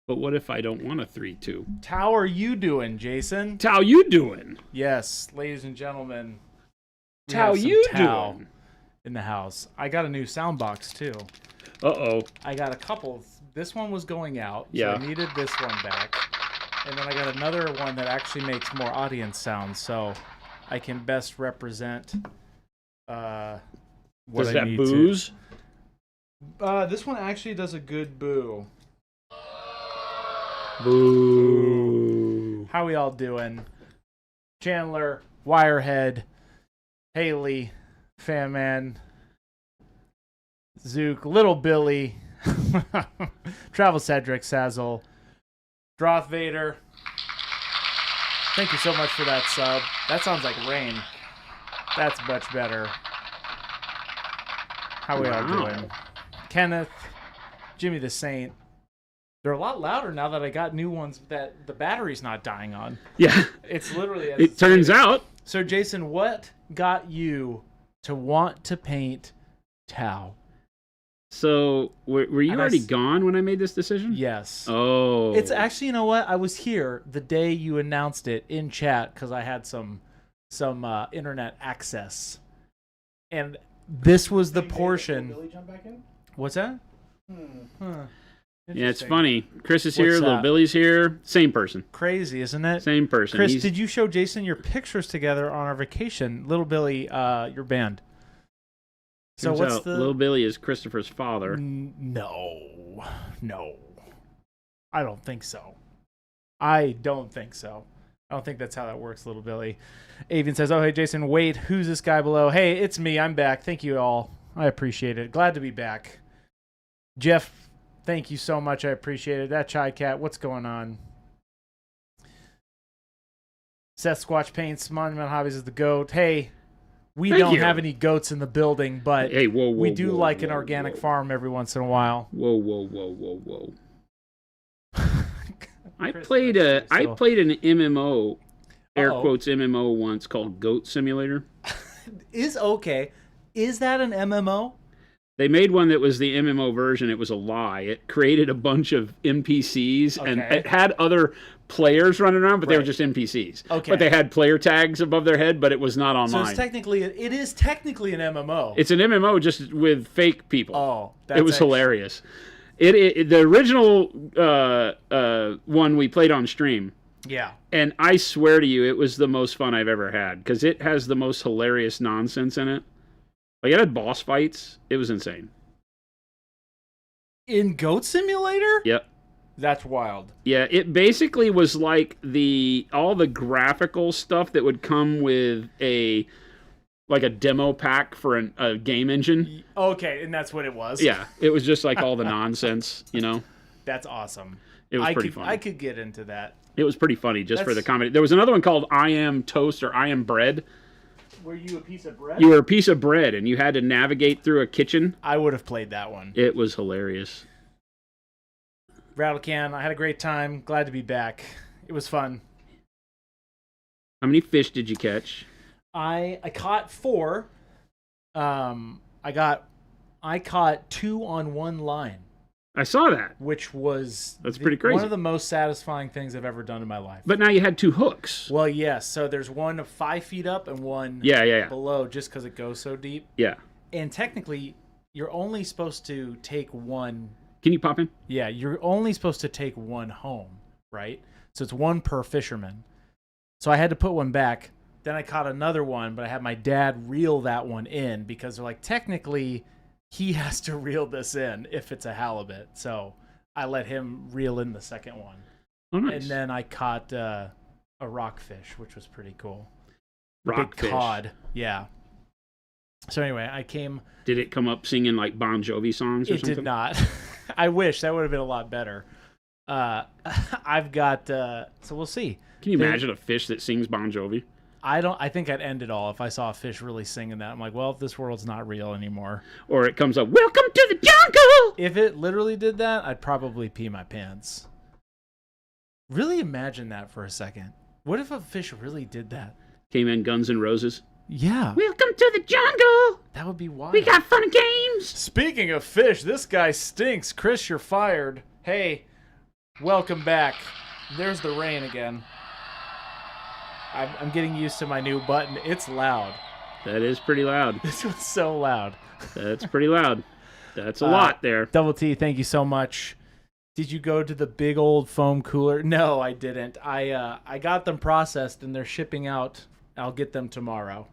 But what if I don't want a 3-2? How are you doing, Jason? How you doing? Yes, ladies and gentlemen. How you doing? In the house. I got a new sound box too. Uh-oh. I got a couple. This one was going out, yeah. so I needed this one back. And then I got another one that actually makes more audience sounds, so I can best represent what Does I that need booze? to. This one actually does a good boo. Boo. How we all doing? Chandler, Wirehead, Haley, Fan Man, Zook, Little Billy, Travel Cedric, Sazzle, Droth Vader. Thank you so much for that sub. That sounds like rain. That's much better. How we all doing? Kenneth, Jimmy the Saint. They're a lot louder now that I got new ones that the battery's not dying on. Yeah. It's literally... It turns out. So, Jason, what got you to want to paint Tau? So, were you already gone when I made this decision? Yes. Oh. It's actually, you know what? I was here the day you announced it in chat because I had some internet access. And this was the portion... Billy jump back in? What's that? Huh. Yeah, it's funny. Chris is here. What's Little that? Billy's here. Same person. Crazy, isn't it? Same person. Chris, did you show Jason your pictures together on our vacation? Little Billy, your band. So what's the... Little Billy is Christopher's father. No. I don't think so. I don't think that's how that works, Little Billy. Avian says, oh, hey, Jason, wait, who's this guy below? Hey, it's me. I'm back. Thank you all. I appreciate it. Glad to be back. Jeff, thank you so much. I appreciate it. That Chai Cat, what's going on? Seth Squatch Paints, Monument Hobbies is the goat. Hey, we don't have any goats in the building, but hey, we do like an organic farm every once in a while. Whoa. I played an MMO, air quotes MMO once called Goat Simulator. Is that an MMO? They made one that was the MMO version. It was a lie. It created a bunch of NPCs, and it had other players running around, but they were just NPCs. Okay. But they had player tags above their head, but it was not online. So it is technically an MMO. It's an MMO just with fake people. Oh, it was hilarious. The original one we played on stream. Yeah. And I swear to you, it was the most fun I've ever had because it has the most hilarious nonsense in it. Like, it had boss fights. It was insane. In Goat Simulator? Yep. That's wild. Yeah, it basically was like all the graphical stuff that would come with a demo pack for a game engine. Okay, and that's what it was? Yeah, it was just like all the nonsense, you know? That's awesome. It was pretty funny. I could get into that. It was pretty funny just for the comedy. There was another one called I Am Toast or I Am Bread. Were you a piece of bread? You were a piece of bread, and you had to navigate through a kitchen. I would have played that one. It was hilarious. Rattlecan, I had a great time. Glad to be back. It was fun. How many fish did you catch? I caught 4. I caught 2 on one line. I saw that. Which was pretty crazy. One of the most satisfying things I've ever done in my life. But now you had 2 hooks. Well, yes. So there's one 5 feet up and one below just because it goes so deep. Yeah. And technically, you're only supposed to take one. Can you pop in? Yeah, you're only supposed to take one home, right? So it's 1 per fisherman. So I had to put one back. Then I caught another one, but I had my dad reel that one in because they're like, technically, he has to reel this in if it's a halibut. So I let him reel in the second one. Oh, nice. And then I caught a rockfish, which was pretty cool. Rockfish. Big cod. Yeah. So anyway, I came... Did it come up singing like Bon Jovi songs or something? It did not. I wish. That would have been a lot better. I've got... so we'll see. Can you imagine a fish that sings Bon Jovi? I think I'd end it all if I saw a fish really singing that. I'm like, well, this world's not real anymore. Or it comes up, welcome to the jungle! If it literally did that, I'd probably pee my pants. Really imagine that for a second. What if a fish really did that? Came in Guns N' Roses. Yeah. Welcome to the jungle. That would be wild. We got fun and games. Speaking of fish, this guy stinks. Chris, you're fired. Hey, welcome back. There's the rain again. I'm getting used to my new button. It's loud. That is pretty loud. This was so loud. That's pretty loud. That's a lot there. Double T, thank you so much. Did you go to the big old foam cooler? No, I didn't. I got them processed and they're shipping out. I'll get them tomorrow.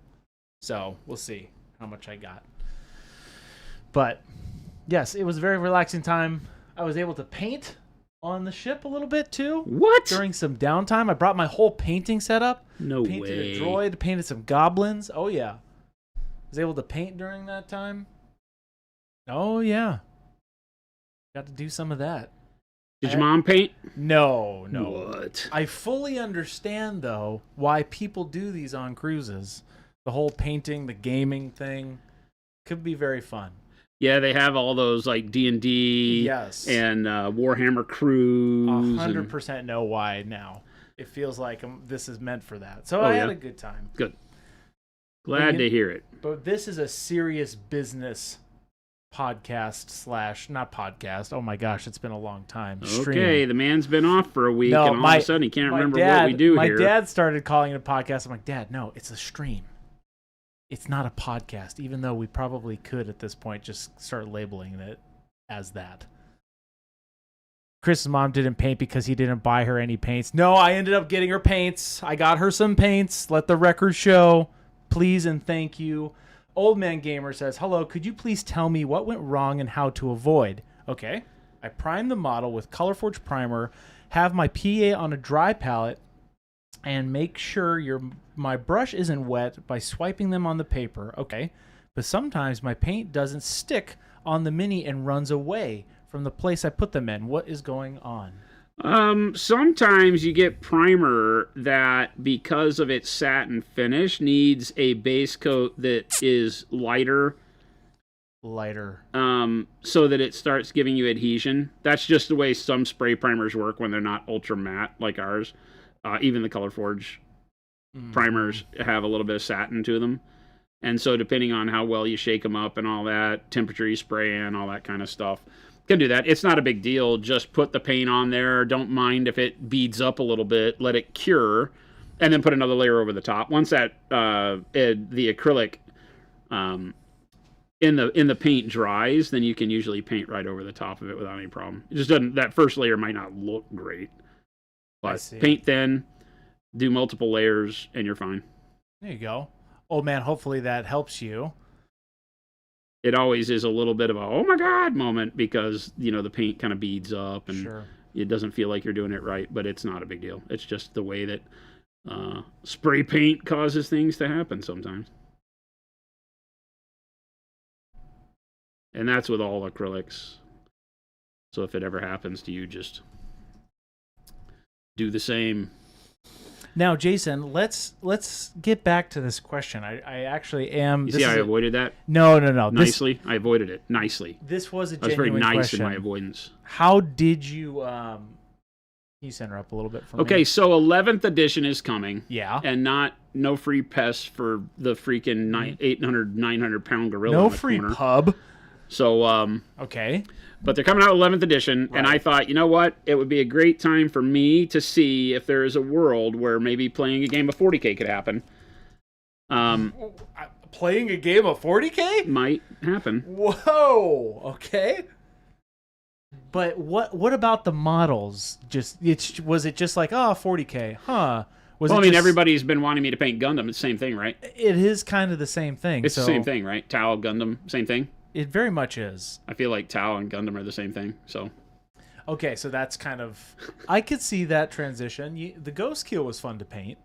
So we'll see how much I got. But yes, it was a very relaxing time. I was able to paint on the ship a little bit too. What? During some downtime. I brought my whole painting setup. No painted way. a droid, painted some goblins. Oh yeah. Was able to paint during that time. Oh yeah. Got to do some of that. Did your mom paint? No. What? I fully understand though why people do these on cruises. The whole painting, the gaming thing could be very fun. Yeah, they have all those like D&D Yes. and Warhammer Cruise. 100% know why now. It feels like this is meant for that. So I had a good time. Good. Glad to hear it. But this is a serious business podcast / not podcast. Oh my gosh, it's been a long time. Stream. Okay, the man's been off for a week, and all of a sudden he can't remember what we do here. My dad started calling it a podcast. I'm like, Dad, no, it's a stream. It's not a podcast, even though we probably could at this point just start labeling it as that. Chris's mom didn't paint because he didn't buy her any paints. No, I ended up getting her paints. I got her some paints. Let the record show. Please and thank you. Old Man Gamer says, hello, could you please tell me what went wrong and how to avoid? Okay. I primed the model with ColorForge primer, have my PA on a dry palette, and make sure my brush isn't wet by swiping them on the paper. Okay. But sometimes my paint doesn't stick on the mini and runs away from the place I put them in. What is going on? Sometimes you get primer that, because of its satin finish, needs a base coat that is lighter, so that it starts giving you adhesion. That's just the way some spray primers work when they're not ultra matte like ours. Even the ColorForge primers have a little bit of satin to them. And so depending on how well you shake them up and all that, temperature you spray in, all that kind of stuff, can do that. It's not a big deal. Just put the paint on there. Don't mind if it beads up a little bit. Let it cure, and then put another layer over the top. Once that the acrylic in the paint dries, then you can usually paint right over the top of it without any problem. It just doesn't. That first layer might not look great, but paint thin, do multiple layers, and you're fine. There you go. Old man, hopefully that helps you. It always is a little bit of a, oh my God moment, because, the paint kind of beads up and it doesn't feel like you're doing it right, but it's not a big deal. It's just the way that spray paint causes things to happen sometimes. And that's with all acrylics. So if it ever happens to you, just do the same. Now, Jason, let's get back to this question. I actually am. You see, I avoided that. No. Nicely, I avoided it nicely. This was a I was very genuine nice question. in my avoidance. How did you? Can you send her up a little bit for me? Okay, so 11th edition is coming. Yeah. And no free pests for the freaking 800, 900 pound gorilla. No in the free corner. pub. So okay. But they're coming out 11th edition, and I thought, you know what? It would be a great time for me to see if there is a world where maybe playing a game of 40K could happen. Playing a game of 40K? Might happen. Whoa. Okay. But what about the models? Was it just like, 40K? Huh. Everybody's been wanting me to paint Gundam. It's the same thing, right? It is kind of the same thing. It's the same thing, right? Tau, Gundam, same thing? It very much is. I feel like Tau and Gundam are the same thing, so. Okay, so that's kind of... I could see that transition. The Ghost Keel was fun to paint.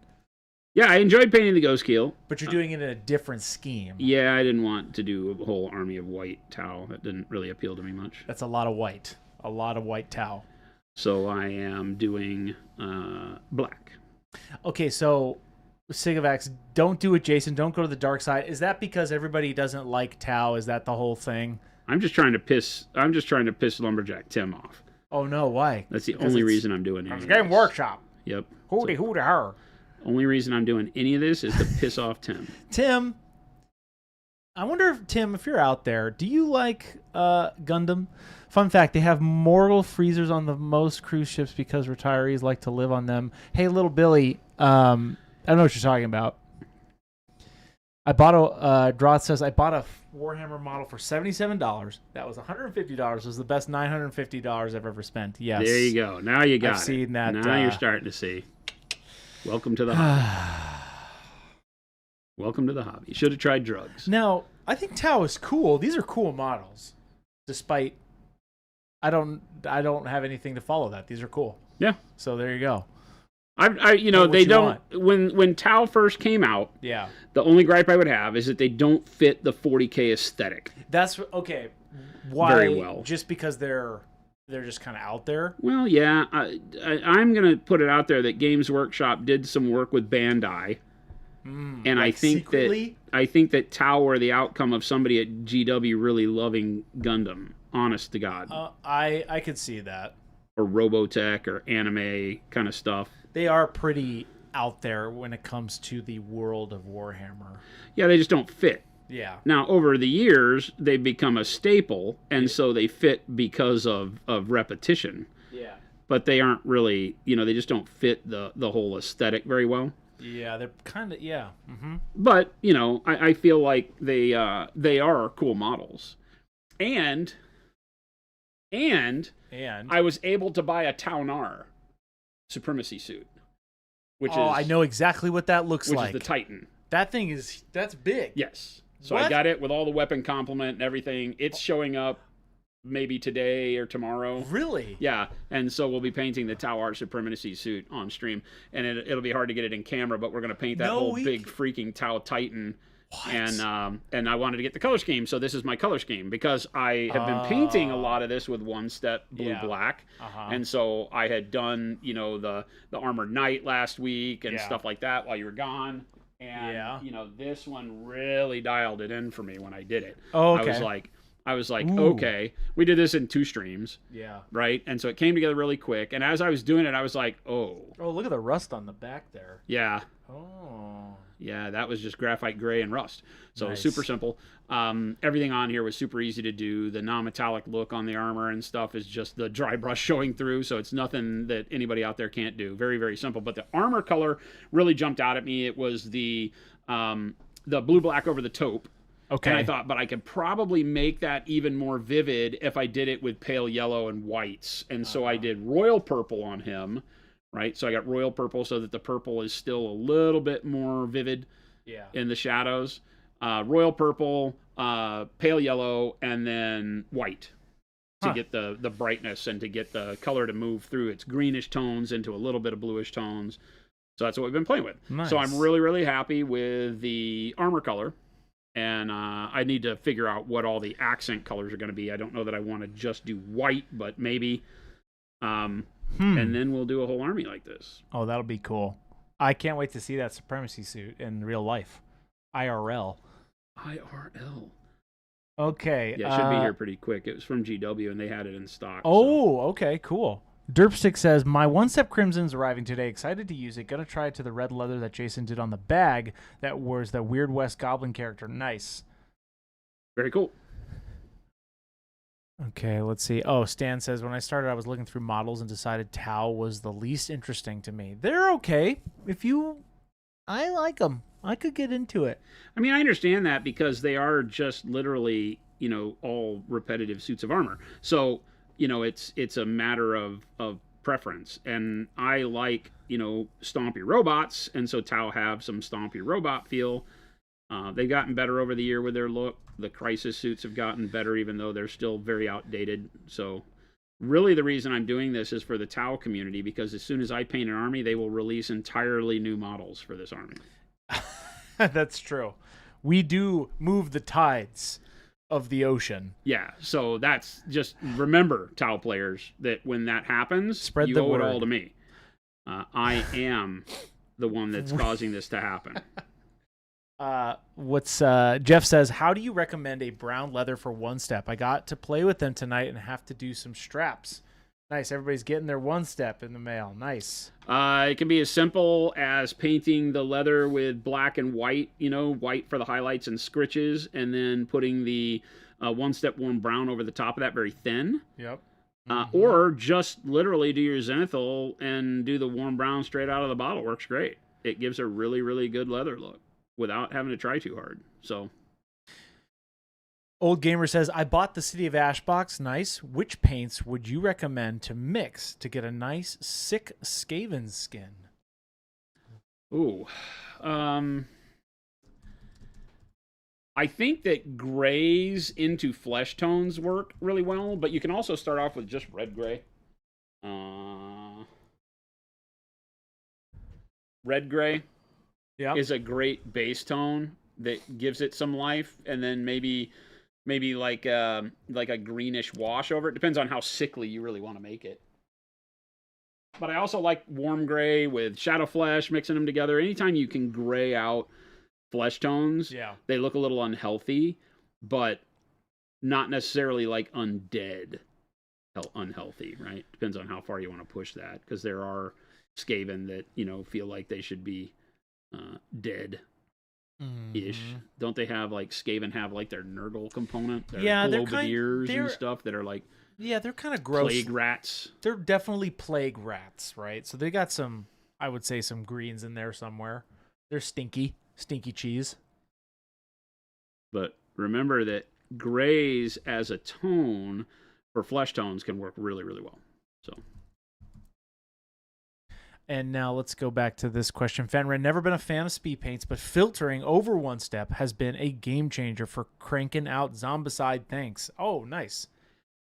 Yeah, I enjoyed painting the Ghost Keel. But you're doing it in a different scheme. Yeah, I didn't want to do a whole army of white Tau. That didn't really appeal to me much. That's a lot of white. A lot of white Tau. So I am doing black. Okay, so... Sigavax, don't do it, Jason. Don't go to the dark side. Is that because everybody doesn't like Tau? Is that the whole thing? I'm just trying to piss Lumberjack Tim off. Oh no, why? That's the only reason I'm doing it. Game Workshop. Yep. Hooty her. Only reason I'm doing any of this is to piss off Tim. Tim, I wonder if, Tim, if you're out there, do you like Gundam? Fun fact, they have mortal freezers on the most cruise ships because retirees like to live on them. Hey, little Billy, I don't know what you're talking about. I bought Droth says, I bought a Warhammer model for $77. That was $150. It was the best $950 I've ever spent. Yes. There you go. Now you got I've seen that. Now you're starting to see. Welcome to the hobby. Welcome to the hobby. You should have tried drugs. Now, I think Tau is cool. These are cool models. Despite, I don't have anything to follow that. These are cool. Yeah. So there you go. They don't. When Tau first came out, yeah. The only gripe I would have is that they don't fit the 40K aesthetic. That's okay. Why? Very well. Just because they're just kind of out there. Well, yeah. I'm gonna put it out there that Games Workshop did some work with Bandai, and like I think that Tau are the outcome of somebody at GW really loving Gundam. Honest to God. I could see that. Or Robotech or anime kind of stuff. They are pretty out there when it comes to the world of Warhammer. Yeah, they just don't fit. Yeah. Now, over the years, they've become a staple, and so they fit because of repetition. Yeah. But they aren't really, they just don't fit the whole aesthetic very well. Yeah, they're kind of, yeah. Mm-hmm. But, I feel like they are cool models. And I was able to buy a Taunar Supremacy suit. I know exactly what that looks like. Which is the Titan. That's big. Yes. So What? I got it with all the weapon complement and everything. It's showing up maybe today or tomorrow. Really? Yeah. And so we'll be painting the Taunar Supremacy suit on stream. And it'll be hard to get it in camera, but we're going to paint that big freaking Tau Titan. What? And I wanted to get the color scheme, so this is my color scheme because I have been painting a lot of this with one step blue black, and so I had done the Armored Knight last week and stuff like that while you were gone, and this one really dialed it in for me when I did it. Oh, okay. I was like, okay, we did this in 2 streams. Yeah. Right, and so it came together really quick, and as I was doing it, I was like, oh, look at the rust on the back there. Yeah. Oh. Yeah, that was just graphite gray and rust. So Nice. super simple. Everything on here was super easy to do. The non-metallic look on the armor and stuff is just the dry brush showing through, so it's nothing that anybody out there can't do. Very, very simple. But the armor color really jumped out at me. It was the blue-black over the taupe. Okay. And I thought, but I could probably make that even more vivid if I did it with pale yellow and whites. And so I did royal purple on him. Right, so I got royal purple so that the purple is still a little bit more vivid in the shadows. Royal purple, pale yellow, and then white to get the brightness and to get the color to move through its greenish tones into a little bit of bluish tones. So that's what we've been playing with. Nice. So I'm really, really happy with the armor color. And I need to figure out what all the accent colors are going to be. I don't know that I want to just do white, but maybe... And then we'll do a whole army like this. Oh, that'll be cool. I can't wait to see that Supremacy suit in real life. IRL. IRL. Okay. Yeah, it should be here pretty quick. It was from GW, and they had it in stock. Oh, okay, cool. Derpstick says, my one-step Crimson's arriving today. Excited to use it. Gonna try it to the red leather that Jason did on the bag that was the Weird West Goblin character. Nice. Very cool. Okay, let's see. Oh, Stan says, when I started, I was looking through models and decided Tau was the least interesting to me. They're okay. I like them. I could get into it. I mean, I understand that because they are just literally, all repetitive suits of armor. So, it's a matter of preference. And I like, stompy robots. And so Tau have some stompy robot feel. They've gotten better over the year with their look. The Crisis suits have gotten better, even though they're still very outdated. So really the reason I'm doing this is for the Tau community, because as soon as I paint an army, they will release entirely new models for this army. That's true. We do move the tides of the ocean. Yeah, so that's just, remember, Tau players, that when that happens, Spread you the owe word. it all to me. I am the one that's causing this to happen. Jeff says, how do you recommend a brown leather for one step? I got to play with them tonight and have to do some straps. Nice. Everybody's getting their one step in the mail. Nice. It can be as simple as painting the leather with black and white, white for the highlights and scritches, and then putting the one step warm brown over the top of that very thin. Yep. Or just literally do your zenithal and do the warm brown straight out of the bottle. Works great. It gives a really, really good leather look without having to try too hard. So... Old Gamer says, I bought the City of Ash box. Nice. Which paints would you recommend to mix to get a nice, sick Skaven skin? Ooh. I think that grays into flesh tones work really well, but you can also start off with just red gray. Red gray is a great base tone that gives it some life, and then maybe like a greenish wash over it. Depends on how sickly you really want to make it. But I also like warm gray with shadow flesh, mixing them together. Anytime you can gray out flesh tones, they look a little unhealthy, but not necessarily like undead unhealthy, right? Depends on how far you want to push that, because there are Skaven that, feel like they should be dead. Ish. Don't they have like Skaven have like their Nurgle component? Their Globadiers and stuff that are like they're kind of gross. Plague rats. They're definitely plague rats, right? So they got some, I would say, some greens in there somewhere. They're stinky cheese. But remember that grays as a tone for flesh tones can work really, really well. So. And now let's go back to this question. Fenrir, never been a fan of speed paints, but filtering over one step has been a game changer for cranking out Zombicide. Thanks. Oh, nice.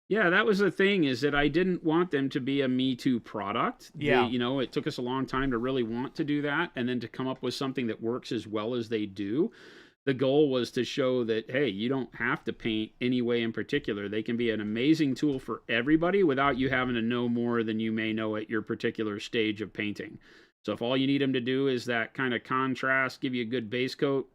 Yeah, that was the thing, is that I didn't want them to be a Me Too product. Yeah. It took us a long time to really want to do that, and then to come up with something that works as well as they do. The goal was to show that, hey, you don't have to paint any way in particular. They can be an amazing tool for everybody without you having to know more than you may know at your particular stage of painting. So if all you need them to do is that kind of contrast, give you a good base coat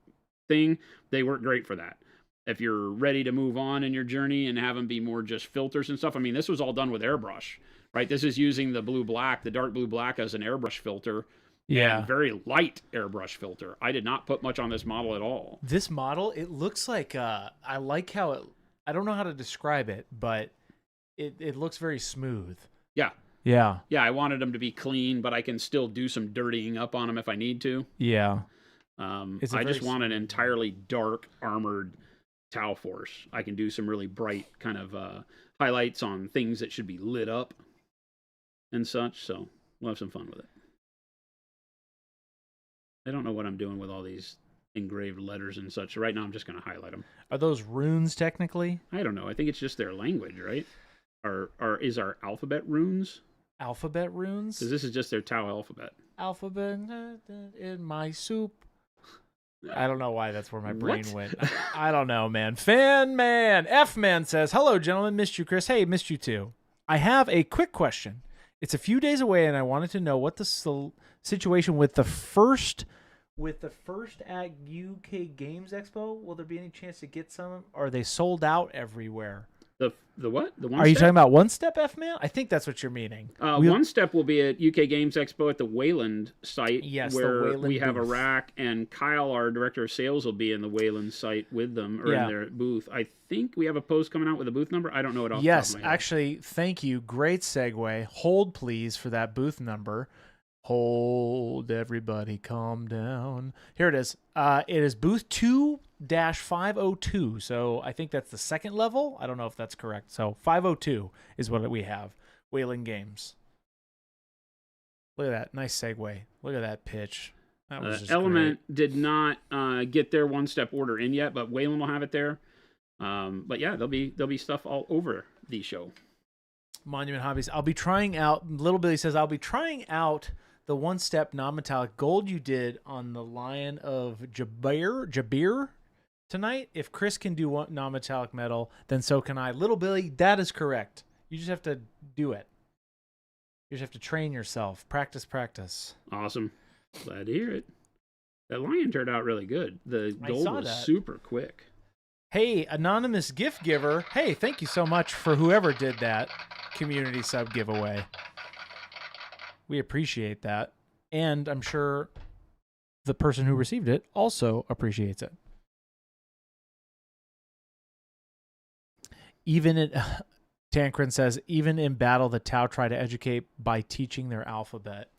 thing, they work great for that. If you're ready to move on in your journey and have them be more just filters and stuff, I mean, this was all done with airbrush, right? This is using the dark blue black as an airbrush filter. Yeah, very light airbrush filter. I did not put much on this model at all. This model, it looks like I like how it. I don't know how to describe it, but it looks very smooth. Yeah. I wanted them to be clean, but I can still do some dirtying up on them if I need to. Yeah. I just want an entirely dark armored Tau Force. I can do some really bright kind of highlights on things that should be lit up and such. So we'll have some fun with it. I don't know what I'm doing with all these engraved letters and such. Right now, I'm just going to highlight them. Are those runes technically? I don't know. I think it's just their language, right? Is our alphabet runes? Alphabet runes? Because this is just their Tau alphabet. Alphabet in my soup. I don't know why that's where my brain went. I don't know, man. F-Man says, hello, gentlemen. Missed you, Chris. Hey, missed you too. I have a quick question. It's a few days away, and I wanted to know what the situation with the first at UK Games Expo. Will there be any chance to get some? Or are they sold out everywhere? The what? The one Are you talking about One Step, F-Man? I think that's what you're meaning. One Step will be at UK Games Expo at the Wayland site, where Wayland we have booth. a rack, and Kyle, our director of sales, will be in the Wayland site with them, or in their booth. I think we have a post coming out with a booth number. I don't know it off the top of my head. Actually, thank you. Great segue. Hold, please, for that booth number. Hold, everybody, calm down. Here it is. It is booth 2-502. So I think that's the second level. I don't know if that's correct. So 502 is what we have. Wayland Games. Look at that. Nice segue. Look at that pitch. That was just Element great. did not get their one-step order in yet, but Wayland will have it there. But yeah, there'll be stuff all over the show. Monument Hobbies. I'll be trying out. Little Billy says I'll be trying out the one-step non-metallic gold you did on the Lion of Jabir tonight. If Chris can do one non-metallic metal, then so can I. Little Billy, that is correct. You just have to do it. You just have to train yourself. Practice. Awesome. Glad to hear it. That lion turned out really good. The gold was super quick. Hey, anonymous gift giver. Hey, thank you so much for whoever did that. community sub giveaway. We appreciate that. And I'm sure the person who received it also appreciates it. Tancred says, even in battle, the Tau try to educate by teaching their alphabet.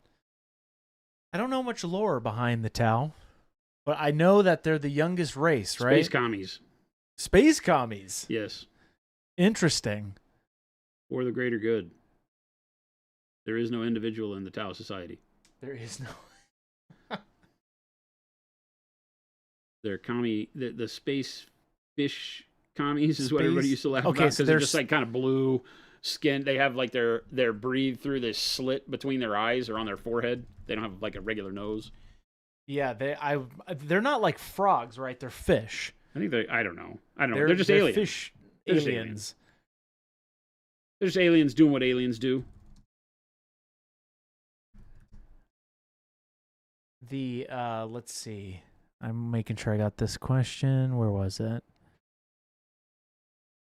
I don't know much lore behind the Tau, but I know that they're the youngest race, right? Space commies. Space commies. Yes. Interesting. For the greater good. There is no individual in the Tau society. There is no. They're commie. The space fish commies is what everybody used to laugh about, because they're just like kind of blue skin. They have like their breathe through this slit between their eyes or on their forehead. They don't have like a regular nose. Yeah, they're not like frogs, right? They're fish. I think I don't know. They're just aliens. Fish they're aliens. They're just aliens doing what aliens do. Let's see. I'm making sure I got this question. Where was it?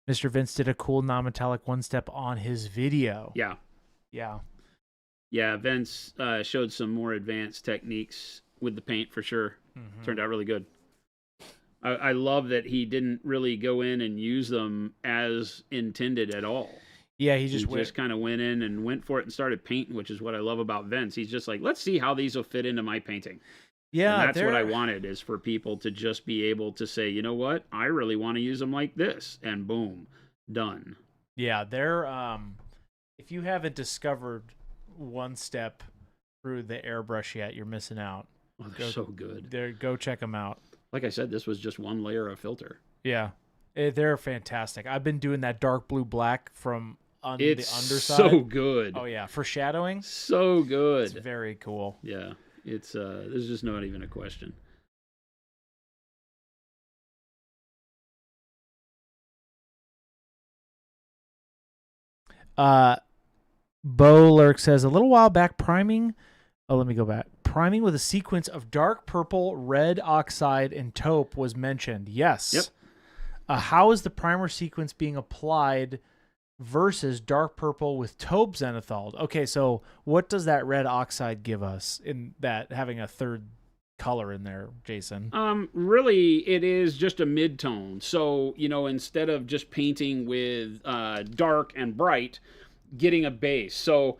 Mr. Vince did a cool non-metallic one-step on his video. Yeah. Vince showed some more advanced techniques with the paint for sure. Mm-hmm. Turned out really good. I love that he didn't really go in and use them as intended at all. Yeah, he just kind of went in and went for it and started painting, which is what I love about Vince. He's just like, let's see how these will fit into my painting. Yeah, and that's what I wanted, is for people to just be able to say, you know what, I really want to use them like this, and boom, done. Yeah, they're if you haven't discovered one step through the airbrush yet, you're missing out. Oh, they're so good. Go check them out. Like I said, this was just one layer of filter. Yeah, they're fantastic. I've been doing that dark blue black from the underside. It's so good. Oh yeah, for shadowing. So good. It's very cool. Yeah. It's there's just not even a question. Bo Lurk says, a little while back, priming. Oh, let me go back. Priming with a sequence of dark purple, red oxide, and taupe was mentioned. Yes. Yep. How is the primer sequence being applied versus dark purple with taupe zenithal? Okay, so what does that red oxide give us in that having a third color in there, Jason? Really, it is just a mid-tone. So, instead of just painting with dark and bright, getting a base. So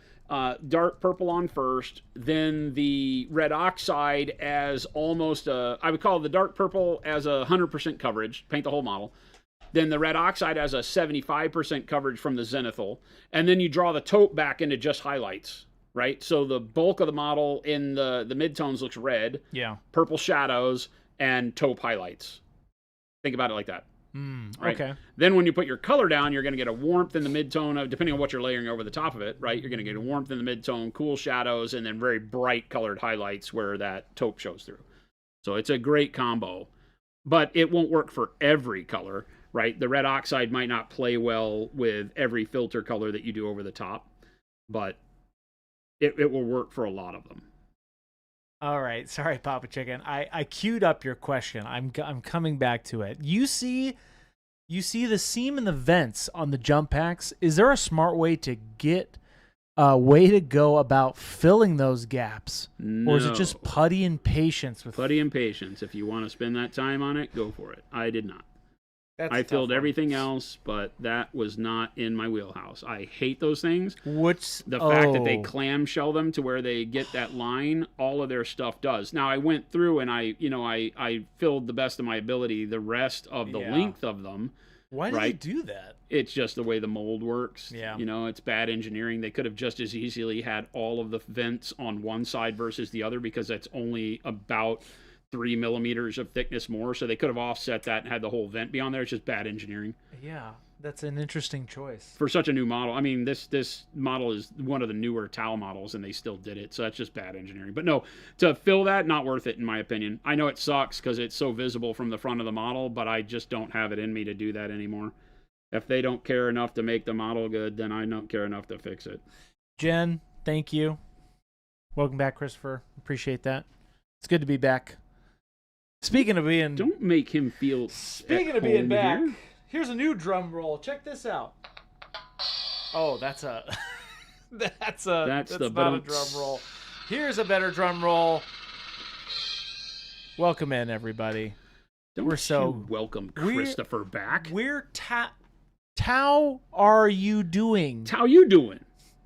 dark purple on first, then the red oxide as almost I would call the dark purple as 100% coverage, paint the whole model. Then the red oxide has a 75% coverage from the zenithal. And then you draw the taupe back into just highlights, right? So the bulk of the model in the midtones looks red. Yeah. Purple shadows and taupe highlights. Think about it like that. Right? Okay. Then when you put your color down, you're going to get a warmth in the midtone, depending on what you're layering over the top of it, right? You're going to get a warmth in the midtone, cool shadows, and then very bright colored highlights where that taupe shows through. So it's a great combo. But it won't work for every color. Right, the red oxide might not play well with every filter color that you do over the top, but it will work for a lot of them. All right, sorry, Papa Chicken. I queued up your question. I'm coming back to it. You see the seam in the vents on the jump packs. Is there a smart way to go about filling those gaps? No. Or is it just putty and patience? Putty and patience. If you want to spend that time on it, go for it. I did not. I filled everything else, but that was not in my wheelhouse. I hate those things. The fact that they clamshell them to where they get that line, all of their stuff does. Now, I went through and I filled the best of my ability the rest of the length of them. Why did they do that? It's just the way the mold works. Yeah. It's bad engineering. They could have just as easily had all of the vents on one side versus the other, because that's only about 3 millimeters of thickness more, so they could have offset that and had the whole vent be on there. It's just bad engineering. Yeah, that's an interesting choice for such a new model. I mean, this model is one of the newer Tau models, and they still did it, so that's just bad engineering. But no, to fill that, not worth it in my opinion. I know it sucks because it's so visible from the front of the model, but I just don't have it in me to do that anymore. If they don't care enough to make the model good, then I don't care enough to fix it. Jen, thank you. Welcome back, Christopher. Appreciate that. It's good to be back. Speaking of being... Don't make him feel... Speaking of being back, here's a new drum roll. Check this out. Oh, that's that's not a drum roll. Here's a better drum roll. Welcome in, everybody. Welcome Christopher back. How are you doing? How you doing?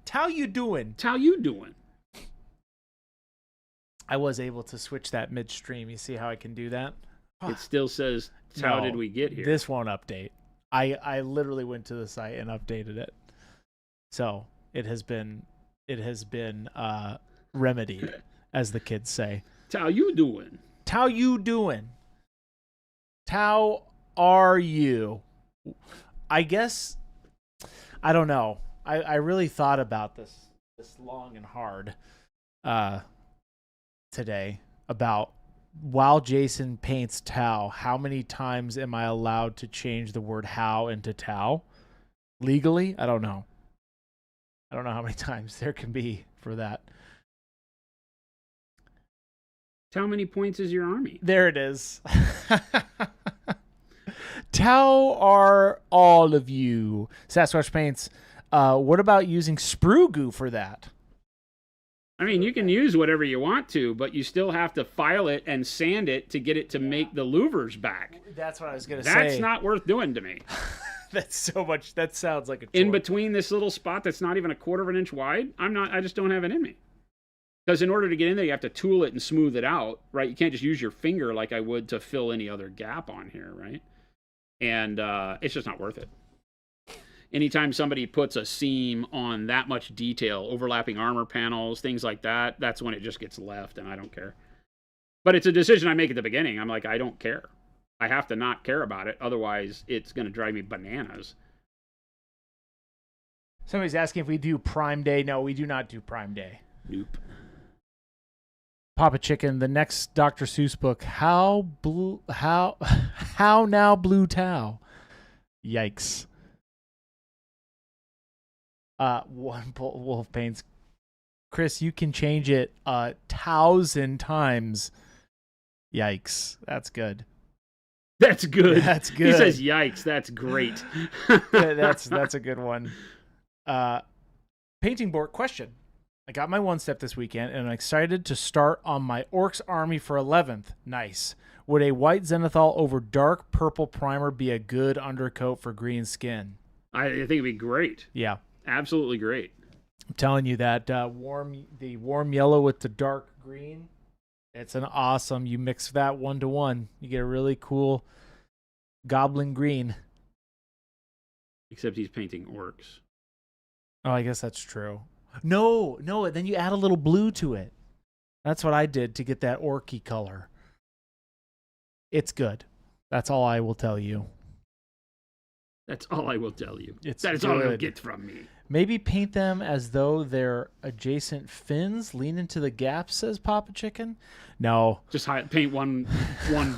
How you doing? How you doing? I was able to switch that midstream. You see how I can do that? It still says, how did we get here? This won't update. I literally went to the site and updated it. So it has been remedied, as the kids say. How you doing? How you doing? How are you? I guess, I don't know. I really thought about this long and hard today about, while Jason paints Tau, how many times am I allowed to change the word how into Tau? Legally? I don't know. I don't know how many times there can be for that. How many points is your army? There it is. Tau are all of you. Sasquatch Paints, what about using sprue goo for that? I mean, you can use whatever you want to, but you still have to file it and sand it to get it to make the louvers back. That's what I was going to say. That's not worth doing to me. That's so much. That sounds like a chore. In between this little spot that's not even a quarter of an inch wide, I just don't have it in me. Because in order to get in there, you have to tool it and smooth it out, right? You can't just use your finger like I would to fill any other gap on here, right? And it's just not worth it. Anytime somebody puts a seam on that much detail, overlapping armor panels, things like that, that's when it just gets left, and I don't care. But it's a decision I make at the beginning. I'm like, I don't care. I have to not care about it. Otherwise, it's going to drive me bananas. Somebody's asking if we do Prime Day. No, we do not do Prime Day. Nope. Papa Chicken, the next Dr. Seuss book, How Now Blue Tau. Yikes. One Wolf Paints. Chris, you can change it 1,000 times. Yikes. That's good. That's good. That's good. He says yikes. That's great. That's a good one. Painting board question. I got my one step this weekend, and I'm excited to start on my Orcs army for 11th. Nice. Would a white zenithal over dark purple primer be a good undercoat for green skin? I think it'd be great. Yeah. Absolutely great. I'm telling you that the warm yellow with the dark green, it's an awesome. You mix that 1-to-1, you get a really cool goblin green. Except he's painting orcs. Oh, I guess that's true. No, then you add a little blue to it. That's what I did to get that orky color. It's good. That's all I will tell you. That's all I will tell you. That's all you'll get from me. Maybe paint them as though they're adjacent fins. Lean into the gaps, says Papa Chicken. No. Just paint one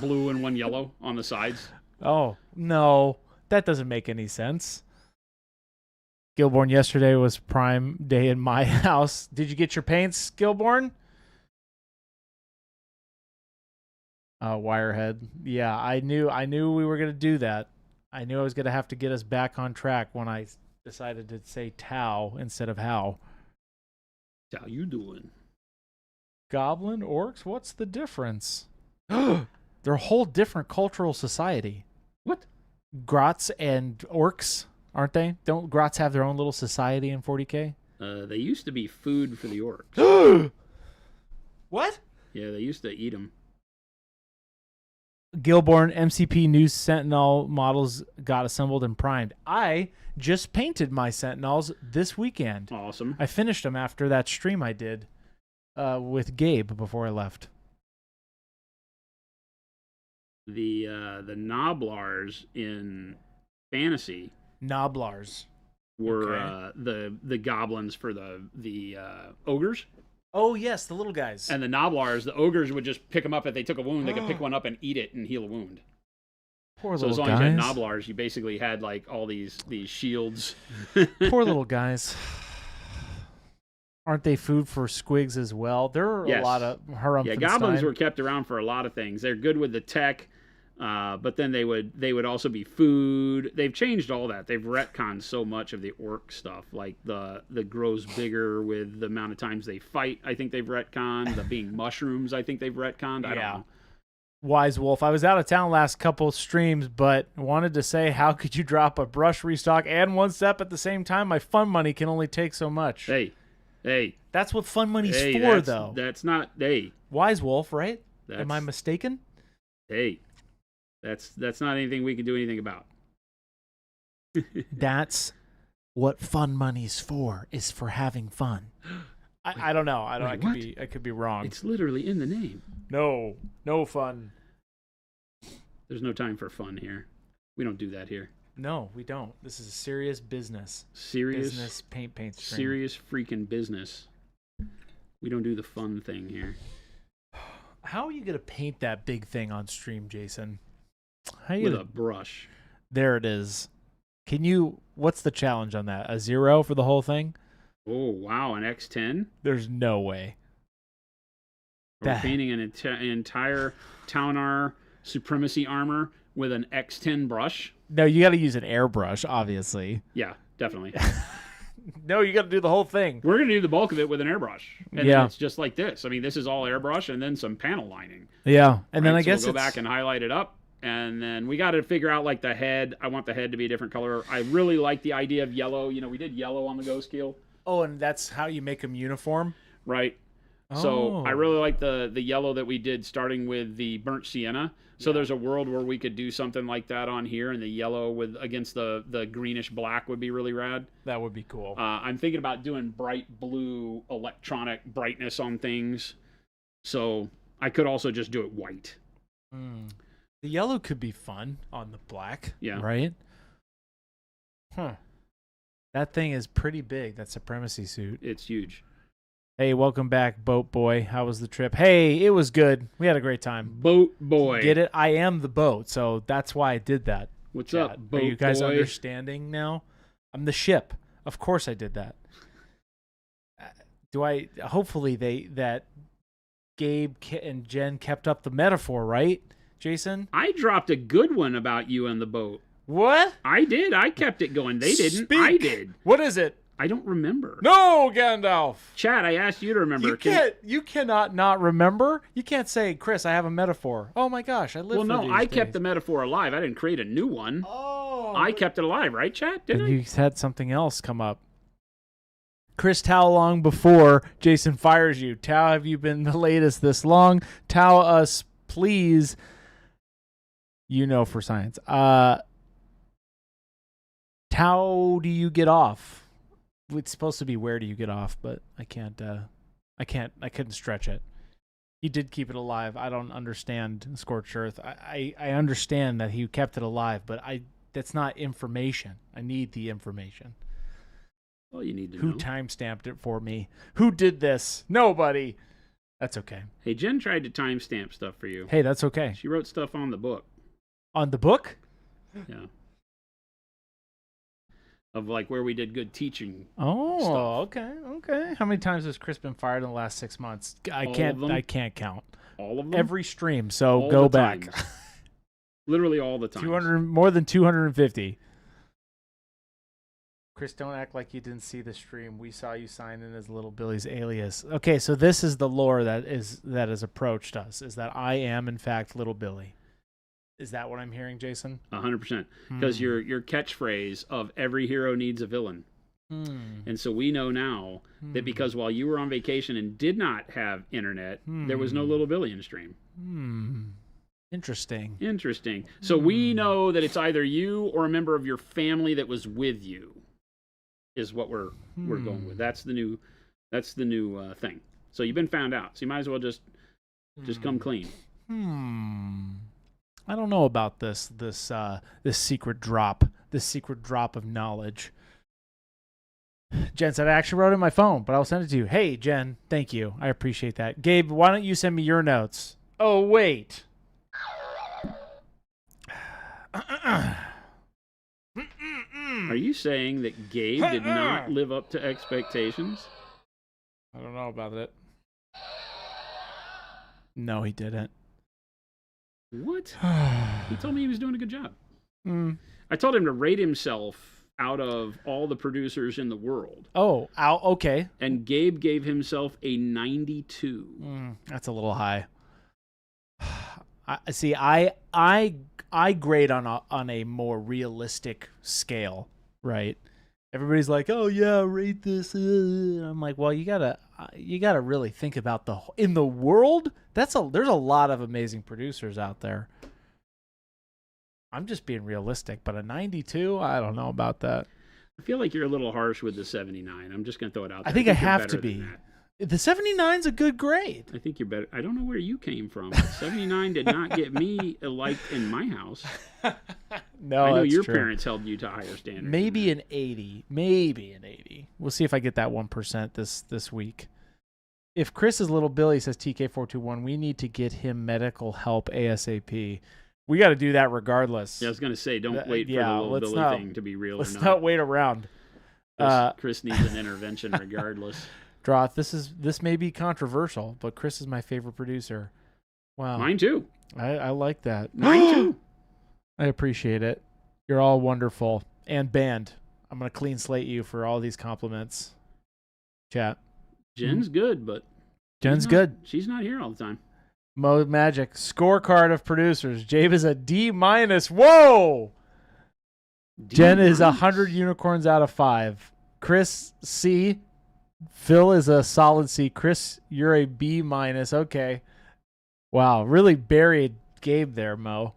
blue and one yellow on the sides. Oh, no. That doesn't make any sense. Gilborn, yesterday was Prime Day in my house. Did you get your paints, Gilborn? Wirehead. Yeah, I knew we were going to do that. I knew I was going to have to get us back on track when I decided to say Tau instead of how. How you doing? Goblin, orcs, what's the difference? They're a whole different cultural society. What? Grots and orcs, aren't they? Don't Grots have their own little society in 40K? They used to be food for the orcs. What? Yeah, they used to eat them. Gilborn MCP new Sentinel models got assembled and primed. I just painted my Sentinels this weekend. Awesome. I finished them after that stream I did with Gabe before I left. The Noblars in Fantasy. Noblars were okay. The goblins for the ogres. Oh, yes, the little guys. And the Noblars, the ogres would just pick them up if they took a wound. They could pick one up and eat it and heal a wound. Poor so little as long as you guys. had Noblars, you basically had like all these shields. Poor little guys. Aren't they food for squigs as well? There are a lot of Yeah, goblins were kept around for a lot of things. They're good with the tech. But then they would also be food. They've changed all that. They've retconned so much of the orc stuff, like the grows bigger with the amount of times they fight. I think they've retconned the being mushrooms. I think they've retconned. I don't know. Wise Wolf, I was out of town last couple streams, but wanted to say, how could you drop a brush restock and one step at the same time? My fun money can only take so much. Hey. That's what fun money's for, though. That's not. Hey. Wise Wolf, right? Am I mistaken? Hey. That's not anything we can do anything about. That's what fun money's for, is for having fun. I don't know. I could be wrong. It's literally in the name. No fun. There's no time for fun here. We don't do that here. No, we don't. This is a serious business. Serious business paint stream. Serious freaking business. We don't do the fun thing here. How are you gonna paint that big thing on stream, Jason? With a brush. There it is. Can you? What's the challenge on that? A 0 for the whole thing? Oh wow, an X10? There's no way. We're painting an entire Taunar Supremacy armor with an X10 brush. No, you got to use an airbrush, obviously. Yeah, definitely. No, you got to do the whole thing. We're going to do the bulk of it with an airbrush. And then it's just like this. I mean, this is all airbrush and then some panel lining. Yeah. And then I guess we'll go back and highlight it up. And then we got to figure out like the head. I want the head to be a different color. I really like the idea of yellow. You know, we did yellow on the Ghost Keel. Oh, and that's how you make them uniform? Right. Oh. So I really like the yellow that we did starting with the burnt sienna. So there's a world where we could do something like that on here, and the yellow with against the greenish black would be really rad. That would be cool. I'm thinking about doing bright blue electronic brightness on things. So I could also just do it white. The yellow could be fun on the black. Yeah. Right? Huh. That thing is pretty big, that Supremacy suit. It's huge. Hey, welcome back, Boat Boy. How was the trip? Hey, it was good. We had a great time. Boat Boy. Get it? I am the boat, so that's why I did that. What's up, Boat Boy? Are you guys understanding now? I'm the ship. Of course I did that. Hopefully that Gabe and Jen kept up the metaphor, right, Jason? I dropped a good one about you and the boat. What? I did. I kept it going. They didn't. Speak. I did. What is it? I don't remember. No, Gandalf. Chad, I asked you to remember. You cannot not remember. You can't say, Chris, I have a metaphor. Oh my gosh, I live. Well, no, I kept the metaphor alive. I didn't create a new one. Oh. I kept it alive, right, Chad? Didn't I? You had something else come up. Chris, how long before Jason fires you? Tao, have you been the latest this long? Tao us, please. You know, for science. How do you get off? It's supposed to be where do you get off, but I couldn't stretch it. He did keep it alive. I don't understand Scorched Earth. I understand that he kept it alive, but that's not information. I need the information. Well, you need to know. Who timestamped it for me? Who did this? Nobody. That's okay. Hey, Jen tried to timestamp stuff for you. Hey, that's okay. She wrote stuff on the book. On the book? Yeah. Of like where we did good teaching. Oh, stuff. Okay. How many times has Chris been fired in the last 6 months? I can't count. All of them? Every stream, so all go back. Literally all the time. More than 250. Chris, don't act like you didn't see the stream. We saw you sign in as Little Billy's alias. Okay, so this is the lore that has approached us, is that I am, in fact, Little Billy. Is that what I'm hearing, Jason? 100%. Because your catchphrase of every hero needs a villain. And so we know now that because while you were on vacation and did not have internet, there was no Little Billy in stream. Interesting. So we know that it's either you or a member of your family that was with you is what we're going with. That's the new thing. So you've been found out. So you might as well just come clean. I don't know about this secret drop of knowledge. Jen said, I actually wrote it in my phone, but I'll send it to you. Hey, Jen, thank you. I appreciate that. Gabe, why don't you send me your notes? Oh, wait. Are you saying that Gabe did not live up to expectations? I don't know about it. No, he didn't. What? He told me he was doing a good job. Mm. I told him to rate himself out of all the producers in the world. Oh, okay. And Gabe gave himself a 92. That's a little high. I grade on a more realistic scale, right? Everybody's like, "Oh yeah, rate this." I'm like, "Well, you gotta really think about in the world. There's a lot of amazing producers out there." I'm just being realistic, but a 92, I don't know about that. I feel like you're a little harsh with the 79. I'm just gonna throw it out there. I think I have to be. The 79's a good grade. I think you're better. I don't know where you came from. 79 did not get me liked in my house. No, I know your true. parents held you to higher standards. Maybe an 80. Maybe an 80. We'll see if I get that 1% this week. If Chris is little Billy, says TK421, we need to get him medical help ASAP. We got to do that regardless. Yeah, I was going to say, don't wait for the little Billy thing to be real or not. Let's not wait around. Chris needs an intervention regardless. Droth, this may be controversial, but Chris is my favorite producer. Wow. Mine too. I like that. Mine too. I appreciate it. You're all wonderful. And banned. I'm going to clean slate you for all these compliments. Chat. Jen's good, but... Jen's good. She's not here all the time. Mode Magic. Scorecard of producers. Jabe is a D-. Whoa! Jen is 100 unicorns out of 5. Chris, C. Phil is a solid C. Chris, you're a B-. Okay. Wow. Really buried Gabe there, Mo.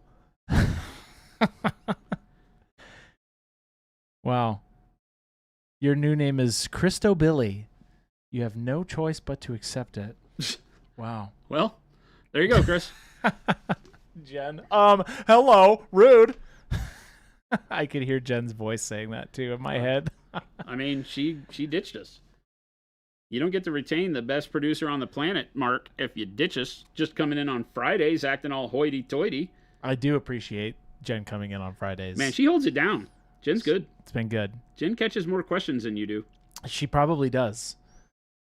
Wow. Your new name is Christo Billy. You have no choice but to accept it. Wow. Well, there you go, Chris. Jen. Hello. Rude. I could hear Jen's voice saying that too in my head. I mean, she ditched us. You don't get to retain the best producer on the planet, Mark, if you ditch us. Just coming in on Fridays, acting all hoity-toity. I do appreciate Jen coming in on Fridays. Man, she holds it down. Jen's good. It's been good. Jen catches more questions than you do. She probably does.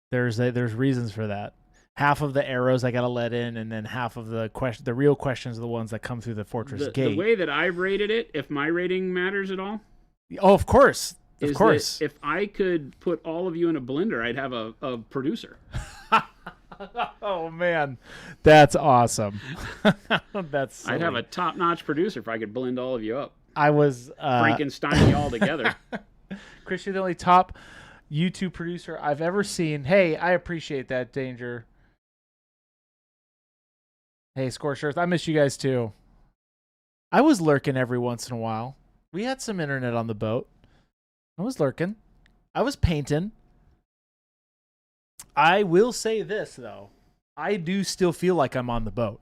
There's reasons for that. Half of the arrows I gotta let in, and then half of the real questions are the ones that come through the fortress gate. The way that I've rated it, if my rating matters at all. Oh, of course. Of course. If I could put all of you in a blender, I'd have a producer. Oh man, that's awesome. That's silly. I'd have a top-notch producer if I could blend all of you up. I was Frankenstein you all together. Chris, you're the only top YouTube producer I've ever seen. Hey, I appreciate that, Danger. Hey, Scorchers, I miss you guys too. I was lurking every once in a while. We had some internet on the boat. I was lurking. I was painting. I will say this though. I do still feel like I'm on the boat.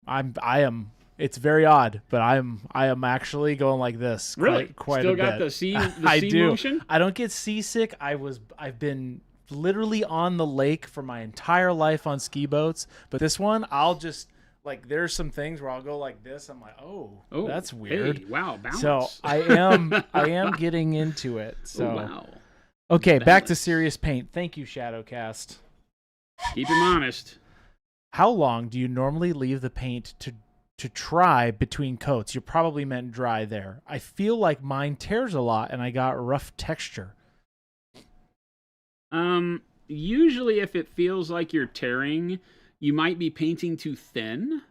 I am. It's very odd, but I am actually going like this. Really? Quite still a got bit. the sea motion? I don't get seasick. I've been literally on the lake for my entire life on ski boats, but this one I'll just like there's some things where I'll go like this. I'm like, oh that's weird. Hey, wow, balance. So I am getting into it. So wow. Okay, back to serious paint. Thank you, Shadowcast. Keep him honest. How long do you normally leave the paint to dry between coats? You probably meant dry there. I feel like mine tears a lot and I got rough texture. Usually if it feels like you're tearing, you might be painting too thin.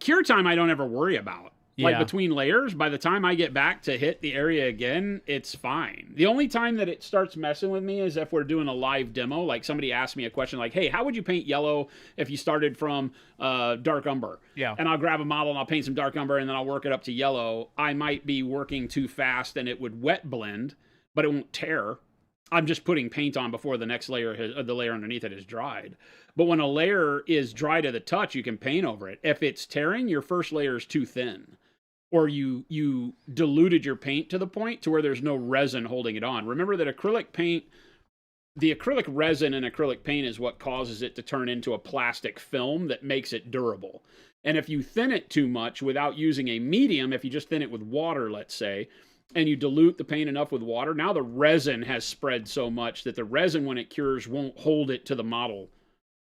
Cure time I don't ever worry about. Like between layers, by the time I get back to hit the area again, it's fine. The only time that it starts messing with me is if we're doing a live demo. Like somebody asked me a question like, hey, how would you paint yellow if you started from dark umber? Yeah. And I'll grab a model and I'll paint some dark umber and then I'll work it up to yellow. I might be working too fast and it would wet blend, but it won't tear. I'm just putting paint on before the next layer, the layer underneath it is dried. But when a layer is dry to the touch, you can paint over it. If it's tearing, your first layer is too thin. Or you diluted your paint to the point to where there's no resin holding it on. Remember that acrylic paint, the acrylic resin in acrylic paint is what causes it to turn into a plastic film that makes it durable. And if you thin it too much without using a medium, if you just thin it with water, let's say, and you dilute the paint enough with water, now the resin has spread so much that the resin, when it cures, won't hold it to the model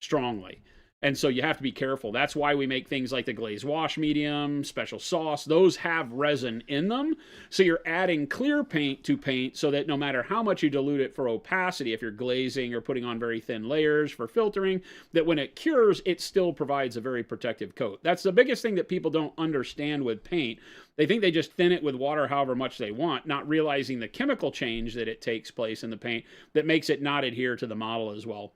strongly. And so you have to be careful. That's why we make things like the glazed wash medium, special sauce. Those have resin in them. So you're adding clear paint to paint so that no matter how much you dilute it for opacity, if you're glazing or putting on very thin layers for filtering, that when it cures, it still provides a very protective coat. That's the biggest thing that people don't understand with paint. They think they just thin it with water however much they want, not realizing the chemical change that it takes place in the paint that makes it not adhere to the model as well.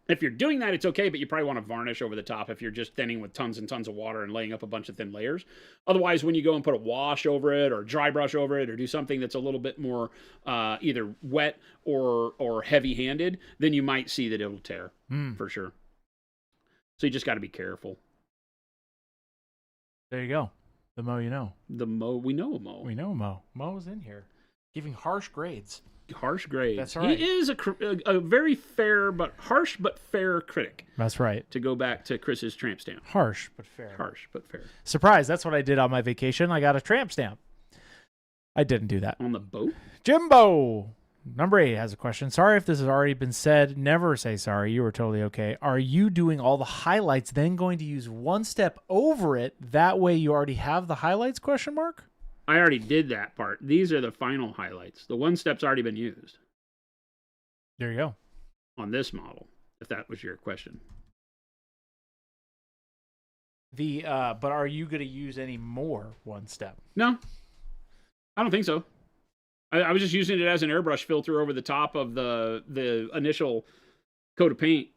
If you're doing that, it's okay, but you probably want to varnish over the top if you're just thinning with tons and tons of water and laying up a bunch of thin layers. Otherwise, when you go and put a wash over it or dry brush over it or do something that's a little bit more either wet or heavy-handed, then you might see that it'll tear for sure. So you just got to be careful. There you go. The Mo you know. The Mo, we know Mo. We know Mo. Mo's in here giving harsh grades. Harsh grades. That's right. He is a very fair, but harsh but fair critic. That's right. To go back to Chris's tramp stamp. Harsh but fair. Harsh but fair. Surprise! That's what I did on my vacation. I got a tramp stamp. I didn't do that. On the boat? Jimbo! Number 8 has a question. Sorry if this has already been said. Never say sorry. You were totally okay. Are you doing all the highlights, then going to use one step over it? That way you already have the highlights, question mark? I already did that part. These are the final highlights. The one step's already been used. There you go. On this model, if that was your question. But are you going to use any more one step? No, I don't think so. I was just using it as an airbrush filter over the top of the initial coat of paint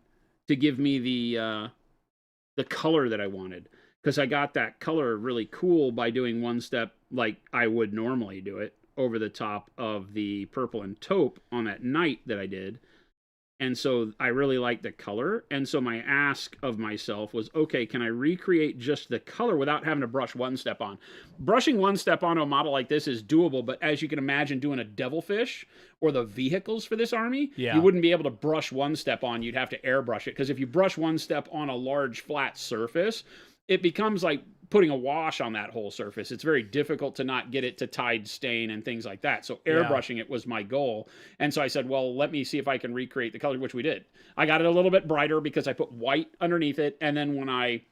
to give me the color that I wanted. Because I got that color really cool by doing one step like I would normally do it over the top of the purple and taupe on that night that I did. And so I really liked the color. And so my ask of myself was, okay, can I recreate just the color without having to brush one step on? Brushing one step onto a model like this is doable, but as you can imagine doing a devilfish or the vehicles for this army, you wouldn't be able to brush one step on. You'd have to airbrush it. Because if you brush one step on a large flat surface, it becomes like putting a wash on that whole surface. It's very difficult to not get it to tide stain and things like that. So airbrushing it was my goal. And so I said, well, let me see if I can recreate the color, which we did. I got it a little bit brighter because I put white underneath it. And then when I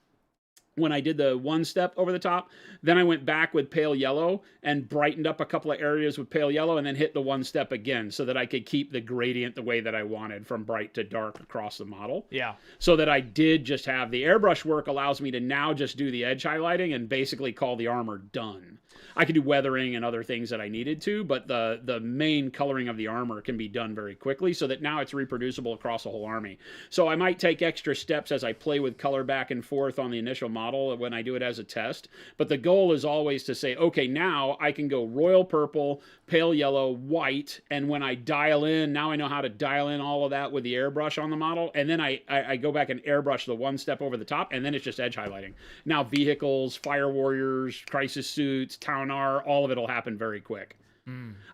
did the one step over the top, then I went back with pale yellow and brightened up a couple of areas with pale yellow and then hit the one step again so that I could keep the gradient the way that I wanted from bright to dark across the model. Yeah. So that I did just have the airbrush work allows me to now just do the edge highlighting and basically call the armor done. I could do weathering and other things that I needed to, but the main coloring of the armor can be done very quickly so that now it's reproducible across the whole army. So I might take extra steps as I play with color back and forth on the initial model when I do it as a test, but the goal is always to say, okay, now I can go royal purple, pale yellow, white, and when I dial in, now I know how to dial in all of that with the airbrush on the model, and then I go back and airbrush the one step over the top, and then it's just edge highlighting. Now vehicles, fire warriors, crisis suits, town R, all of it will happen very quick.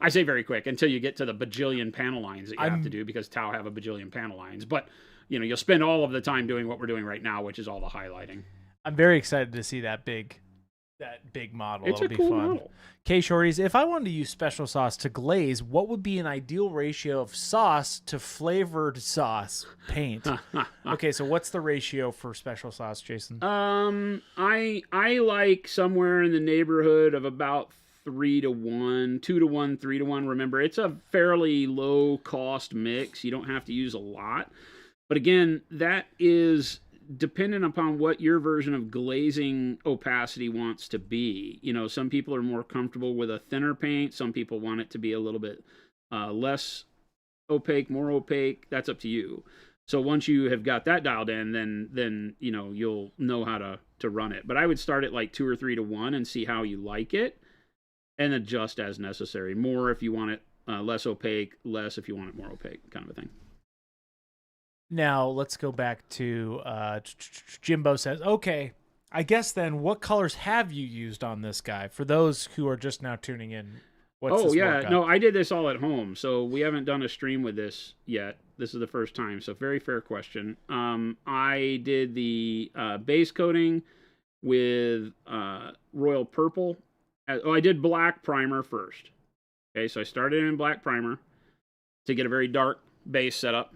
I say very quick until you get to the bajillion panel lines that you have to do because Tau have a bajillion panel lines, but you'll spend all of the time doing what we're doing right now, which is all the highlighting. I'm very excited to see that big model. It's It'll a cool be fun. model. Okay, shorties, if I wanted to use special sauce to glaze, what would be an ideal ratio of sauce to flavored sauce paint? Okay, so what's the ratio for special sauce, Jason? I like somewhere in the neighborhood of about 3-to-1, 2-to-1, 3-to-1. Remember, it's a fairly low cost mix. You don't have to use a lot. But again, that is dependent upon what your version of glazing opacity wants to be. Some people are more comfortable with a thinner paint. Some people want it to be a little bit less opaque, more opaque. That's up to you. So once you have got that dialed in, then you'll know how to run it. But I would start at like 2 or 3-to-1 and see how you like it, and adjust as necessary. More if you want it less opaque, less if you want it more opaque, kind of a thing. Now, let's go back to Jimbo says, okay, I guess then what colors have you used on this guy? For those who are just now tuning in, what's this workout? No, I did this all at home, so we haven't done a stream with this yet. This is the first time, so very fair question. I did the base coating with royal purple. I did black primer first. Okay, so I started in black primer to get a very dark base setup.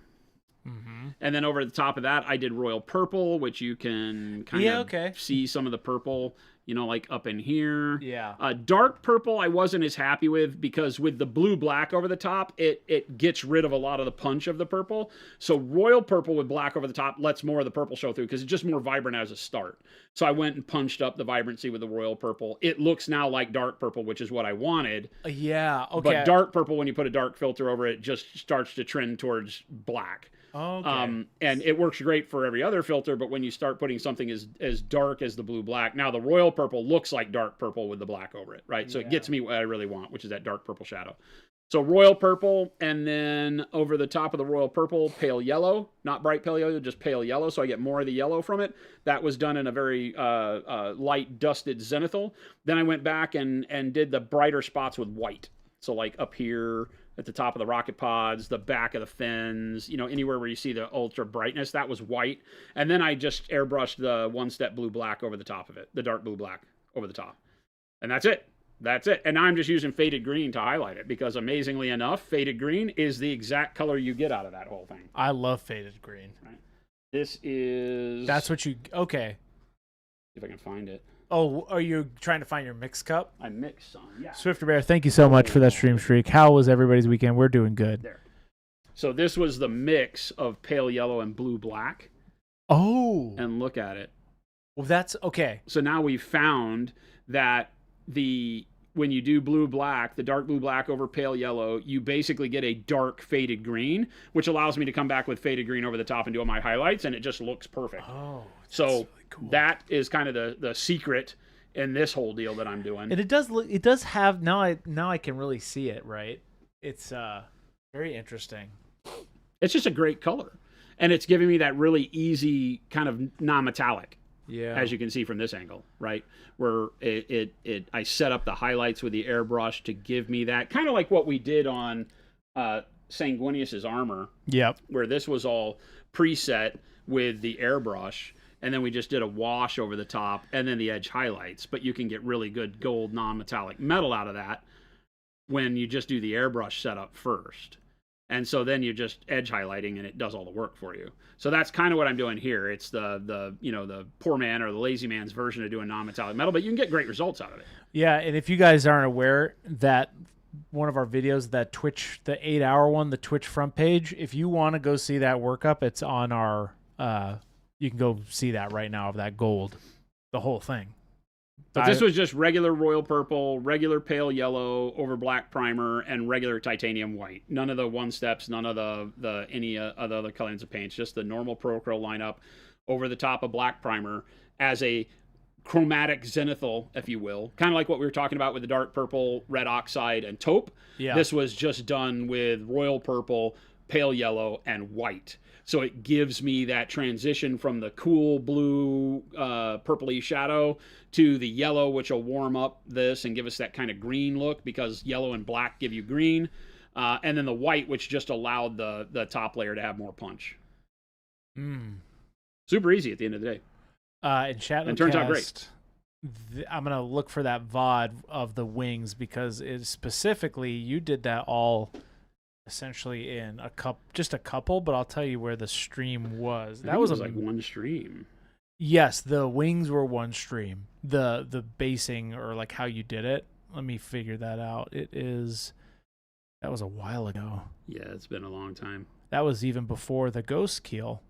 And then over the top of that, I did royal purple, which you can kind of see some of the purple, like up in here. Yeah. Dark purple, I wasn't as happy with because with the blue-black over the top, it gets rid of a lot of the punch of the purple. So royal purple with black over the top lets more of the purple show through because it's just more vibrant as a start. So I went and punched up the vibrancy with the royal purple. It looks now like dark purple, which is what I wanted. Yeah, okay. But dark purple, when you put a dark filter over it, just starts to trend towards black. Okay. And it works great for every other filter, but when you start putting something as dark as the blue-black, now the royal purple looks like dark purple with the black over it, right? So it gets me what I really want, which is that dark purple shadow. So royal purple, and then over the top of the royal purple, pale yellow, not bright pale yellow, just pale yellow, so I get more of the yellow from it. That was done in a very light dusted zenithal. Then I went back and did the brighter spots with white. So like up here at the top of the rocket pods, the back of the fins, anywhere where you see the ultra brightness, that was white. And then I just airbrushed the one-step blue-black over the top of it, the dark blue-black over the top. And that's it. That's it. And now I'm just using faded green to highlight it because amazingly enough, faded green is the exact color you get out of that whole thing. I love faded green. Right. This is... That's what you... Okay. See if I can find it. Oh, are you trying to find your mix cup? I mixed some, yeah. Swifter Bear, thank you so much for that stream streak. How was everybody's weekend? We're doing good. There. So this was the mix of pale yellow and blue-black. Oh. And look at it. Well, that's... Okay. So now we've found that when you do blue-black, the dark blue-black over pale yellow, you basically get a dark faded green, which allows me to come back with faded green over the top and do all my highlights, and it just looks perfect. Oh, so really cool. That is kind of the secret in this whole deal that I'm doing. And it does have now I can really see it, right? It's very interesting. It's just a great color, and it's giving me that really easy kind of non-metallic. Yeah. As you can see from this angle, right? Where I set up the highlights with the airbrush to give me that, kind of like what we did on Sanguinius's armor. Yep. Where this was all preset with the airbrush, and then we just did a wash over the top, and then the edge highlights. But you can get really good gold non-metallic metal out of that when you just do the airbrush setup first. And so then you're just edge highlighting, and it does all the work for you. So that's kind of what I'm doing here. It's the poor man or the lazy man's version of doing non-metallic metal, but you can get great results out of it. Yeah, and if you guys aren't aware that one of our videos, that Twitch, the 8-hour one, the Twitch front page, if you want to go see that workup, it's on our, you can go see that right now of that gold, the whole thing. But this was just regular royal purple, regular pale yellow over black primer, and regular titanium white. None of the one steps, none of the any other kinds of paints. Just the normal Procro lineup over the top of black primer as a chromatic zenithal, if you will. Kind of like what we were talking about with the dark purple, red oxide, and taupe. Yeah. This was just done with royal purple, pale yellow, and white. So it gives me that transition from the cool blue, purpley shadow to the yellow, which will warm up this and give us that kind of green look because yellow and black give you green. And then the white, which just allowed the top layer to have more punch. Super easy at the end of the day. And it turns out great. I'm going to look for that VOD of the wings because specifically you did that all essentially in just a couple, but I'll tell you where the stream was. That was like one stream. Yes, the wings were one stream. The basing or like how you did it. Let me figure that out. That was a while ago. Yeah, it's been a long time. That was even before the ghost keel.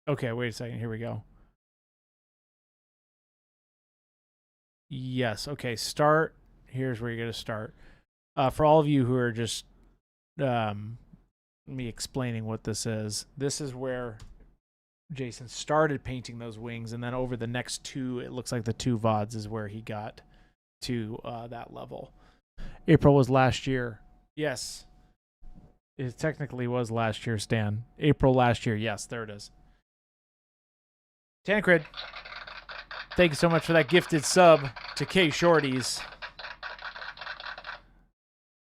Okay, wait a second. Here we go. Yes. Okay. Start. Here's where you're going to start. For all of you who are just me explaining what this is. This is where Jason started painting those wings, and then over the next two, it looks like the two VODs is where he got to that level. April was last year. Yes. It technically was last year, Stan. April last year. Yes, there it is. Tancred, thank you so much for that gifted sub to K Shorties.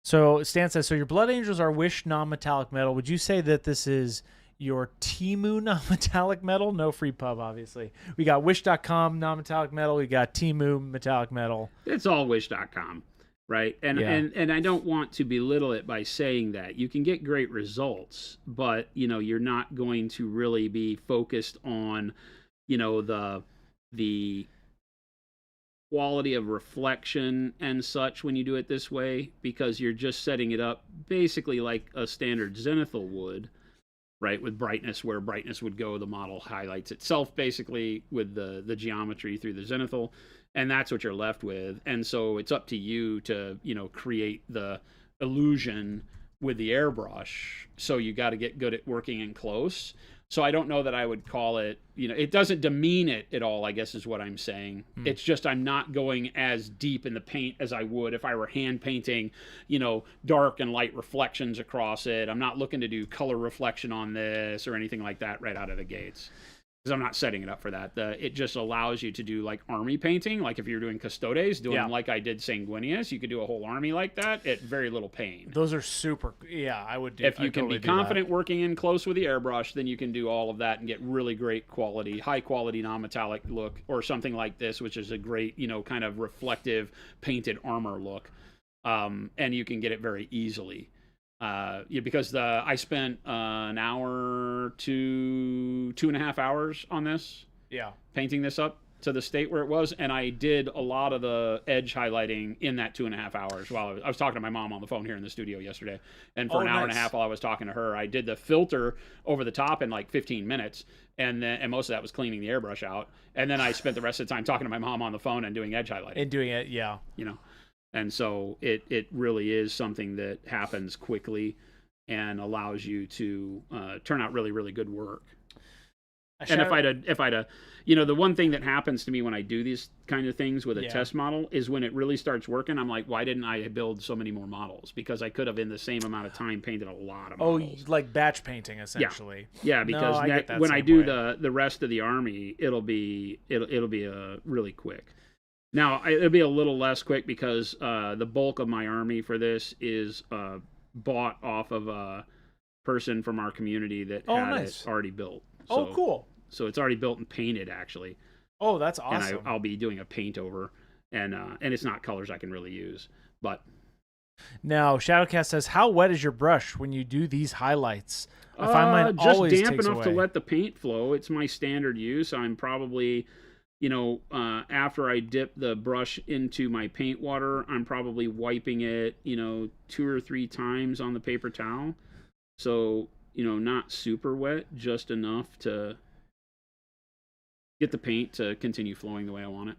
So Stan says, so your Blood Angels are Wish non-metallic metal. Would you say that this is your Temu non-metallic metal? No free pub, obviously. We got Wish.com non-metallic metal. We got Temu metallic metal. It's all Wish.com. right? And I don't want to belittle it by saying that. You can get great results, but, you're not going to really be focused on, the quality of reflection and such when you do it this way, because you're just setting it up basically like a standard zenithal would, right, with brightness, where brightness would go, the model highlights itself basically with the geometry through the zenithal, and that's what you're left with. And so it's up to you to create the illusion with the airbrush. So you got to get good at working in close. So I don't know that I would call it, it doesn't demean it at all, I guess is what I'm saying. It's just I'm not going as deep in the paint as I would if I were hand painting, dark and light reflections across it. I'm not looking to do color reflection on this or anything like that right out of the gates, because I'm not setting it up for that. It just allows you to do like army painting, like if you're doing Custodes, like I did Sanguinius, you could do a whole army like that at very little pain. Those are super, I would do. If you can be confident working in close with the airbrush, then you can do all of that and get really great quality, high quality non-metallic look, or something like this, which is a great, kind of reflective painted armor look. And you can get it very easily. Because I spent an hour to 2.5 hours on this, painting this up to the state where it was, and I did a lot of the edge highlighting in that 2.5 hours while I was talking to my mom on the phone here in the studio yesterday, and for an hour and a half while I was talking to her, I did the filter over the top in like 15 minutes, and most of that was cleaning the airbrush out, and then I spent the rest of the time talking to my mom on the phone and doing edge highlighting. And doing it, And so it really is something that happens quickly and allows you to turn out really, really good work. And if I'd the one thing that happens to me when I do these kind of things with a test model is when it really starts working, I'm like, why didn't I build so many more models? Because I could have, in the same amount of time, painted a lot of models. Oh, like batch painting, essentially. Yeah, because when I do the rest of the army, it'll be really quick. Now, it'll be a little less quick because the bulk of my army for this is bought off of a person from our community that had it already built. So, cool. So it's already built and painted, actually. Oh, that's awesome. And I'll be doing a paint over, and it's not colors I can really use. But now, Shadowcast says, how wet is your brush when you do these highlights? I find mine just always damp takes enough away. to let the paint flow. It's my standard use. I'm probably... after I dip the brush into my paint water, I'm probably wiping it, 2 or 3 times on the paper towel. So, not super wet, just enough to get the paint to continue flowing the way I want it.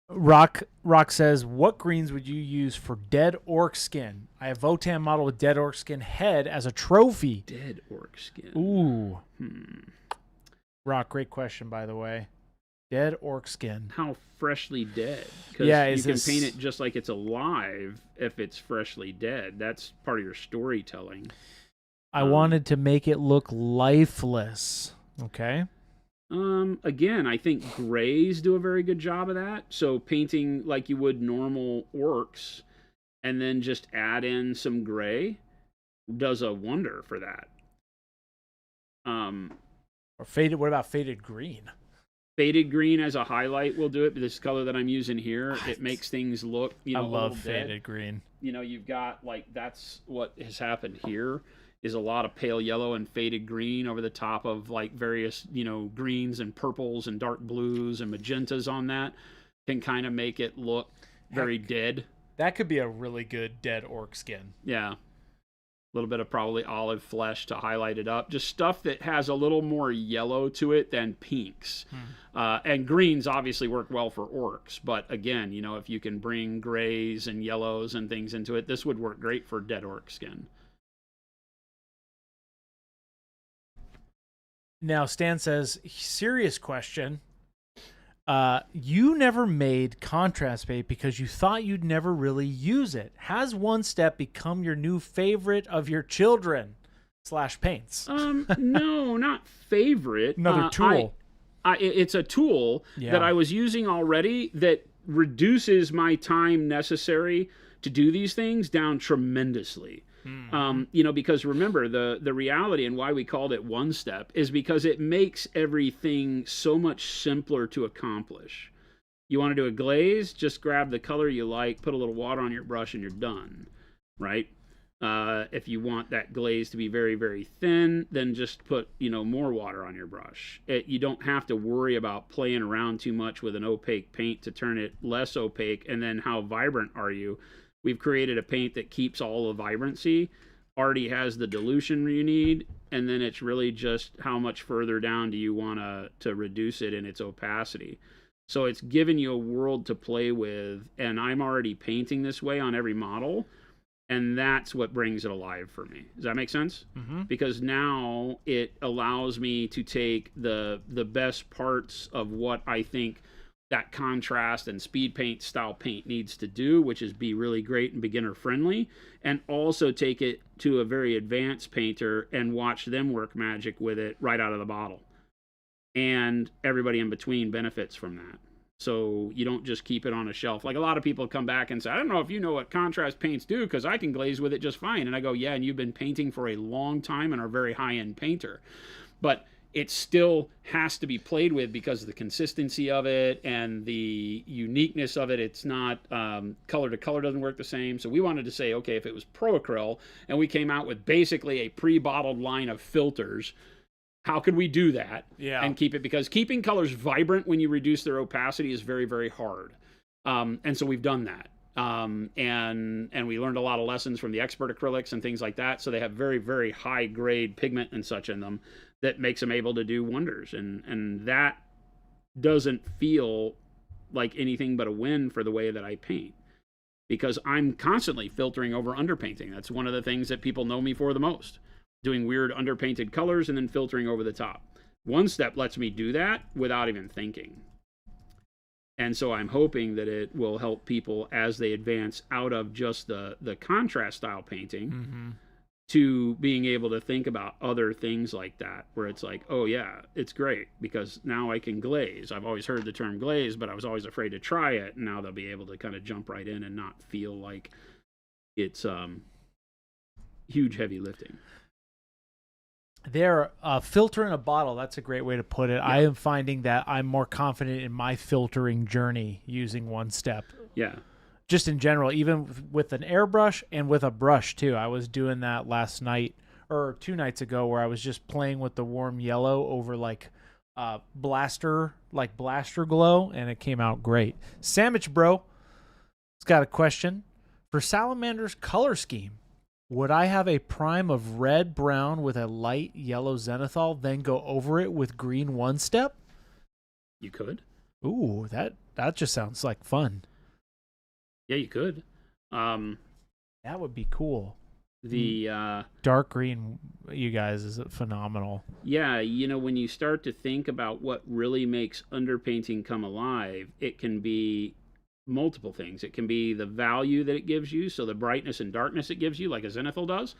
Rock says, what greens would you use for dead orc skin? I have Votan model with dead orc skin head as a trophy. Dead orc skin. Ooh. Rock, great question, by the way. Dead orc skin. How freshly dead? Because you can paint it just like it's alive if it's freshly dead. That's part of your storytelling. I wanted to make it look lifeless. Okay. Again, I think grays do a very good job of that. So painting like you would normal orcs and then just add in some gray does a wonder for that. Or faded. What about faded green? Faded green as a highlight will do it. But this color that I'm using here, it makes things look, I love faded green. You've got that's what has happened here is a lot of pale yellow and faded green over the top of various, greens and purples and dark blues and magentas on that can kind of make it look very dead. That could be a really good dead orc skin. Yeah. A little bit of probably olive flesh to highlight it up. Just stuff that has a little more yellow to it than pinks. And greens obviously work well for orcs. But again, if you can bring grays and yellows and things into it, this would work great for dead orc skin. Now, Stan says, serious question. You never made contrast paint because you thought you'd never really use it. Has One Step become your new favorite of your children / paints? No, not favorite. Another tool. It's a tool that I was using already that reduces my time necessary to do these things down tremendously. Because remember, the reality and why we called it One Step is because it makes everything so much simpler to accomplish. You want to do a glaze, just grab the color you like, put a little water on your brush, and you're done, right? If you want that glaze to be very, very thin, then just put, more water on your brush. You don't have to worry about playing around too much with an opaque paint to turn it less opaque. And then how vibrant are you? We've created a paint that keeps all the vibrancy, already has the dilution you need, and then it's really just how much further down do you want to reduce it in its opacity. So it's given you a world to play with, and I'm already painting this way on every model. And that's what brings it alive for me. Does that make sense? Mm-hmm. Because now it allows me to take the best parts of what I think that contrast and speed paint style paint needs to do, which is be really great and beginner friendly, and also take it to a very advanced painter and watch them work magic with it right out of the bottle. And everybody in between benefits from that. So you don't just keep it on a shelf. Like a lot of people come back and say, I don't know if you know what contrast paints do because I can glaze with it just fine. And I go, yeah, and you've been painting for a long time and are a very high-end painter. But it still has to be played with because of the consistency of it and the uniqueness of it. It's not color to color doesn't work the same. So we wanted to say, okay, if it was pro acryl and we came out with basically a pre-bottled line of filters, how could we do that and keep it? Because keeping colors vibrant when you reduce their opacity is very, very hard. And so we've done that. And we learned a lot of lessons from the expert acrylics and things like that. So they have very, very high grade pigment and such in them that makes them able to do wonders. And that doesn't feel like anything but a win for the way that I paint. Because I'm constantly filtering over underpainting. That's one of the things that people know me for the most. Doing weird underpainted colors and then filtering over the top. One Step lets me do that without even thinking. And so I'm hoping that it will help people as they advance out of just the contrast style painting to being able to think about other things like that, where it's like, oh yeah, it's great because now I can glaze. I've always heard the term glaze, but I was always afraid to try it. And now they'll be able to kind of jump right in and not feel like it's huge heavy lifting. They're a filter in a bottle. That's a great way to put it. Yeah. I am finding that I'm more confident in my filtering journey using One Step. Yeah. Just in general, even with an airbrush and with a brush too. I was doing that last night or 2 nights ago where I was just playing with the warm yellow over like blaster glow, and it came out great. Sandwich Bro has got a question. For Salamander's color scheme, would I have a prime of red brown with a light yellow zenithal, then go over it with green One Step? You could. Ooh, that just sounds like fun. Yeah, you could. That would be cool. The dark green, you guys, is phenomenal. Yeah, when you start to think about what really makes underpainting come alive, it can be multiple things. It can be the value that it gives you, so the brightness and darkness it gives you, like a zenithal does.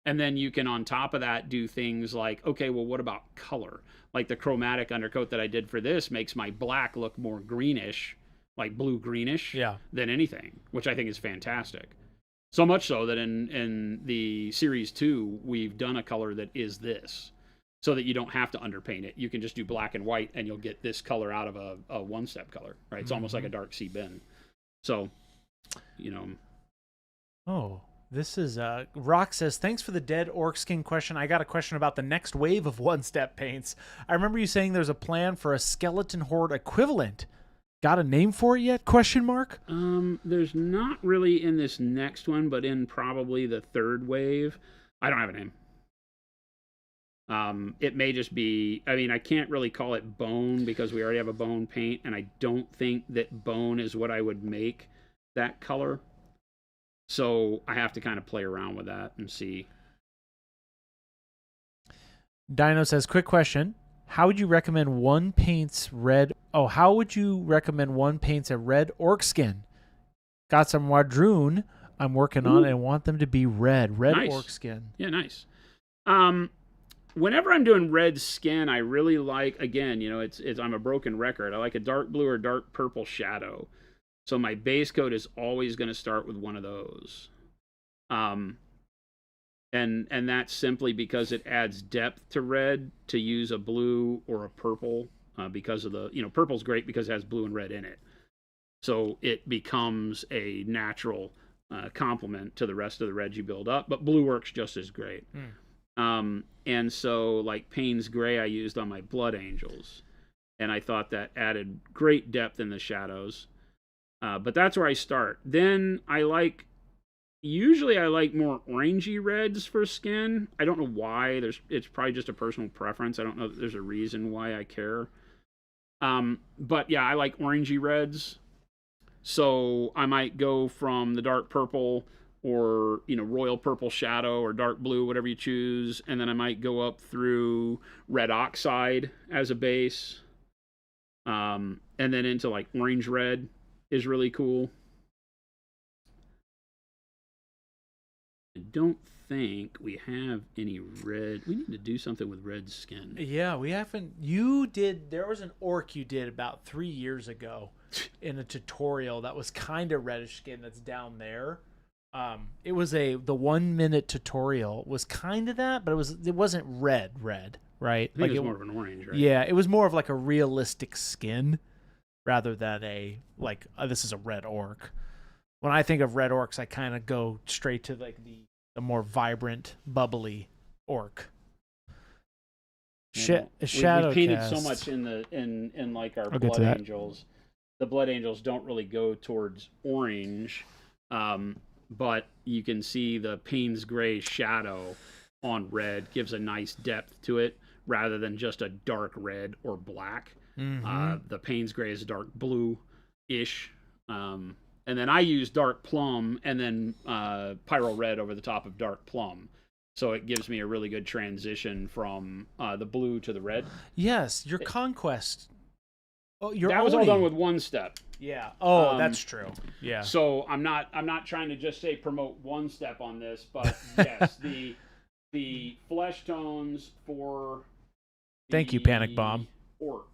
And then you can, on top of that, do things like, okay, well, what about color? Like the chromatic undercoat that I did for this makes my black look more greenish, like blue-greenish, than anything, which I think is fantastic. So much so that in the Series 2, we've done a color that is this, so that you don't have to underpaint it. You can just do black and white, and you'll get this color out of a One Step color, right? It's almost like a dark sea bin. So, Oh, this is Rock says, thanks for the dead orc skin question. I got a question about the next wave of One Step paints. I remember you saying there's a plan for a skeleton horde equivalent. Got a name for it yet? Question mark. There's not really in this next one, but in probably the third wave. I don't have a name. It may just be, I can't really call it bone because we already have a bone paint, and I don't think that bone is what I would make that color. So I have to kind of play around with that and see. Dino says, quick question. How would you recommend one paints red? Oh, how would you recommend one paints a red orc skin? Got some Wadroon I'm working on and want them to be red nice. Orc skin. Yeah, nice. Whenever I'm doing red skin, I really like, again, it's I'm a broken record. I like a dark blue or dark purple shadow. So my base coat is always going to start with one of those. And that's simply because it adds depth to red to use a blue or a purple because of the, purple's great because it has blue and red in it. So it becomes a natural complement to the rest of the reds you build up. But blue works just as great. And so, like Payne's Gray, I used on my Blood Angels, and I thought that added great depth in the shadows. But that's where I start. Then usually I like more orangey reds for skin. I don't know why. It's probably just a personal preference. I don't know that there's a reason why I care. But yeah, I like orangey reds. So I might go from the dark purple or, royal purple shadow or dark blue, whatever you choose. And then I might go up through red oxide as a base. And then into like orange red is really cool. I don't think we have any red. We need to do something with red skin. Yeah, we haven't. There was an orc you did about 3 years ago in a tutorial that was kind of reddish skin that's down there. It was the 1 minute tutorial was kind of that, but it wasn't red, right? I think it was more of an orange, right? Yeah, it was more of like a realistic skin rather than this is a red orc. When I think of red orcs, I kind of go straight to like the more vibrant, bubbly orc. We painted so much in like our Blood Angels. The Blood Angels don't really go towards orange, but you can see the Payne's Gray shadow on red gives a nice depth to it rather than just a dark red or black. The Payne's Gray is dark blue-ish. And then I use dark plum and then pyro red over the top of dark plum. So it gives me a really good transition from the blue to the red. Yes, your conquest. Oh, that was all done with one step. Yeah. Oh, that's true. Yeah. So I'm not trying to just say promote one step on this, but yes, the flesh tones for Thank you, Panic Bomb. Orcs.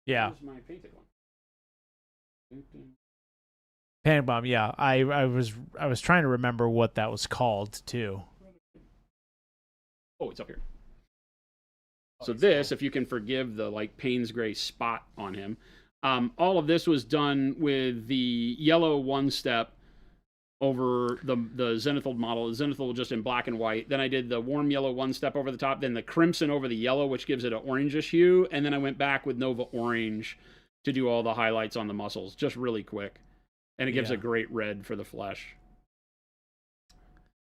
Yeah. That was my painted one. Panic Bomb, yeah. I was trying to remember what that was called too. Oh, it's up here. So this, if you can forgive the like Payne's Gray spot on him, all of this was done with the yellow one step over the Zenithal model. The Zenithal just in black and white. Then I did the warm yellow one step over the top, then the crimson over the yellow, which gives it an orangish hue, and then I went back with Nova Orange to do all the highlights on the muscles, just really quick. And it gives a great red for the flesh.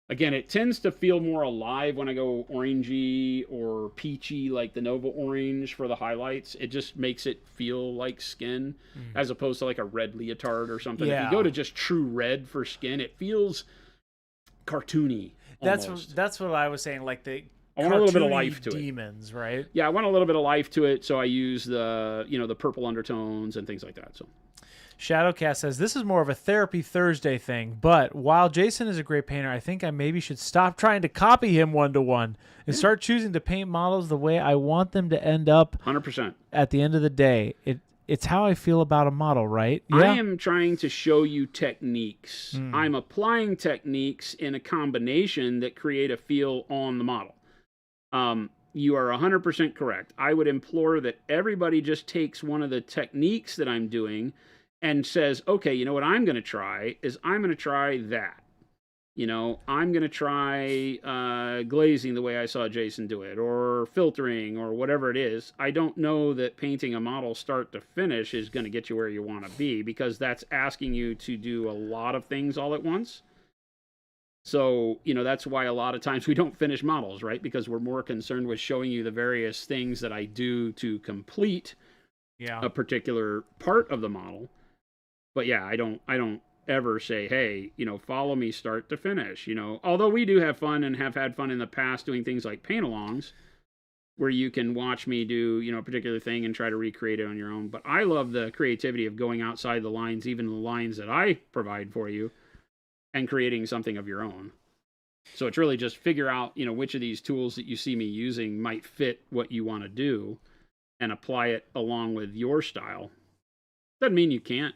Again, it tends to feel more alive when I go orangey or peachy, like the Nova Orange for the highlights. It just makes it feel like skin, as opposed to like a red leotard or something. Yeah. If you go to just true red for skin, it feels cartoony. Almost. That's what I was saying. Like I want a little bit of life to demons, it. Right? Yeah, I want a little bit of life to it, so I use the purple undertones and things like that. So. Shadowcast says, this is more of a Therapy Thursday thing, but while Jason is a great painter, I think I maybe should stop trying to copy him one-to-one and start choosing to paint models the way I want them to end up 100%. At the end of the day. It's how I feel about a model, right? Yeah? I am trying to show you techniques. I'm applying techniques in a combination that create a feel on the model. You are 100% correct. I would implore that everybody just takes one of the techniques that I'm doing and says, okay, you know what I'm going to try is I'm going to try that. I'm going to try glazing the way I saw Jason do it, or filtering, or whatever it is. I don't know that painting a model start to finish is going to get you where you want to be, because that's asking you to do a lot of things all at once. So, that's why a lot of times we don't finish models, right? Because we're more concerned with showing you the various things that I do to complete a particular part of the model. But yeah, I don't ever say, hey, follow me start to finish, although we do have fun and have had fun in the past doing things like paint-alongs where you can watch me do, a particular thing and try to recreate it on your own. But I love the creativity of going outside the lines, even the lines that I provide for you, and creating something of your own. So it's really just figure out, which of these tools that you see me using might fit what you want to do and apply it along with your style. Doesn't mean you can't,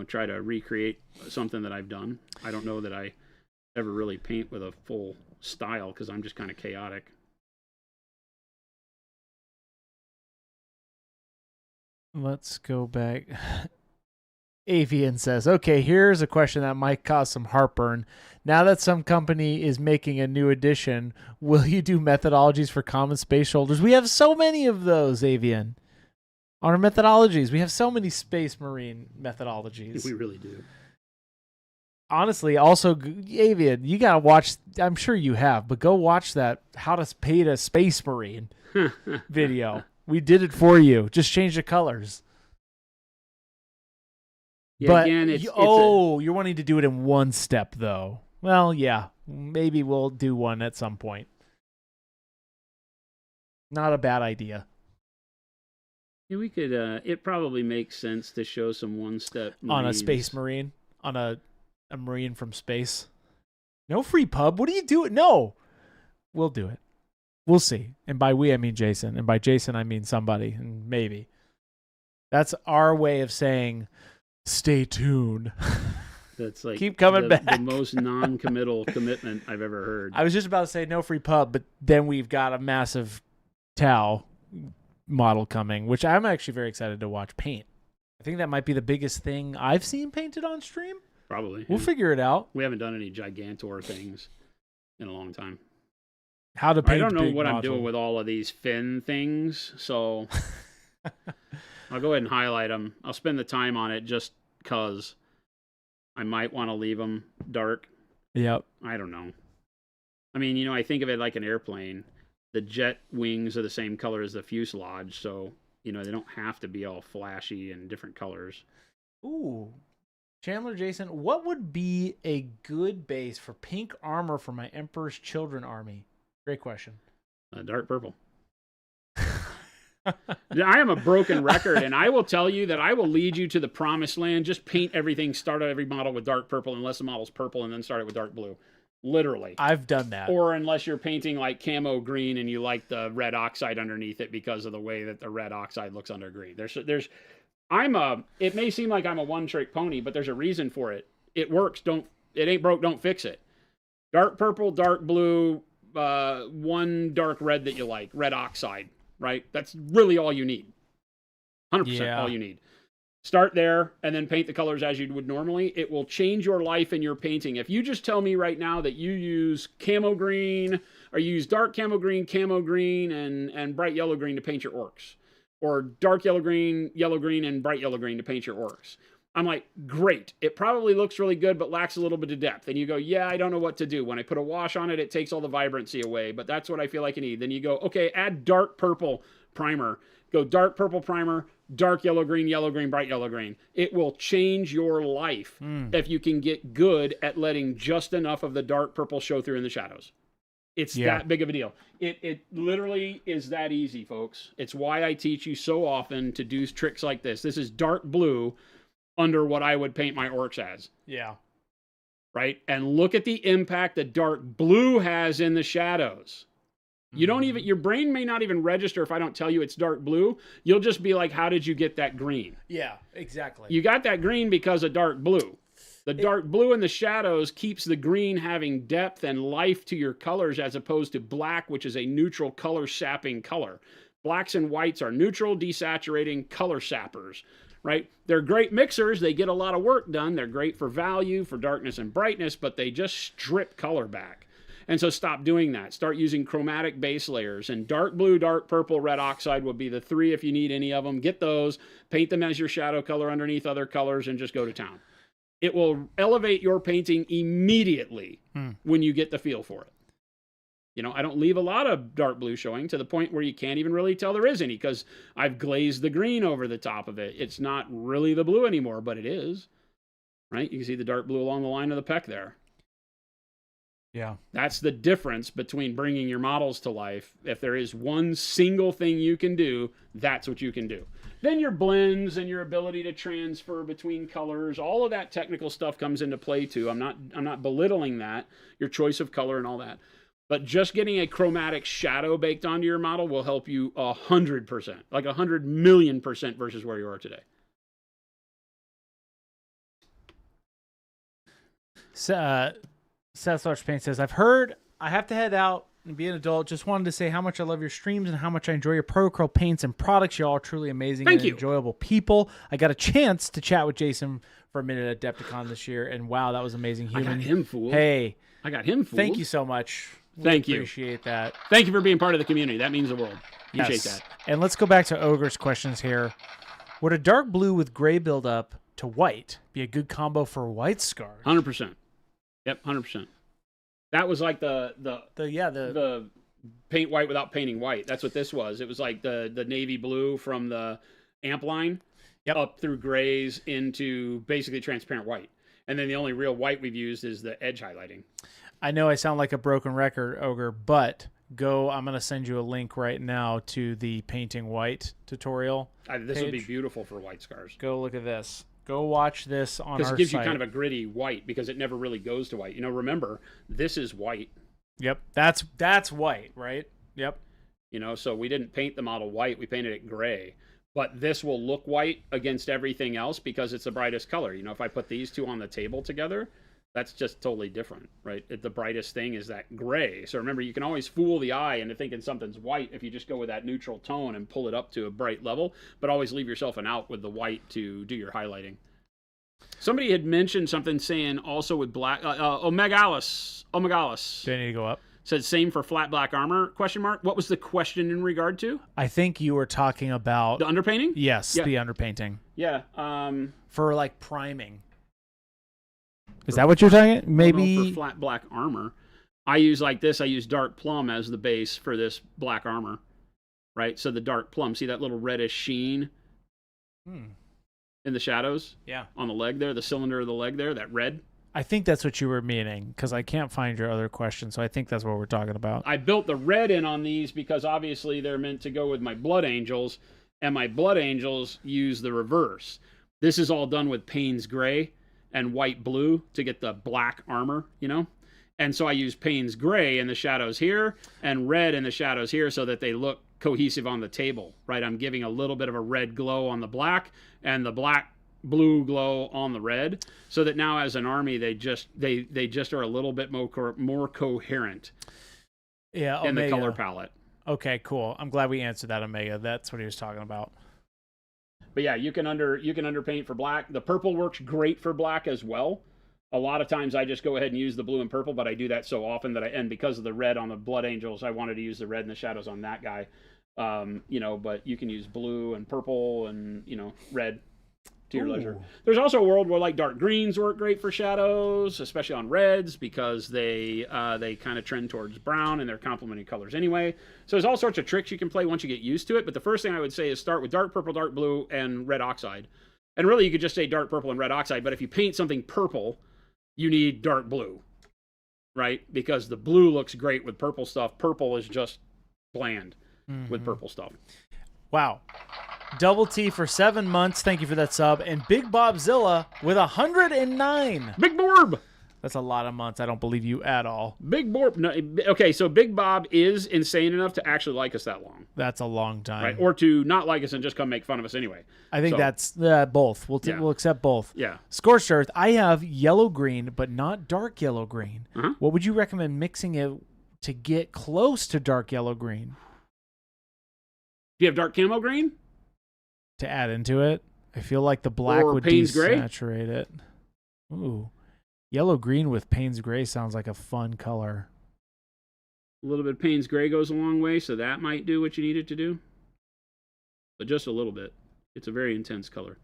try to recreate something that I've done. I don't know that I ever really paint with a full style because I'm just kind of chaotic. Let's go back. Avian says, okay, here's a question that might cause some heartburn. Now that some company is making a new edition, will you do methodologies for common space shoulders? We have so many of those, Avian. On our methodologies, we have so many Space Marine methodologies. We really do. Honestly, also, Avian, you got to watch, I'm sure you have, but go watch that How to Paint a Space Marine video. We did it for you. Just change the colors. Yeah, but, again, you're wanting to do it in one step, though. Well, yeah, maybe we'll do one at some point. Not a bad idea. Yeah, we could, it probably makes sense to show some one-step Marines. On a Space Marine? On a Marine from space? No free pub? What are you doing? No! We'll do it. We'll see. And by we, I mean Jason. And by Jason, I mean somebody. And maybe. That's our way of saying, stay tuned. That's like keep coming back. The most non-committal commitment I've ever heard. I was just about to say no free pub, but then we've got a massive Tau model coming, which I'm actually very excited to watch paint. I think that might be the biggest thing I've seen painted on stream. Probably. We'll figure it out. We haven't done any Gigantor things in a long time. How to paint I don't know what module. I'm doing with all of these fin things, so I'll go ahead and highlight them. I'll spend the time on it just because I might want to leave them dark. Yep. I don't know. I mean, I think of it like an airplane. The jet wings are the same color as the fuselage, so, they don't have to be all flashy and different colors. Ooh. Chandler Jason, what would be a good base for pink armor for my Emperor's Children army? Great question. Dark purple. I am a broken record, and I will tell you that I will lead you to the promised land. Just paint everything, start every model with dark purple, unless the model's purple, and then start it with dark blue. Literally. I've done that. Or unless you're painting like camo green and you like the red oxide underneath it because of the way that the red oxide looks under green. It may seem like I'm a one-trick pony, but there's a reason for it. It works. It ain't broke, don't fix it. Dark purple, dark blue, one dark red that you like, red oxide, right? That's really all you need. 100% all you need. Start there and then paint the colors as you would normally. It will change your life in your painting. If you just tell me right now that you use camo green, or you use dark camo green, and bright yellow green to paint your orcs, or dark yellow green, and bright yellow green to paint your orcs, I'm like, great. It probably looks really good, but lacks a little bit of depth. And you go, yeah, I don't know what to do. When I put a wash on it, it takes all the vibrancy away, but that's what I feel like I need. Then you go, okay, add dark purple primer. Go dark purple primer, dark yellow green, bright yellow green. It will change your life if you can get good at letting just enough of the dark purple show through in the shadows. It's that big of a deal. It literally is that easy, folks. It's why I teach you so often to do tricks like this. This is dark blue under what I would paint my orcs as. Yeah. Right? And look at the impact that dark blue has in the shadows. You don't even, your brain may not even register if I don't tell you it's dark blue. You'll just be like, how did you get that green? Yeah, exactly. You got that green because of dark blue. The dark blue in the shadows keeps the green having depth and life to your colors, as opposed to black, which is a neutral color sapping color. Blacks and whites are neutral, desaturating color sappers, right? They're great mixers. They get a lot of work done. They're great for value, for darkness and brightness, but they just strip color back. And so stop doing that. Start using chromatic base layers. And dark blue, dark purple, red oxide will be the three if you need any of them. Get those, paint them as your shadow color underneath other colors, and just go to town. It will elevate your painting immediately when you get the feel for it. I don't leave a lot of dark blue showing to the point where you can't even really tell there is any, because I've glazed the green over the top of it. It's not really the blue anymore, but it is. Right? You can see the dark blue along the line of the peck there. Yeah. That's the difference between bringing your models to life. If there is one single thing you can do, that's what you can do. Then your blends and your ability to transfer between colors, all of that technical stuff comes into play too. I'm not belittling that, your choice of color and all that. But just getting a chromatic shadow baked onto your model will help you 100%, like 100,000,000% versus where you are today. Seth Large Paint says, I've heard I have to head out and be an adult. Just wanted to say how much I love your streams and how much I enjoy your Pro Curl paints and products. You're all truly amazing and enjoyable people. I got a chance to chat with Jason for a minute at Adepticon this year, and wow, that was amazing. I got him fooled. Hey. I got him fooled. Thank you so much. Thank you. Appreciate that. Thank you for being part of the community. That means the world. Appreciate that. And let's go back to Ogre's questions here. Would a dark blue with gray buildup to white be a good combo for white scars? 100%. Yep, 100%. That was like the paint white without painting white. That's what this was. It was like the navy blue from the amp line up through grays into basically transparent white. And then the only real white we've used is the edge highlighting. I know I sound like a broken record, Ogre, but I'm going to send you a link right now to the painting white tutorial. This would be beautiful for white scars. Go look at this. Go watch this on our site. Because it gives you kind of a gritty white because it never really goes to white. You know, remember, this is white. Yep, that's white, right? Yep. You know, so we didn't paint the model white. We painted it gray. But this will look white against everything else because it's the brightest color. You know, if I put these two on the table together, that's just totally different, right? The brightest thing is that gray. So remember, you can always fool the eye into thinking something's white if you just go with that neutral tone and pull it up to a bright level, but always leave yourself an out with the white to do your highlighting. Somebody had mentioned something saying also with black, Omegalis. Do I need to go up? Said same for flat black armor, ? What was the question in regard to? I think you were talking about... The underpainting? Yes, the underpainting. Yeah. For like priming. Is that what you're talking? Maybe for flat black armor, I use like this. I use dark plum as the base for this black armor, right? So the dark plum, see that little reddish sheen in the shadows? Yeah. On the leg there, the cylinder of the leg there, that red. I think that's what you were meaning because I can't find your other question, so I think that's what we're talking about. I built the red in on these because obviously they're meant to go with my Blood Angels, and my Blood Angels use the reverse. This is all done with Payne's Gray and white blue to get the black armor, you know? And so I use Payne's Gray in the shadows here and red in the shadows here so that they look cohesive on the table, right? I'm giving a little bit of a red glow on the black and the black blue glow on the red so that now as an army they just are a little bit more coherent in the color palette. Okay, cool. I'm glad we answered that, Omega. That's what he was talking about. But yeah, you can underpaint for black. The purple works great for black as well. A lot of times I just go ahead and use the blue and purple, but I do that so often that and because of the red on the Blood Angels, I wanted to use the red in the shadows on that guy. You know, but you can use blue and purple and, you know, red to your leisure. There's also a world where like dark greens work great for shadows, especially on reds because they kind of trend towards brown and they're complementing colors anyway. So there's all sorts of tricks you can play once you get used to it. But the first thing I would say is start with dark purple, dark blue, and red oxide. And really you could just say dark purple and red oxide. But if you paint something purple, you need dark blue, right? Because the blue looks great with purple stuff. Purple is just bland with purple stuff. Wow. Double T for 7 months. Thank you for that sub. And Big Bobzilla with 109. Big Borb. That's a lot of months. I don't believe you at all. Big Borb. No, okay, so Big Bob is insane enough to actually like us that long. That's a long time. Right? Or to not like us and just come make fun of us anyway. I think that's both. We'll accept both. Yeah. Scorched Earth. I have yellow-green, but not dark yellow-green. What would you recommend mixing it to get close to dark yellow-green? Do you have dark camo green? To add into it? I feel like the black would desaturate it. Ooh. Yellow-green with Payne's Gray sounds like a fun color. A little bit of Payne's Gray goes a long way, so that might do what you need it to do. But just a little bit. It's a very intense color.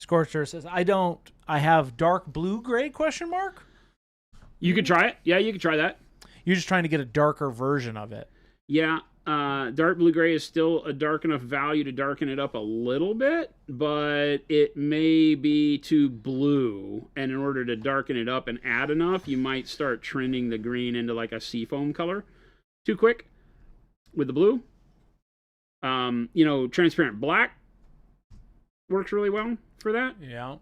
Scorcher says, I have dark blue-gray, ? You could try it. Yeah, you could try that. You're just trying to get a darker version of it. Yeah, dark blue-gray is still a dark enough value to darken it up a little bit, but it may be too blue. And in order to darken it up and add enough, you might start trending the green into like a seafoam color too quick with the blue. You know, transparent black works really well for that. Yeah.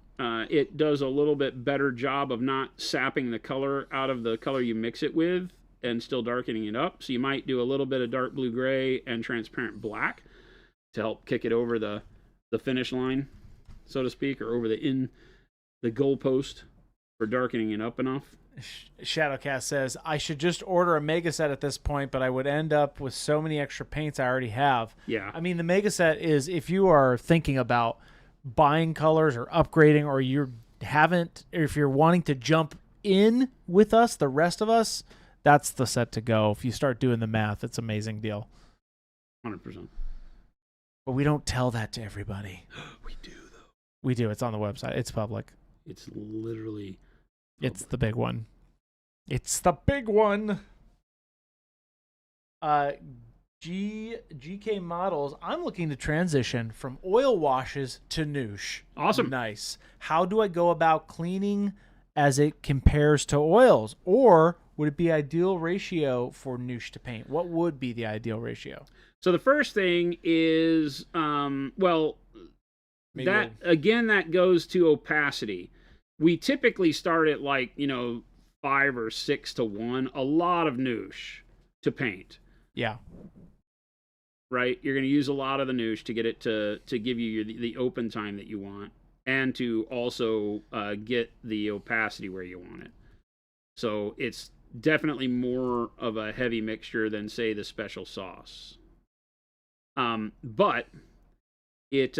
It does a little bit better job of not sapping the color out of the color you mix it with and still darkening it up. So you might do a little bit of dark blue gray and transparent black to help kick it over the finish line, so to speak, or over the goalpost for darkening it up enough. Shadowcast says, I should just order a mega set at this point, but I would end up with so many extra paints I already have. Yeah. I mean, the mega set is if you are thinking about buying colors or upgrading, or if you're wanting to jump in with us, the rest of us, that's the set to go. If you start doing the math, it's an amazing deal. 100%. But we don't tell that to everybody. We do, though. We do. It's on the website. It's public. It's literally... It's the big one. It's the big one. GK Models, I'm looking to transition from oil washes to noosh. Awesome. Nice. How do I go about cleaning as it compares to oils? Or would it be ideal ratio for noosh to paint? What would be the ideal ratio? So the first thing is, that goes to opacity. We typically start at 5 or 6 to 1, a lot of noosh to paint. Yeah. Right? You're going to use a lot of the noosh to get it to give you the open time that you want, and to also get the opacity where you want it. So it's definitely more of a heavy mixture than, say, the special sauce. But it...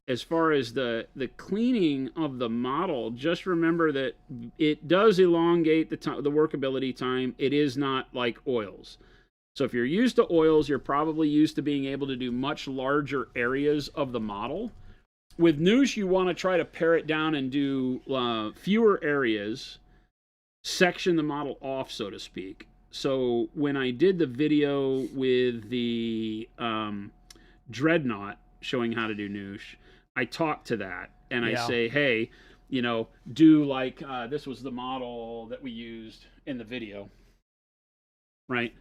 as far as the cleaning of the model, just remember that it does elongate the workability time. It is not like oils. So if you're used to oils, you're probably used to being able to do much larger areas of the model. With noosh, you want to try to pare it down and do fewer areas, section the model off, so to speak. So when I did the video with the Dreadnought showing how to do noosh, I talk to that, and I say, hey, do this was the model that we used in the video, right?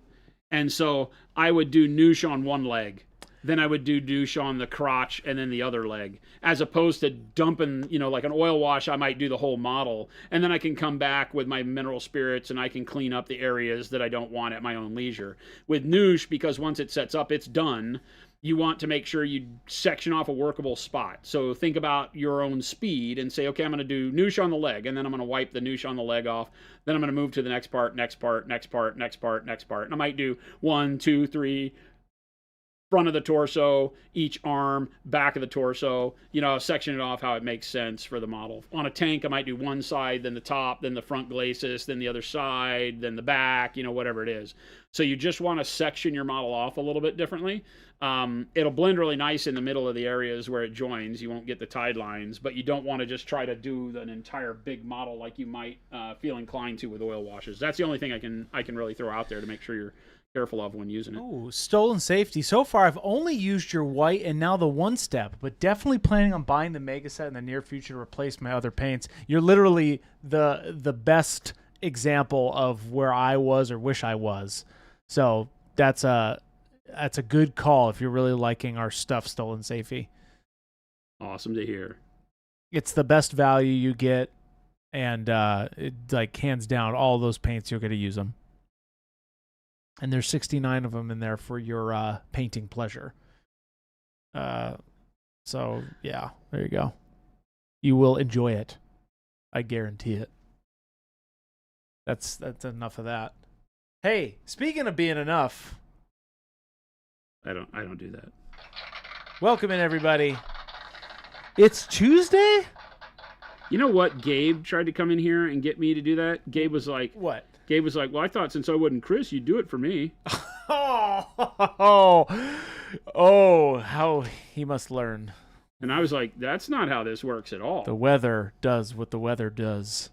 And so I would do noosh on one leg, then I would do noosh on the crotch and then the other leg, as opposed to dumping, like an oil wash, I might do the whole model, and then I can come back with my mineral spirits and I can clean up the areas that I don't want at my own leisure. With noosh, because once it sets up, it's done. You want to make sure you section off a workable spot. So think about your own speed and say, okay, I'm going to do noosh on the leg, and then I'm going to wipe the noosh on the leg off. Then I'm going to move to the next part. And I might do 1, 2, 3, front of the torso, each arm, back of the torso, section it off how it makes sense for the model. On a tank, I might do one side, then the top, then the front glacis, then the other side, then the back, whatever it is. So you just want to section your model off a little bit differently. It'll blend really nice in the middle of the areas where it joins. You won't get the tide lines, but you don't want to just try to do an entire big model like you might feel inclined to with oil washes. That's the only thing I can really throw out there to make sure you're careful of when using it. Oh, stolen safety. So far, I've only used your white and now the one step, but definitely planning on buying the mega set in the near future to replace my other paints. You're literally the best example of where I was or wish I was. So that's a good call if you're really liking our stuff, stolen safety. Awesome to hear. It's the best value you get, and hands down, all those paints you're going to use them. And there's 69 of them in there for your painting pleasure. So yeah, there you go. You will enjoy it. I guarantee it. That's enough of that. Hey, speaking of being enough, I don't do that. Welcome in, everybody. It's Tuesday? You know what? Gabe tried to come in here and get me to do that. Gabe was like, what? Gabe was like, well, I thought since I wasn't Chris, you'd do it for me. Oh, how he must learn. And I was like, that's not how this works at all. The weather does what the weather does.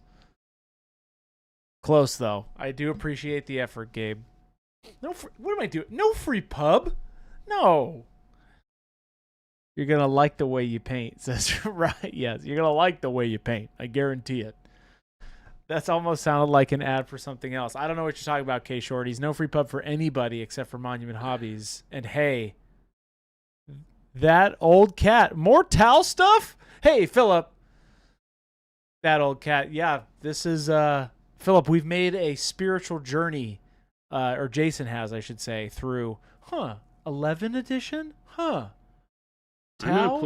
Close, though. I do appreciate the effort, Gabe. What am I doing? No free pub? No. You're going to like the way you paint, says right. Yes, you're going to like the way you paint. I guarantee it. That's almost sounded like an ad for something else. I don't know what you're talking about, K Shorties. No free pub for anybody except for Monument Hobbies. And hey, that old cat. More towel stuff? Hey, Philip. That old cat. Yeah, this is... Philip, we've made a spiritual journey or Jason has, I should say, through 11 edition? Huh. I'm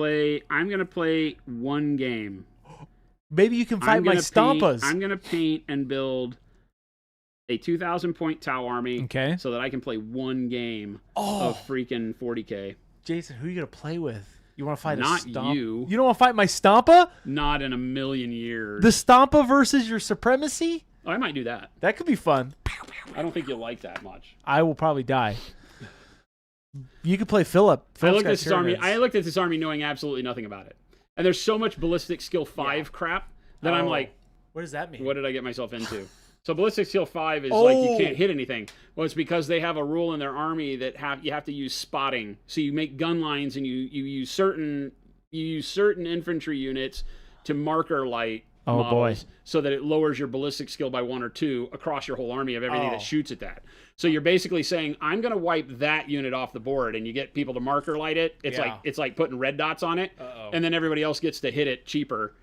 gonna play one game. Maybe you can fight my Stampas. I'm gonna paint and build a 2,000 point Tau army, okay, so that I can play one game of freaking 40K. Jason, who are you gonna play with? You want to fight Not a Stampa? you. You don't want to fight my Stampa? Not in a million years. The Stampa versus your Supremacy? Oh, I might do that. That could be fun. I don't think you'll like that much. I will probably die. You could play Philip. I looked at this army knowing absolutely nothing about it. And there's so much ballistic skill 5 crap that I'm like, what does that mean? What did I get myself into? So ballistic skill 5 is like you can't hit anything. Well, it's because they have a rule in their army that you have to use spotting. So you make gun lines and you use certain infantry units to marker light models, so that it lowers your ballistic skill by 1 or 2 across your whole army of everything that shoots at that. So you're basically saying, I'm going to wipe that unit off the board, and you get people to marker light it. It's like putting red dots on it, and then everybody else gets to hit it cheaper.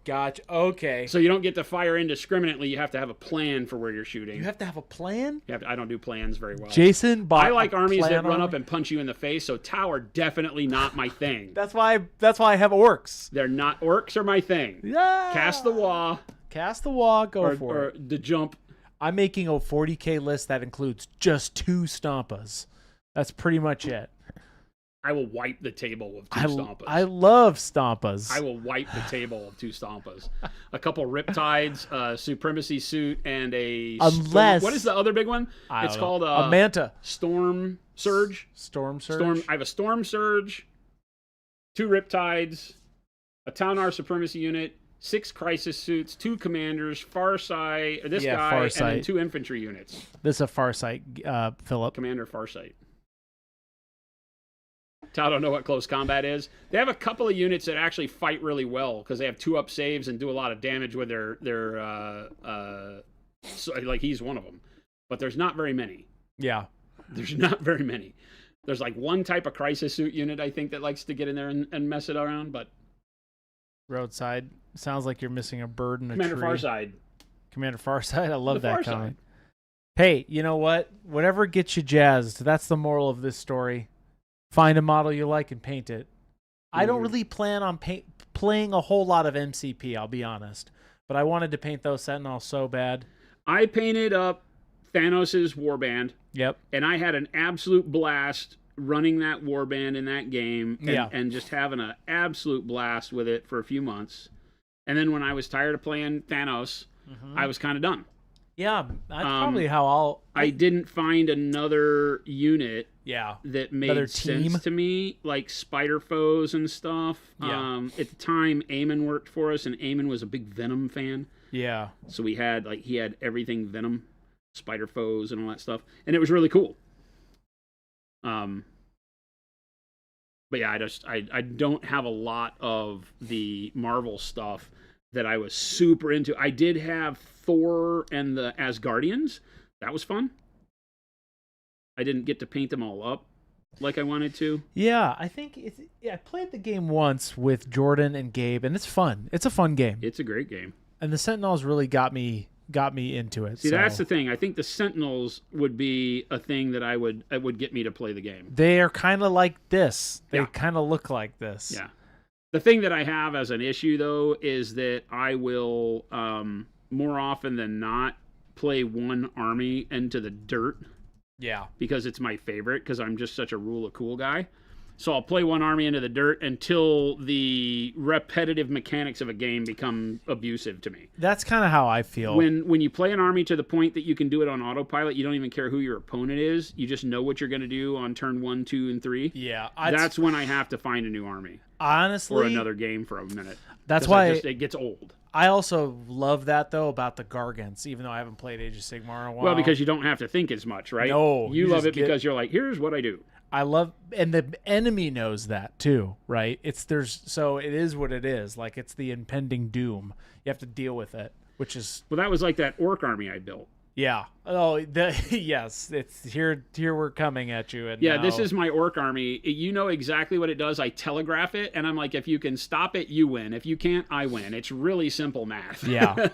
Gotcha. Okay. So you don't get to fire indiscriminately. You have to have a plan for where you're shooting. You have to have a plan? I don't do plans very well. Jason, I like armies that run up and punch you in the face, so Tau are definitely not my thing. That's why I have orcs. They're not. Orcs are my thing. Yeah. Cast the Wah. Go for it. Or the jump. I'm making a 40K list that includes just 2 Stampas. That's pretty much it. I will wipe the table with 2 Stampas. I love Stampas. I will wipe the table of 2 Stampas. A couple Riptides, a Supremacy Suit, and a... what is the other big one? It's called a Manta. Storm Surge. Storm Surge? I have a Storm Surge, 2 Riptides, a Taunar Supremacy unit, 6 Crisis Suits, 2 Commanders, Farsight, Farsight. And then 2 infantry units. This is a Farsight, Philip. Commander Farsight. I don't know what close combat is. They have a couple of units that actually fight really well because they have 2-up saves and do a lot of damage with their like he's one of them. But there's not very many. Yeah. There's not very many. There's like one type of Crisis Suit unit, I think, that likes to get in there and mess it around, but... Roadside. Sounds like you're missing a bird in a Commander tree. Commander Farsight. I love that comment. Hey, you know what? Whatever gets you jazzed. That's the moral of this story. Find a model you like and paint it. I don't really plan on playing a whole lot of MCP, I'll be honest. But I wanted to paint those Sentinels so bad. I painted up Thanos' warband. Yep. And I had an absolute blast running that warband in that game and just having an absolute blast with it for a few months. And then when I was tired of playing Thanos, I was kind of done. Yeah, that's probably how I didn't find another unit that made sense to me, like Spider Foes and stuff. Yeah. At the time, Eamon worked for us, and Eamon was a big Venom fan. Yeah. So he had everything Venom, Spider Foes, and all that stuff, and it was really cool. But yeah, I don't have a lot of the Marvel stuff that I was super into. I did have Thor and the Asgardians. That was fun. I didn't get to paint them all up like I wanted to. Yeah, I think I played the game once with Jordan and Gabe, and it's fun. It's a fun game. It's a great game. And the Sentinels really got me into it. See, that's the thing. I think the Sentinels would be a thing that would get me to play the game. They are kind of like this. They kind of look like this. Yeah. The thing that I have as an issue, though, is that I will, more often than not, play one army into the dirt. Yeah. Because it's my favorite, because I'm just such a rule of cool guy. So I'll play one army into the dirt until the repetitive mechanics of a game become abusive to me. That's kind of how I feel. When you play an army to the point that you can do it on autopilot, you don't even care who your opponent is. You just know what you're going to do on turn 1, 2, and 3. Yeah. That's when I have to find a new army. Honestly. Or another game for a minute. That's why it gets old. I also love that, though, about the Gargants, even though I haven't played Age of Sigmar in a while. Well, because you don't have to think as much, right? No. You love it because you're like, here's what I do. And the enemy knows that too, right? So it is what it is. Like, it's the impending doom. You have to deal with it, which is... Well, that was like that orc army I built. Yeah. Oh, yes. It's here we're coming at you. And yeah, this is my orc army. You know exactly what it does. I telegraph it, and I'm like, if you can stop it, you win. If you can't, I win. It's really simple math. Yeah.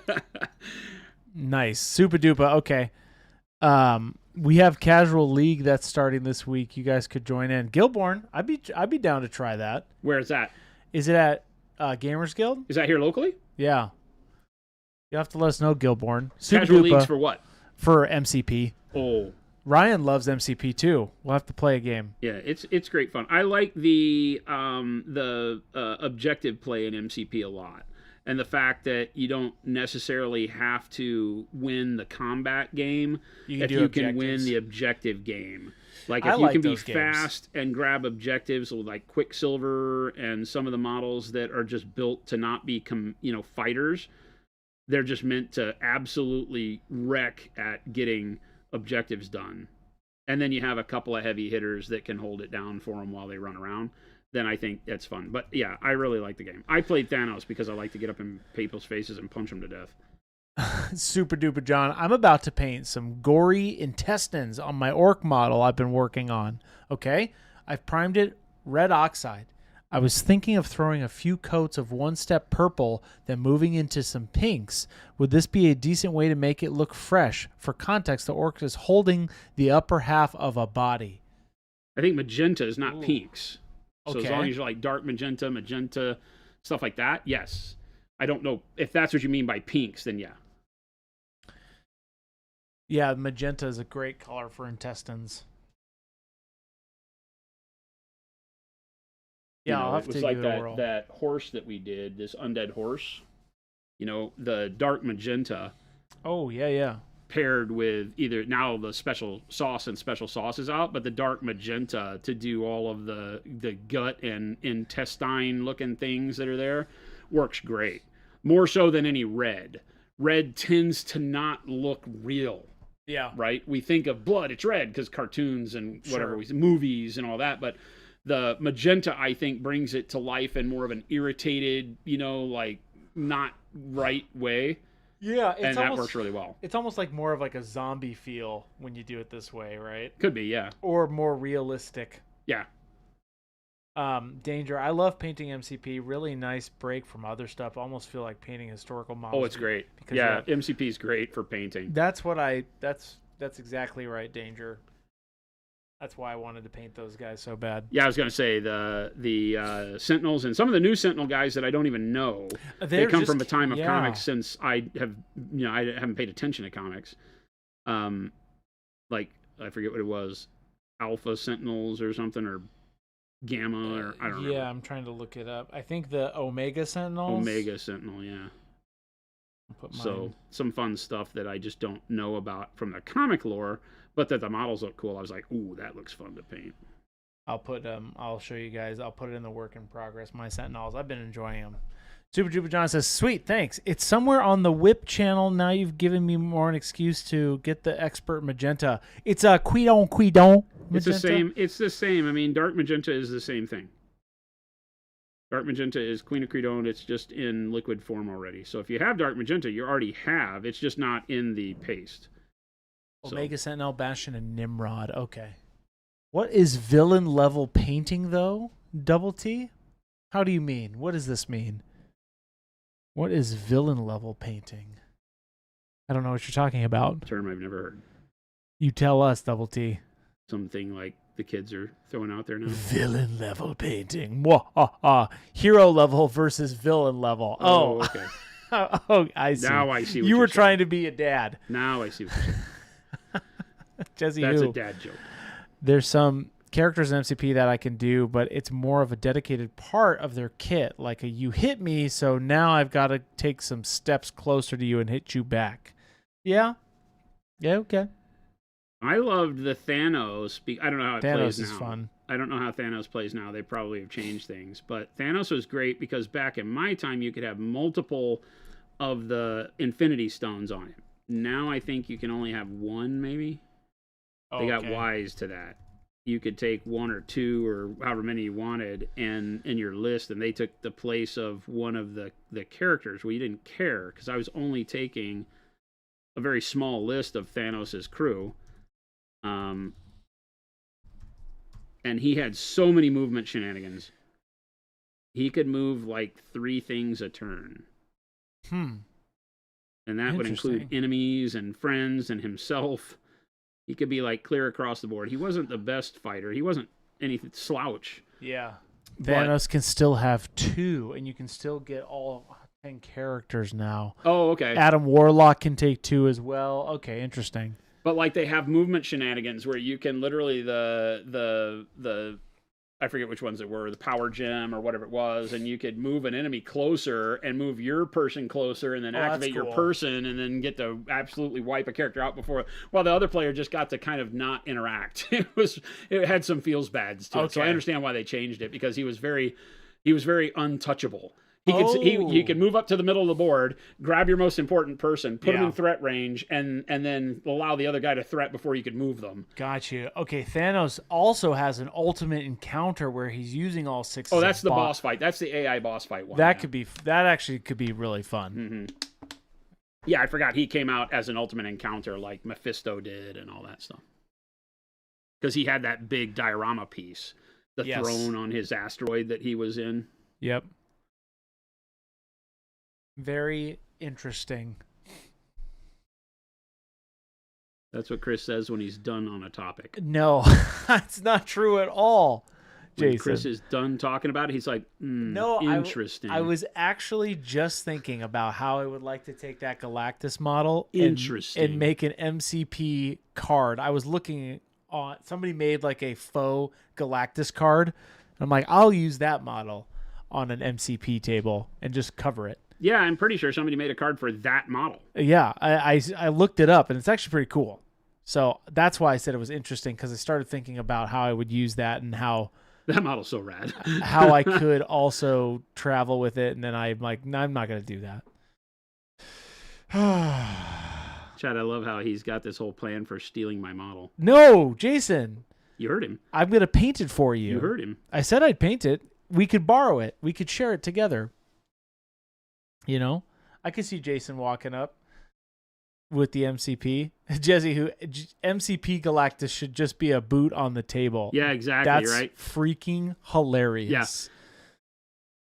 Nice. Super duper. Okay. We have Casual League that's starting this week. You guys could join in. Guildborn, I'd be down to try that. Where is that? Is it at Gamers Guild? Is that here locally? Yeah. You have to let us know, Guildborn. Super Casual Dupa leagues for what? for MCP. Oh. Ryan loves MCP too. We'll have to play a game. Yeah, it's great fun. I like the objective play in MCP a lot, and the fact that you don't necessarily have to win the combat game if you can win the objective game. Like if you can be fast and grab objectives like Quicksilver and some of the models that are just built to not be fighters, they're just meant to absolutely wreck at getting objectives done, and then you have a couple of heavy hitters that can hold it down for them while they run around, then I think that's fun. But yeah, I really like the game. I played Thanos because I like to get up in people's faces and punch them to death. Super duper John, I'm about to paint some gory intestines on my orc model I've been working on. Okay, I've primed it red oxide. I was thinking of throwing a few coats of one-step purple, then moving into some pinks. Would this be a decent way to make it look fresh? For context, the orc is holding the upper half of a body. I think magenta is not pinks. So Okay. as long as you're like dark magenta, stuff like that, yes. I don't know if that's what you mean by pinks, then yeah. Yeah, magenta is a great color for intestines. Yeah, I'll have to give it a whirl. That horse that we did, this undead horse, the dark magenta. Oh, yeah. Paired with either now the special sauce is out, but the dark magenta to do all of the gut and intestine looking things that are there works great. More so than any red. Red tends to not look real. Yeah. Right? We think of blood, it's red because cartoons and whatever we see, movies and all that, but the magenta, I think, brings it to life in more of an irritated, like not right way. Yeah, and that works really well. It's almost like more of like a zombie feel when you do it this way, right? Could be, yeah. Or more realistic. Yeah. Danger. I love painting MCP. Really nice break from other stuff. Almost feel like painting historical models. Oh, it's great. Yeah, MCP is great for painting. That's exactly right, Danger. That's why I wanted to paint those guys so bad. Yeah, I was going to say the Sentinels and some of the new Sentinel guys that I don't even know. They come from a time of comics since I haven't paid attention to comics. Like I forget what it was, Alpha Sentinels or something, or Gamma, or I don't know. Yeah, I'm trying to look it up. I think the Omega Sentinels. Omega Sentinel, yeah. So some fun stuff that I just don't know about from the comic lore, but that the models look cool. I was like, ooh, that looks fun to paint. I'll show you guys. I'll put it in the work in progress. My Sentinels. I've been enjoying them. Super Duper John says, sweet, thanks. It's somewhere on the Whip channel. Now you've given me more an excuse to get the expert magenta. It's a Quidon magenta. It's the same. I mean, dark magenta is the same thing. Dark magenta is Queen of Credone. It's just in liquid form already. So if you have dark magenta, you already have. It's just not in the paste. Omega Sentinel, Bastion, and Nimrod. Okay. What is villain level painting, though? Double T? How do you mean? What does this mean? What is villain level painting? I don't know what you're talking about. Term I've never heard. You tell us, Double T. Something like the kids are throwing out there now. Villain level painting. Mwah, Hero level versus villain level. Oh, okay. Oh, I see. Now I see what you were saying. Trying to be a dad. Now I see what you're saying. Jesse, that's a dad joke. There's some characters in MCP that I can do, but it's more of a dedicated part of their kit. Like you hit me, so now I've got to take some steps closer to you and hit you back. Yeah? Yeah, okay. I loved the Thanos. I don't know how it plays now. Thanos is fun. I don't know how Thanos plays now. They probably have changed things. But Thanos was great because back in my time, you could have multiple of the Infinity Stones on him. Now I think you can only have one, maybe. They got wise to that. You could take one or two or however many you wanted and in your list, and they took the place of one of the characters. Well, you didn't care because I was only taking a very small list of Thanos' crew. And he had so many movement shenanigans. He could move like 3 things a turn. And that would include enemies and friends and himself. He could be like clear across the board. He wasn't the best fighter. He wasn't any slouch. Yeah. Thanos can still have 2, and you can still get all 10 characters now. Oh, okay. Adam Warlock can take 2 as well. Okay, interesting. But like they have movement shenanigans where you can literally the I forget which ones it were, the power gem or whatever it was, and you could move an enemy closer and move your person closer and then activate your person and then get to absolutely wipe a character out before, while the other player just got to kind of not interact. It had some feels bads to it. So I understand why they changed it, because he was very untouchable. He could move up to the middle of the board, grab your most important person, put him in threat range, and then allow the other guy to threat before you could move them. Got you. Okay, Thanos also has an ultimate encounter where he's using all 6. Oh, that's the boss fight. That's the AI boss fight one. That actually could be really fun. Mm-hmm. Yeah, I forgot he came out as an ultimate encounter like Mephisto did and all that stuff. Because he had that big diorama piece, the throne on his asteroid that he was in. Yep. Very interesting. That's what Chris says when he's done on a topic. No, that's not true at all, Jason. When Chris is done talking about it, he's like, no, interesting. I was actually just thinking about how I would like to take that Galactus model and make an MCP card. I was looking on, somebody made like a faux Galactus card. I'm like, I'll use that model on an MCP table and just cover it. Yeah, I'm pretty sure somebody made a card for that model. Yeah, I looked it up, and it's actually pretty cool. So that's why I said it was interesting, because I started thinking about how I would use that and how... That model's so rad. how I could also travel with it, and then I'm like, no, I'm not going to do that. Chad, I love how he's got this whole plan for stealing my model. No, Jason. You heard him. I'm going to paint it for you. You heard him. I said I'd paint it. We could borrow it. We could share it together. You know, I could see Jason walking up with the MCP. Jesse, who MCP Galactus should just be a boot on the table. Yeah, exactly. That's right. Freaking hilarious. Yes.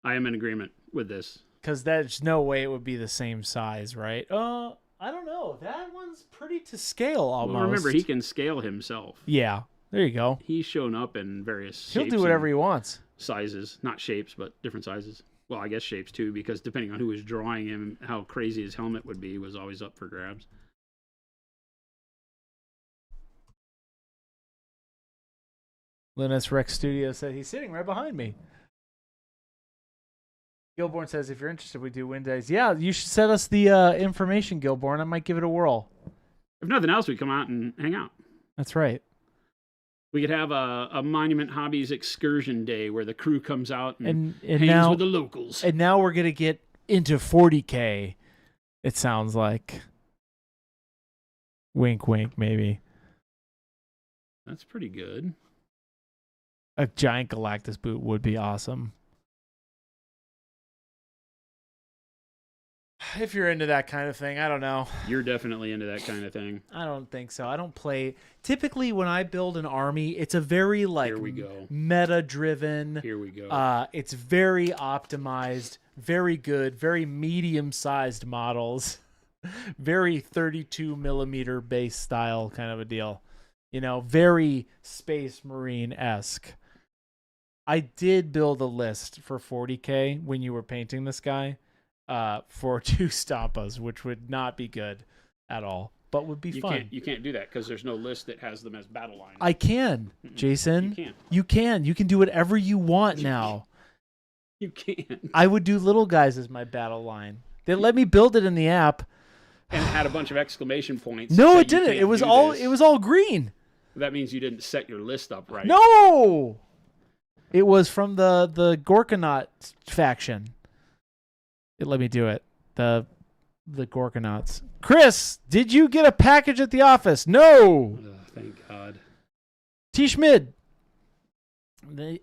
I am in agreement with this. Because there's no way it would be the same size, right? I don't know. That one's pretty to scale almost. Well, remember, he can scale himself. Yeah. There you go. He's shown up in various shapes. He'll do whatever he wants. Sizes. Not shapes, but different sizes. Well, I guess shapes too, because depending on who was drawing him, how crazy his helmet would be was always up for grabs. Linus Rex Studio said he's sitting right behind me. Gilborn says, if you're interested, we do win days. Yeah, you should send us the information, Gilborn. I might give it a whirl. If nothing else, we come out and hang out. That's right. We could have a Monument Hobbies excursion day where the crew comes out and hangs now, with the locals. And now we're going to get into 40K, it sounds like. Wink, wink, maybe. That's pretty good. A giant Galactus boot would be awesome. If you're into that kind of thing, I don't know. You're definitely into that kind of thing. I don't think so. I don't play. Typically, when I build an army, it's a very Here we go. meta-driven. Here we go. It's very optimized, very good, very medium-sized models, very 32 millimeter base style kind of a deal. You know, very Space Marine-esque. I did build a list for 40K when you were painting this guy. For 2 Stampas, which would not be good at all, but would be fun. You can't do that because there's no list that has them as battle lines. I can, Jason. You can't. You can. You can do whatever you want now. You can't. I would do little guys as my battle line. They let me build it in the app. And it had a bunch of exclamation points. No, it didn't. It was all green. That means you didn't set your list up right. No! It was from the Gorkanaut faction. It let me do it. The Gorkanauts. Chris, did you get a package at the office? No. Oh, thank God. T. Schmid.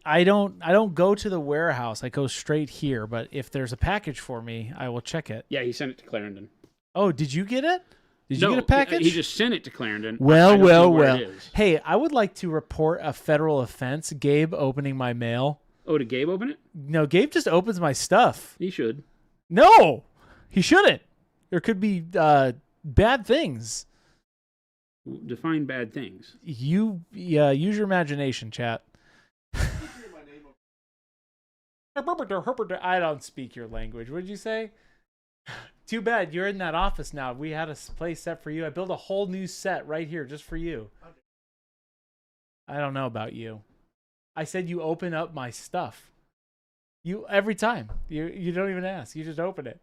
I don't go to the warehouse. I go straight here. But if there's a package for me, I will check it. Yeah, he sent it to Clarendon. Oh, did you get it? Did you get a package? He just sent it to Clarendon. Well. Hey, I would like to report a federal offense. Gabe opening my mail. Oh, did Gabe open it? No, Gabe just opens my stuff. He should. No, he shouldn't. There could be bad things. Define bad things. Use your imagination, chat. I don't speak your language. What did you say? Too bad you're in that office now. We had a place set for you. I built a whole new set right here just for you. I don't know about you. I said you open up my stuff. You every time. You don't even ask. You just open it.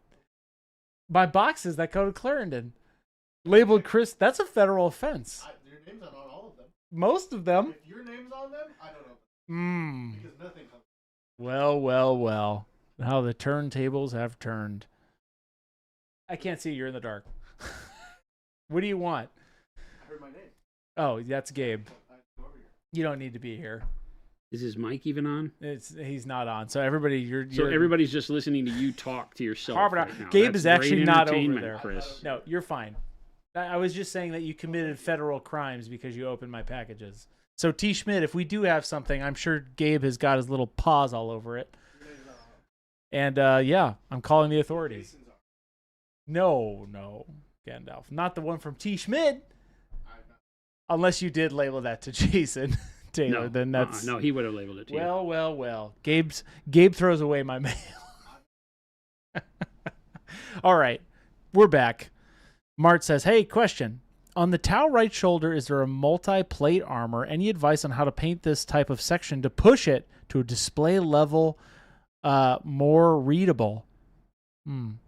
My boxes that go to Clarendon. Labeled Chris. That's a federal offense. Your name's not on all of them. Most of them. If your name's on them, I don't know. Because nothing comes. Well. How the turntables have turned. I can't see. You're in the dark. What do you want? I heard my name. Oh, that's Gabe. You don't need to be here. Is his mic even on? He's not on. So everybody, So everybody's just listening to you talk to yourself right now. Gabe That's is actually great not over entertainment, there. Chris. No, you're fine. I was just saying that you committed federal crimes because you opened my packages. So T. Schmidt, if we do have something, I'm sure Gabe has got his little paws all over it. And yeah, I'm calling the authorities. No, Gandalf. Not the one from T. Schmidt. Unless you did label that to Jason Taylor, No, then that's... no, he would have labeled it to you. Well. Gabe throws away my mail. All right, we're back. Mart says, hey, question. On the Tau right shoulder, is there a multi-plate armor? Any advice on how to paint this type of section to push it to a display level more readable?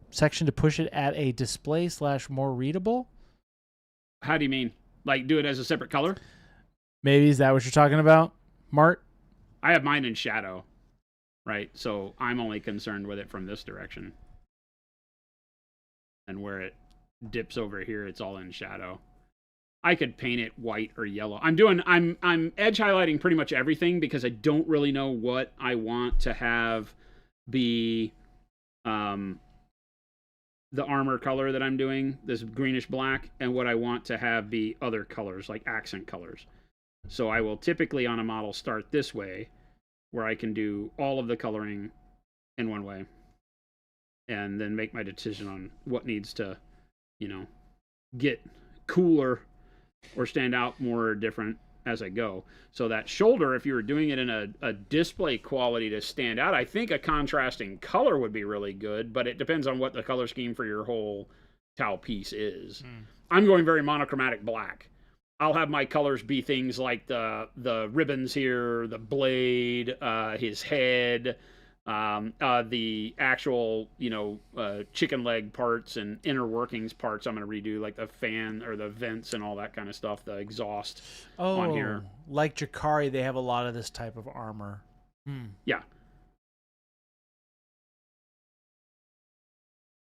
Section to push it at a display / more readable? How do you mean? Like do it as a separate color? Maybe, is that what you're talking about, Mart? I have mine in shadow, right? So I'm only concerned with it from this direction. And where it dips over here, it's all in shadow. I could paint it white or yellow. I'm edge highlighting pretty much everything because I don't really know what I want to have be the armor color that I'm doing, this greenish black, and what I want to have be other colors, like accent colors. So I will typically on a model start this way, where I can do all of the coloring in one way, and then make my decision on what needs to, get cooler or stand out more or different as I go. So that shoulder, if you were doing it in a display quality to stand out, I think a contrasting color would be really good, but it depends on what the color scheme for your whole Tau piece is. I'm going very monochromatic black. I'll have my colors be things like the ribbons here, the blade, his head, the actual, chicken leg parts and inner workings parts I'm going to redo, like the fan or the vents and all that kind of stuff, the exhaust on here. Like Jakari, they have a lot of this type of armor. Yeah.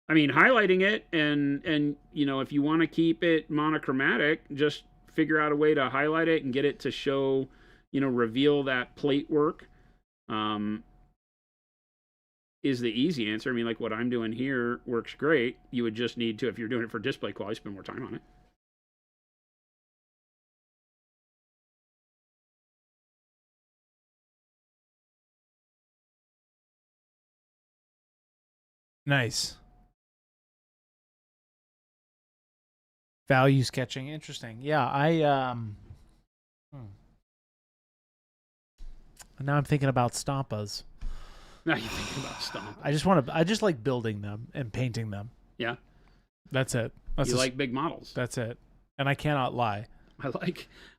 I mean, highlighting it and if you want to keep it monochromatic, just figure out a way to highlight it and get it to show, reveal that plate work. Is the easy answer. I mean, like what I'm doing here works great. You would just need to, if you're doing it for display quality, spend more time on it. Nice. Value sketching. Interesting. Yeah, now I'm thinking about Stampas. Now you're thinking about Stomp. I just like building them and painting them. Yeah. That's it. You like big models. That's it. And I cannot lie. I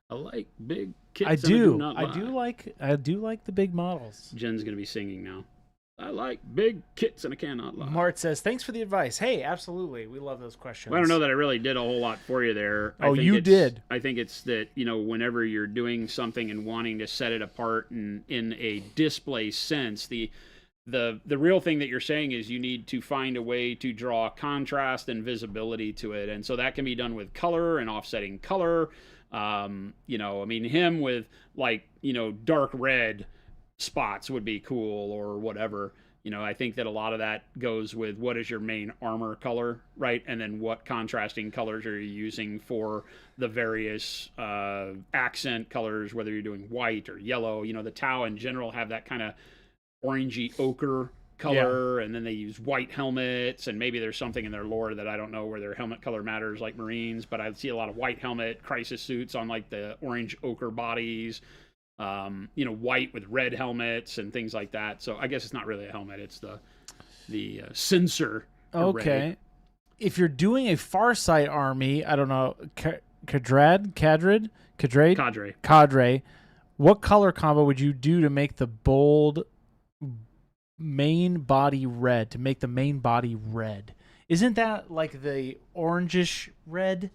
like big kits. I do. I do like the big models. Jen's going to be singing now. I like big kits and I cannot lie. Mart says, thanks for the advice. Hey, absolutely. We love those questions. Well, I don't know that I really did a whole lot for you there. You did. I think it's that, whenever you're doing something and wanting to set it apart in a display sense, the real thing that you're saying is you need to find a way to draw contrast and visibility to it. And so that can be done with color and offsetting color. Him with dark red spots would be cool or whatever. I think that a lot of that goes with what is your main armor color, right? And then what contrasting colors are you using for the various accent colors, whether you're doing white or yellow. The Tau in general have that kind of orangey ochre color, and then they use white helmets, and maybe there's something in their lore that I don't know where their helmet color matters, like Marines, but I see a lot of white helmet crisis suits on like the orange ochre bodies, white with red helmets and things like that. So I guess it's not really a helmet, it's the sensor array. Okay. If you're doing a Farsight army, I don't know, cadre, what color combo would you do to make the bold main body red? To make the main body red, isn't that like the orangish red?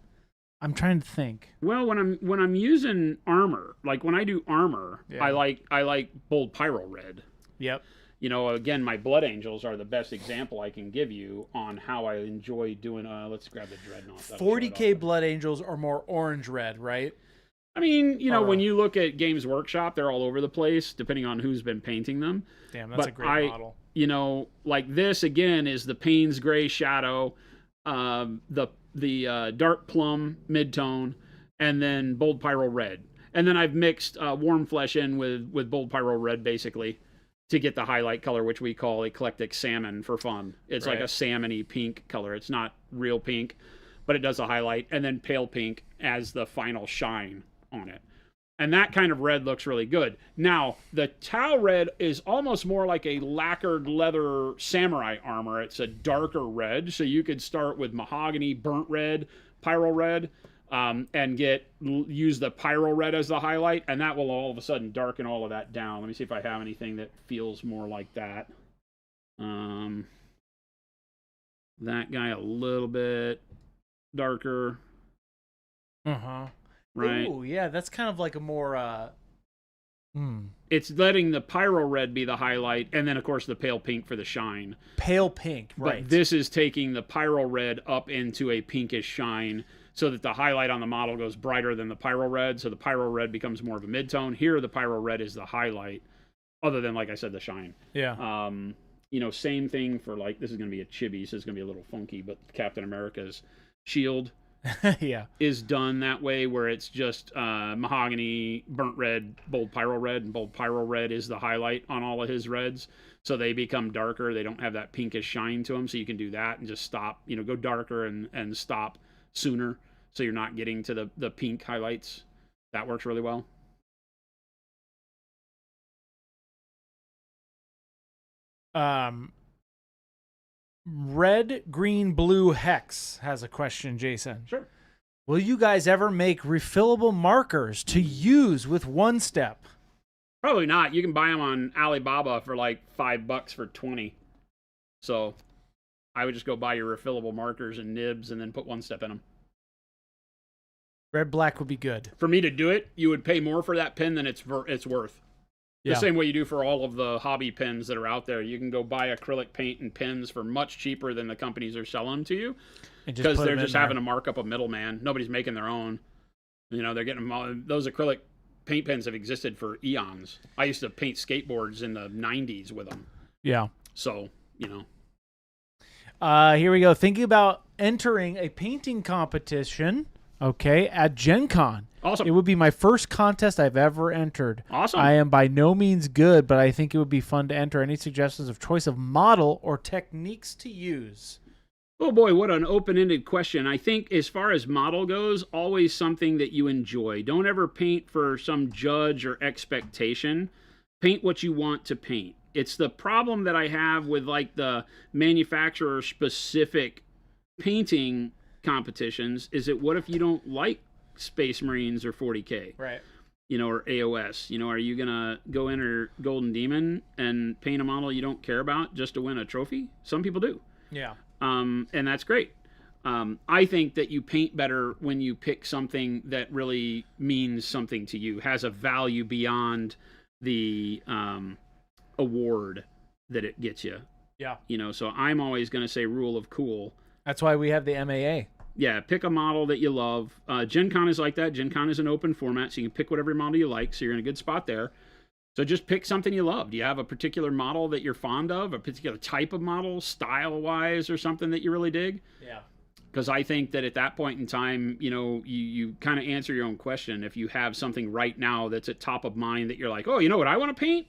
I'm trying to think. Well, when I'm using armor, like when I do armor, I like bold pyro red. Yep. Again, my Blood Angels are the best example I can give you on how I enjoy doing. Let's grab the Dreadnought. 40K Blood Angels are more orange red, right? I mean, when you look at Games Workshop, they're all over the place, depending on who's been painting them. Damn, that's a great model. Like this, again, is the Payne's Gray Shadow, the Dark Plum Midtone, and then Bold Pyro Red. And then I've mixed Warm Flesh in with Bold Pyro Red, basically, to get the highlight color, which we call Eclectic Salmon for fun. It's like a salmon-y pink color. It's not real pink, but it does a highlight. And then Pale Pink as the final shine on it. And that kind of red looks really good. Now, the Tau Red is almost more like a lacquered leather samurai armor. It's a darker red, so you could start with mahogany, burnt red, pyro red, and use the pyro red as the highlight, and that will all of a sudden darken all of that down. Let me see if I have anything that feels more like that. That guy a little bit darker. Right. Oh, yeah, that's kind of like a more It's letting the pyro red be the highlight, and then of course the pale pink for the shine. Pale pink, right. But this is taking the pyro red up into a pinkish shine, so that the highlight on the model goes brighter than the pyro red, so the pyro red becomes more of a mid-tone. Here, the pyro red is the highlight, other than, like I said, the shine. Yeah. Same thing for, like, this is going to be a chibi, so it's going to be a little funky, but Captain America's shield is done that way, where it's just mahogany, burnt red, bold pyro red, and bold pyro red is the highlight on all of his reds. So they become darker. They don't have that pinkish shine to them, so you can do that and just stop, go darker and stop sooner, so you're not getting to the pink highlights. That works really well. Red, green, blue Hex has a question, Jason. Sure. Will you guys ever make refillable markers to use with one step? Probably not. You can buy them on Alibaba for like $5 for 20. So I would just go buy your refillable markers and nibs and then put one step in them. Red, black would be good. For me to do it, you would pay more for that pen than it's worth. The same way you do for all of the hobby pens that are out there. You can go buy acrylic paint and pens for much cheaper than the companies are selling them to you, because they're just having to mark up a middleman. Nobody's making their own. They're getting them. Those acrylic paint pens have existed for eons. I used to paint skateboards in the 90s with them. Yeah. So, Here we go. Thinking about entering a painting competition, at Gen Con. Awesome. It would be my first contest I've ever entered. Awesome. I am by no means good, but I think it would be fun to enter. Any suggestions of choice of model or techniques to use? Oh boy, what an open-ended question. I think as far as model goes, always something that you enjoy. Don't ever paint for some judge or expectation. Paint what you want to paint. It's the problem that I have with like the manufacturer-specific painting competitions, is that what if you don't like Space Marines or 40K? Right. Or AOS. Are you going to go enter Golden Demon and paint a model you don't care about just to win a trophy? Some people do. Yeah. And that's great. I think that you paint better when you pick something that really means something to you, has a value beyond the award that it gets you. Yeah. So I'm always going to say rule of cool. That's why we have the MAA. Yeah, pick a model that you love. Gen Con is like that. Gen Con is an open format, so you can pick whatever model you like, so you're in a good spot there. So just pick something you love. Do you have a particular model that you're fond of, a particular type of model, style-wise, or something that you really dig? Yeah. Because I think that at that point in time, you kind of answer your own question. If you have something right now that's at top of mind that you're like, oh, you know what I want to paint?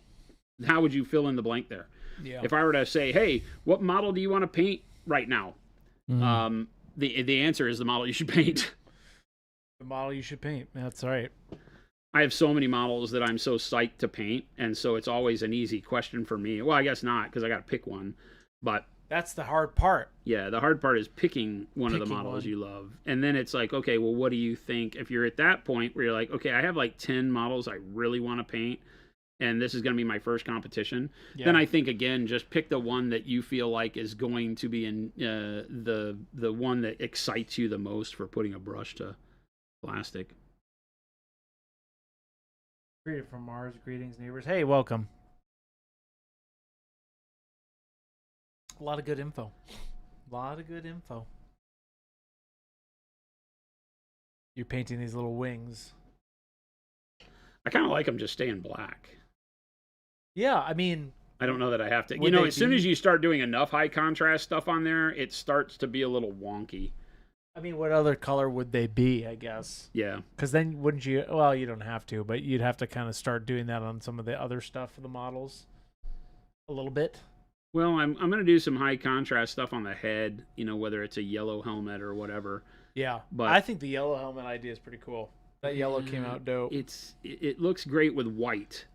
How would you fill in the blank there? Yeah. If I were to say, hey, what model do you want to paint right now? The answer is the model you should paint. The model you should paint. That's right. I have so many models that I'm so psyched to paint, and so it's always an easy question for me. Well, I guess not, because I got to pick one. But that's the hard part. Yeah, the hard part is picking one of the models you love. And then it's like, okay, well, what do you think? If you're at that point where you're like, okay, I have like 10 models I really want to paint, and this is going to be my first competition, then I think, again, just pick the one that you feel like is going to be in the one that excites you the most for putting a brush to plastic. Greeted from Mars. Greetings, neighbors. Hey, welcome. A lot of good info. You're painting these little wings. I kind of like them just staying black. Yeah, I mean, I don't know that I have to. You know, as soon as you start doing enough high contrast stuff on there, it starts to be a little wonky. I mean, what other color would they be, I guess? Yeah. Because then wouldn't you... Well, you don't have to, but you'd have to kind of start doing that on some of the other stuff for the models. A little bit. Well, I'm going to do some high contrast stuff on the head, you know, whether it's a yellow helmet or whatever. Yeah. But I think the yellow helmet idea is pretty cool. That yellow came out dope. It looks great with white.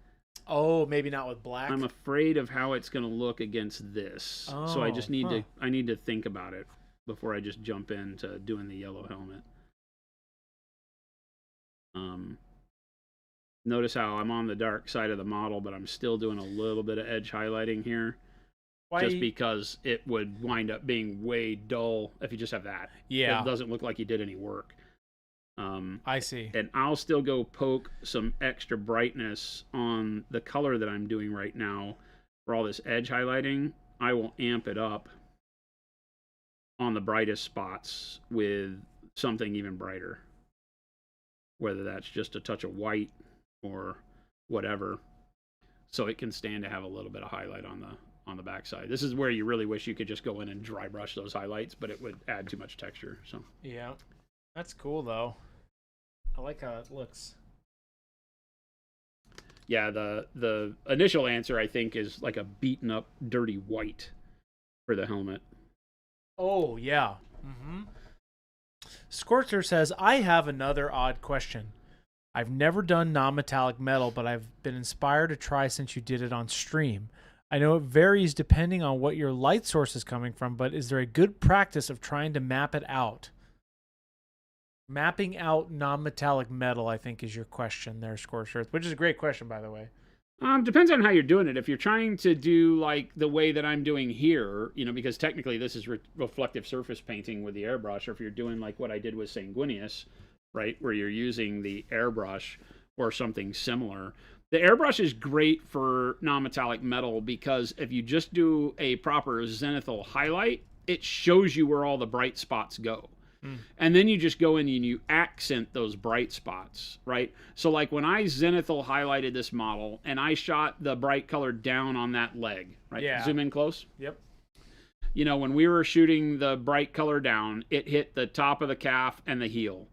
Oh, maybe not with black. I'm afraid of how it's going to look against this. Oh, so I just need to think about it before I just jump into doing the yellow helmet. Notice how I'm on the dark side of the model, but I'm still doing a little bit of edge highlighting here. Just because it would wind up being way dull if you just have that. Yeah. It doesn't look like you did any work. I see. And I'll still go poke some extra brightness on the color that I'm doing right now for all this edge highlighting. I will amp it up on the brightest spots with something even brighter, whether that's just a touch of white or whatever, so it can stand to have a little bit of highlight on the backside. This is where you really wish you could just go in and dry brush those highlights, but it would add too much texture. So yeah, that's cool though. I like how it looks. Yeah, the initial answer I think is like a beaten up dirty white for the helmet. Oh, yeah. Scorcher says, I have another odd question. I've never done non-metallic metal, but I've been inspired to try since you did it on stream. I know it varies depending on what your light source is coming from, but is there a good practice of trying to map it out? Mapping out non-metallic metal, I think, is your question there, Scorcher, which is a great question, by the way. Depends on how you're doing it. If you're trying to do like the way that I'm doing here, you know, because technically this is reflective surface painting with the airbrush, or if you're doing like what I did with Sanguinius, right, where you're using the airbrush or something similar. The airbrush is great for non-metallic metal because if you just do a proper zenithal highlight, it shows you where all the bright spots go. And then you just go in and you accent those bright spots, right? So like when I zenithal highlighted this model and I shot the bright color down on that leg, right? Yeah. Zoom in close. Yep. You know, when we were shooting the bright color down, it hit the top of the calf and the heel.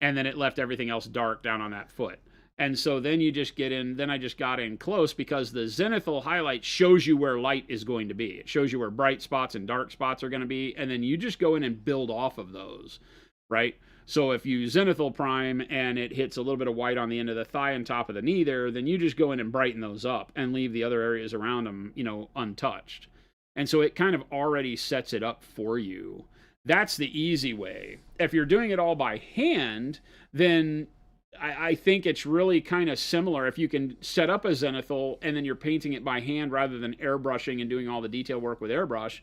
And then it left everything else dark down on that foot. And so then you just get in, then I just got in close because the zenithal highlight shows you where light is going to be. It shows you where bright spots and dark spots are going to be. And then you just go in and build off of those, right? So if you zenithal prime and it hits a little bit of white on the end of the thigh and top of the knee there, then you just go in and brighten those up and leave the other areas around them, you know, untouched. And so it kind of already sets it up for you. That's the easy way. If you're doing it all by hand, then I think it's really kind of similar. If you can set up a zenithal and then you're painting it by hand rather than airbrushing and doing all the detail work with airbrush,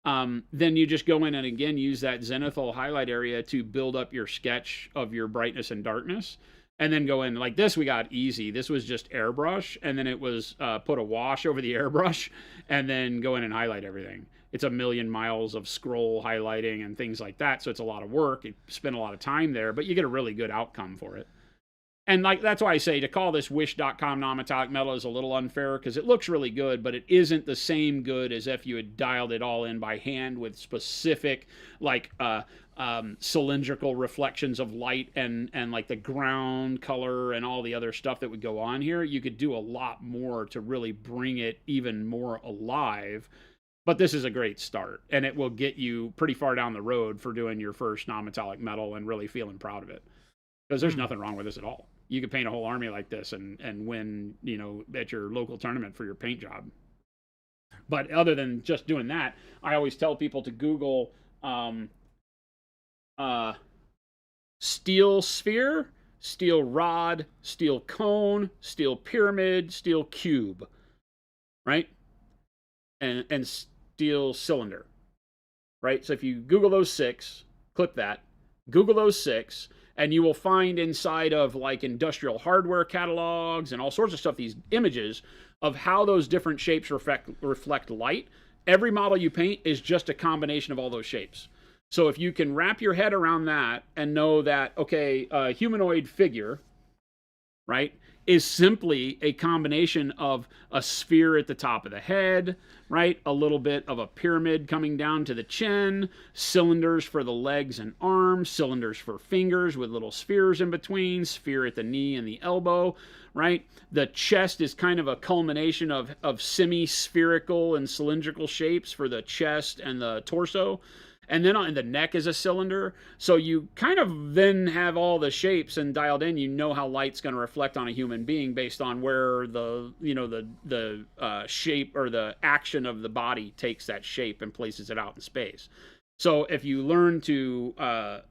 then you just go in and again use that zenithal highlight area to build up your sketch of your brightness and darkness. And then go in like this. We got easy. This was just airbrush, and then it was put a wash over the airbrush, and then go in and highlight everything. It's a million miles of scroll highlighting and things like that. So it's a lot of work. You spend a lot of time there, but you get a really good outcome for it. And like that's why I say to call this wish.com non-metallic metal is a little unfair because it looks really good, but it isn't the same good as if you had dialed it all in by hand with specific like cylindrical reflections of light and like the ground color and all the other stuff that would go on here. You could do a lot more to really bring it even more alive. But this is a great start, and it will get you pretty far down the road for doing your first non-metallic metal and really feeling proud of it. Because there's nothing wrong with this at all. You could paint a whole army like this and win, at your local tournament for your paint job. But other than just doing that, I always tell people to Google steel sphere, steel rod, steel cone, steel pyramid, steel cube, right? And steel cylinder, right? So if you Google those 6, click that, Google those 6, and you will find inside of like industrial hardware catalogs and all sorts of stuff these images of how those different shapes reflect light. Every model you paint is just a combination of all those shapes. So if you can wrap your head around that and know that, okay, a humanoid figure, right, is simply a combination of a sphere at the top of the head, right? A little bit of a pyramid coming down to the chin, cylinders for the legs and arms, cylinders for fingers with little spheres in between, sphere at the knee and the elbow, right? The chest is kind of a culmination of semi-spherical and cylindrical shapes for the chest and the torso. And then on the neck is a cylinder. So you kind of then have all the shapes and dialed in. You know how light's going to reflect on a human being based on where the shape or the action of the body takes that shape and places it out in space. So if you learn to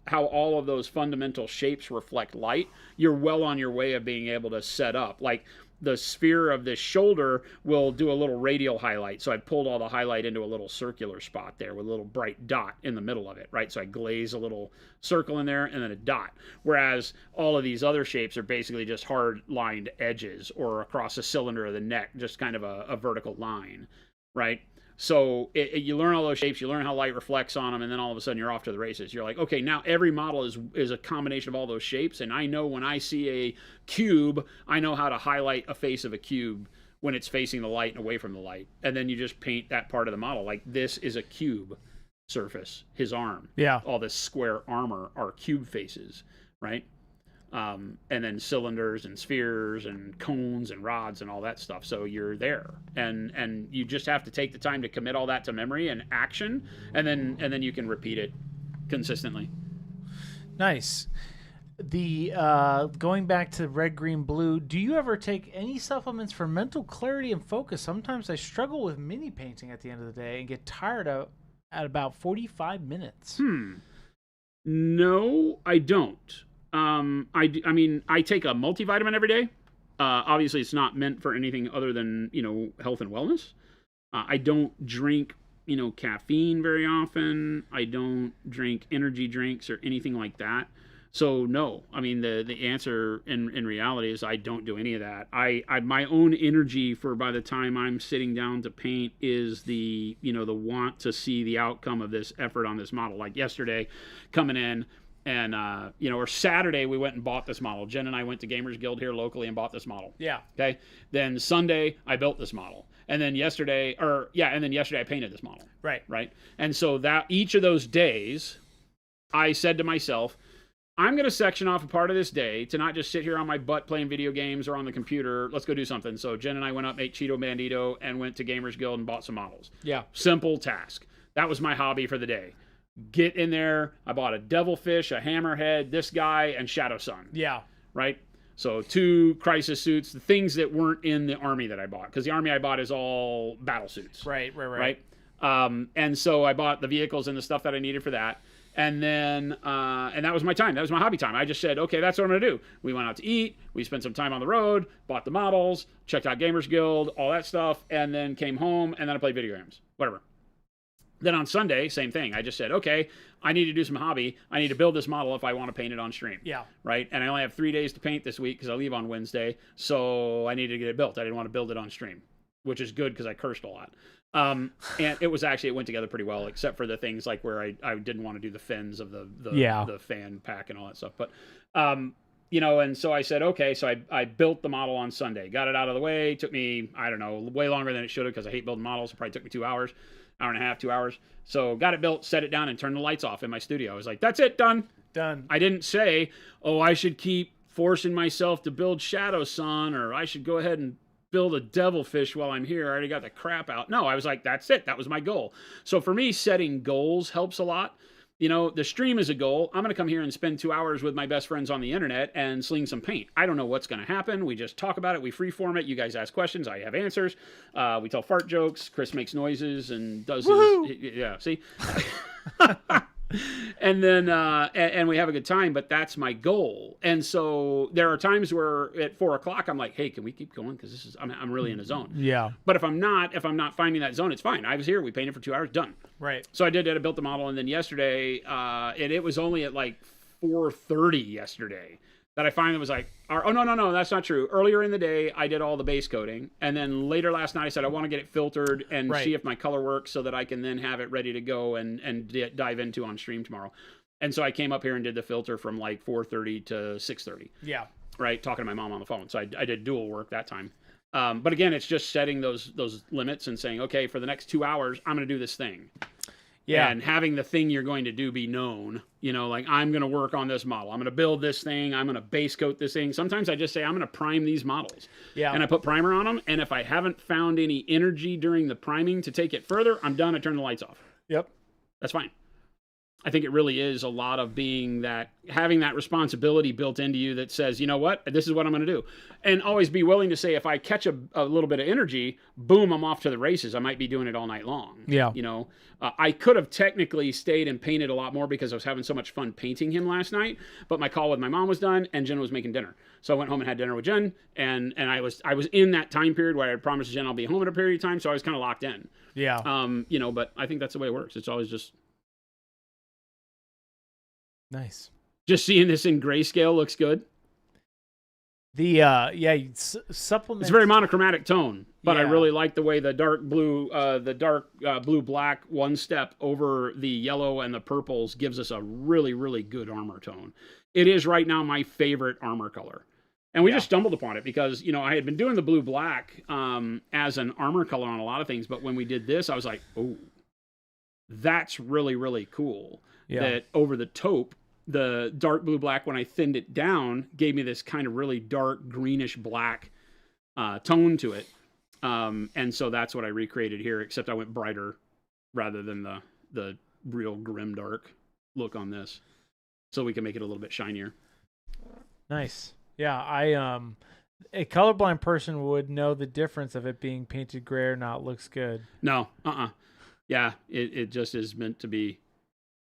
how all of those fundamental shapes reflect light, you're well on your way of being able to set up. Like the sphere of this shoulder will do a little radial highlight. So I pulled all the highlight into a little circular spot there with a little bright dot in the middle of it, right? So I glaze a little circle in there and then a dot. Whereas all of these other shapes are basically just hard lined edges or across the cylinder of the neck, just kind of a vertical line, right? So you learn all those shapes, you learn how light reflects on them, and then all of a sudden you're off to the races. You're like, okay, now every model is a combination of all those shapes, and I know when I see a cube, I know how to highlight a face of a cube when it's facing the light and away from the light. And then you just paint that part of the model. Like this is a cube surface, his arm. Yeah. All this square armor are cube faces, right? And then cylinders and spheres and cones and rods and all that stuff. So you're there, and you just have to take the time to commit all that to memory and action, and then you can repeat it consistently. Nice. The going back to red, green, blue, do you ever take any supplements for mental clarity and focus? Sometimes I struggle with mini painting at the end of the day and get tired at about 45 minutes. No, I don't. I mean, I take a multivitamin every day. Obviously, it's not meant for anything other than, health and wellness. I don't drink, caffeine very often. I don't drink energy drinks or anything like that. So, no. I mean, the answer in reality is I don't do any of that. I my own energy for by the time I'm sitting down to paint is the want to see the outcome of this effort on this model. Like yesterday, coming in, and, or Saturday, we went and bought this model. Jen and I went to Gamers Guild here locally and bought this model. Yeah. Okay. Then Sunday, I built this model. And then yesterday I painted this model. Right. Right. And so that each of those days, I said to myself, I'm going to section off a part of this day to not just sit here on my butt playing video games or on the computer. Let's go do something. So Jen and I went up, ate Cheeto Bandito, and went to Gamers Guild and bought some models. Yeah. Simple task. That was my hobby for the day. Get in there. I bought a Devilfish, a Hammerhead, this guy, and Shadow Sun. Yeah. Right? So 2 crisis suits, the things that weren't in the army that I bought. Because the army I bought is all battle suits. Right. And so I bought the vehicles and the stuff that I needed for that. And then, and that was my time. That was my hobby time. I just said, okay, that's what I'm going to do. We went out to eat. We spent some time on the road, bought the models, checked out Gamers Guild, all that stuff, and then came home, and then I played video games. Whatever. Then on Sunday, same thing. I just said, okay, I need to do some hobby. I need to build this model if I want to paint it on stream. Yeah. Right? And I only have 3 days to paint this week because I leave on Wednesday. So I needed to get it built. I didn't want to build it on stream, which is good because I cursed a lot. And it went together pretty well, except for the things like where I didn't want to do the fins of the fan pack and all that stuff. But and so I said, okay, so I built the model on Sunday, got it out of the way. It took me, I don't know, way longer than it should have because I hate building models. It probably took me 2 hours, hour and a half, 2 hours. So got it built, set it down, and turned the lights off in my studio. I was like, that's it, done. Done. I didn't say, oh, I should keep forcing myself to build Shadow Sun, or I should go ahead and build a devilfish while I'm here. I already got the crap out. No, I was like, that's it. That was my goal. So for me, setting goals helps a lot. The stream is a goal. I'm going to come here and spend 2 hours with my best friends on the internet and sling some paint. I don't know what's going to happen. We just talk about it. We freeform it. You guys ask questions. I have answers. We tell fart jokes. Chris makes noises and does his, yeah, see? And then and we have a good time, but that's my goal. And so there are times where at 4 o'clock I'm like, hey, can we keep going, because I'm really in a zone. Yeah. But if I'm not finding that zone, it's fine. I was here, we painted for 2 hours, done. Right. So I did that. I built the model, and then yesterday and it was only at like 4:30 yesterday that I finally was like, oh, no, that's not true. Earlier in the day, I did all the base coating. And then later last night, I said, I want to get it filtered and see if my color works so that I can then have it ready to go and dive into on stream tomorrow. And so I came up here and did the filter from like 4:30 to 6:30. Yeah. Right. Talking to my mom on the phone. So I did dual work that time. But again, it's just setting those limits and saying, okay, for the next 2 hours, I'm going to do this thing. Yeah. And having the thing you're going to do be known, like I'm going to work on this model. I'm going to build this thing. I'm going to base coat this thing. Sometimes I just say, I'm going to prime these models. Yeah. And I put primer on them. And if I haven't found any energy during the priming to take it further, I'm done. I turn the lights off. Yep. That's fine. I think it really is a lot of having that responsibility built into you that says, you know what, this is what I'm going to do. And always be willing to say, if I catch a little bit of energy, boom, I'm off to the races. I might be doing it all night long. Yeah. I could have technically stayed and painted a lot more because I was having so much fun painting him last night, but my call with my mom was done and Jen was making dinner. So I went home and had dinner with Jen, and I was in that time period where I had promised Jen I'll be home in a period of time. So I was kind of locked in. Yeah. But I think that's the way it works. It's always just, nice. Just seeing this in grayscale looks good. Supplement. It's a very monochromatic tone, but I really like the way the dark blue black one step over the yellow and the purples gives us a really, really good armor tone. It is right now my favorite armor color. And we just stumbled upon it because, I had been doing the blue black as an armor color on a lot of things, but when we did this, I was like, oh, that's really, really cool. Yeah. That over the taupe, the dark blue black, when I thinned it down, gave me this kind of really dark greenish black tone to it. And so that's what I recreated here, except I went brighter rather than the real grim dark look on this. So we can make it a little bit shinier. Nice. Yeah, a colorblind person would know the difference of it being painted gray or not. Looks good. No, yeah, it just is meant to be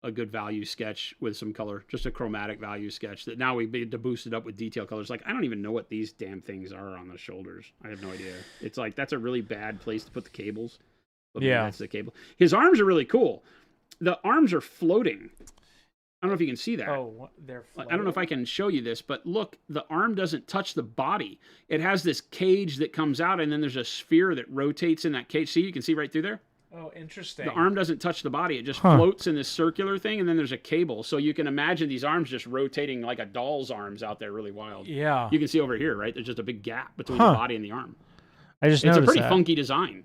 a good value sketch with some color, just a chromatic value sketch that now we've been to boost it up with detail colors. Like, I don't even know what these damn things are on the shoulders. I have no idea. It's like, that's a really bad place to put the cables. But that's the cable. His arms are really cool. The arms are floating. I don't know if you can see that. Oh, they're floating. I don't know if I can show you this, but look, the arm doesn't touch the body. It has this cage that comes out, and then there's a sphere that rotates in that cage. See, you can see right through there? Oh, interesting. The arm doesn't touch the body. It just floats in this circular thing, and then there's a cable. So you can imagine these arms just rotating like a doll's arms out there, really wild. Yeah. You can see over here, right? There's just a big gap between the body and the arm. It's a pretty funky design.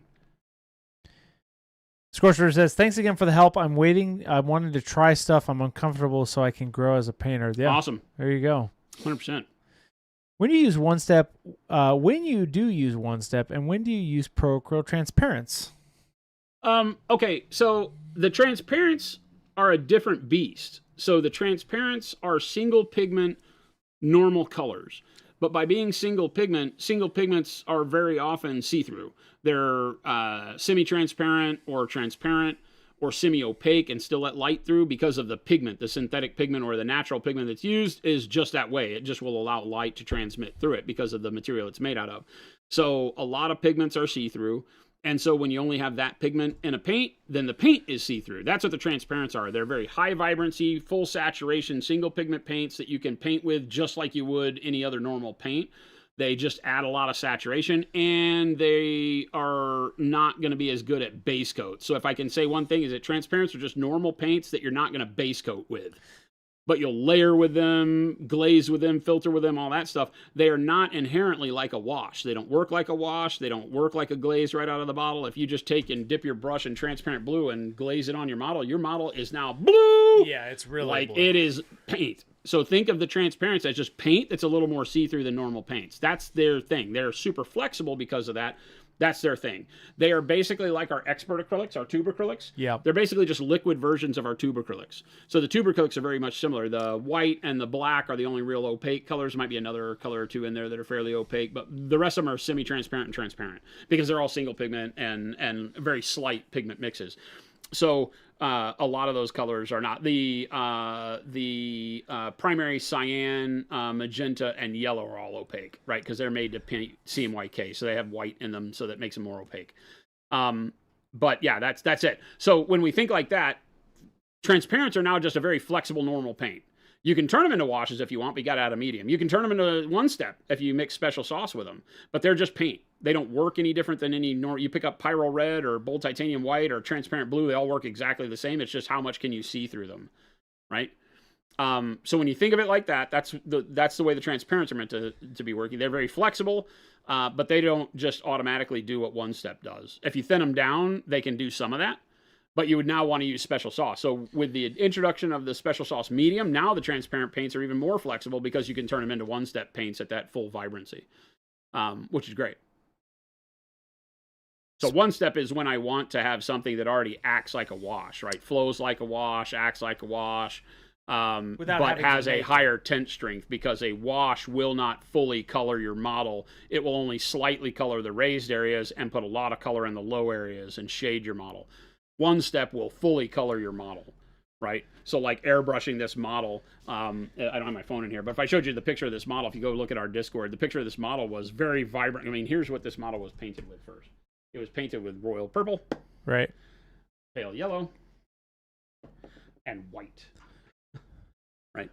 Scorcher says, thanks again for the help. I'm waiting. I wanted to try stuff. I'm uncomfortable so I can grow as a painter. Yeah. Awesome. There you go. 100%. When you use one step, when you do use one step, and when do you use Pro Acryl Transparents? Okay, so the transparents are a different beast. So the transparents are single pigment, normal colors. But by being single pigments are very often see-through. They're semi-transparent or transparent or semi-opaque and still let light through because of the pigment. The synthetic pigment or the natural pigment that's used is just that way. It just will allow light to transmit through it because of the material it's made out of. So a lot of pigments are see-through. And so when you only have that pigment in a paint, then the paint is see-through. That's what the transparents are. They're very high vibrancy, full saturation, single pigment paints that you can paint with just like you would any other normal paint. They just add a lot of saturation, and they are not going to be as good at base coat. So if I can say one thing is that transparents are just normal paints that you're not going to base coat with. but you'll layer with them, glaze with them, filter with them, all that stuff. They are not inherently like a wash. They don't work like a wash. They don't work like a glaze right out of the bottle. If you just take and dip your brush in transparent blue and glaze it on your model is now blue. Yeah, it's really like blue. It is paint. So think of the transparency as just paint that's a little more see-through than normal paints. That's their thing. They're super flexible because of that. That's their thing. They are basically like our expert acrylics, our tube acrylics. Yeah. They're basically just liquid versions of our tube acrylics. So the tube acrylics are very much similar. The white and the black are the only real opaque colors. Might be another color or two in there that are fairly opaque, but the rest of them are semi-transparent and transparent because they're all single pigment and very slight pigment mixes. So a lot of those colors are not. The primary cyan, magenta, and yellow are all opaque, right? Because they're made to paint CMYK, so they have white in them, so that makes them more opaque. But yeah, that's it. So when we think like that, transparents are now just a very flexible, normal paint. You can turn them into washes if you want, but you got to add a medium. You can turn them into one step if you mix special sauce with them, but they're just paint. They don't work any different than any normal. You pick up Pyro Red or Bold Titanium White or Transparent Blue, they all work exactly the same. It's just how much can you see through them, right? So when you think of it like that, that's the way the transparents are meant to be working. They're very flexible, but they don't just automatically do what one step does. If you thin them down, they can do some of that. But you would now want to use special sauce. So with the introduction of the special sauce medium, now the transparent paints are even more flexible because you can turn them into one-step paints at that full vibrancy, which is great. So one step is when I want to have something that already acts like a wash, right? Flows like a wash, acts like a wash, but has a higher tint strength, because a wash will not fully color your model. It will only slightly color the raised areas and put a lot of color in the low areas and shade your model. One step will fully color your model, right? So like airbrushing this model, I don't have my phone in here, but if I showed you the picture of this model, if you go look at our Discord, the picture of this model was very vibrant. I mean, here's what this model was painted with first. It was painted with royal purple, right, pale yellow, and white, right?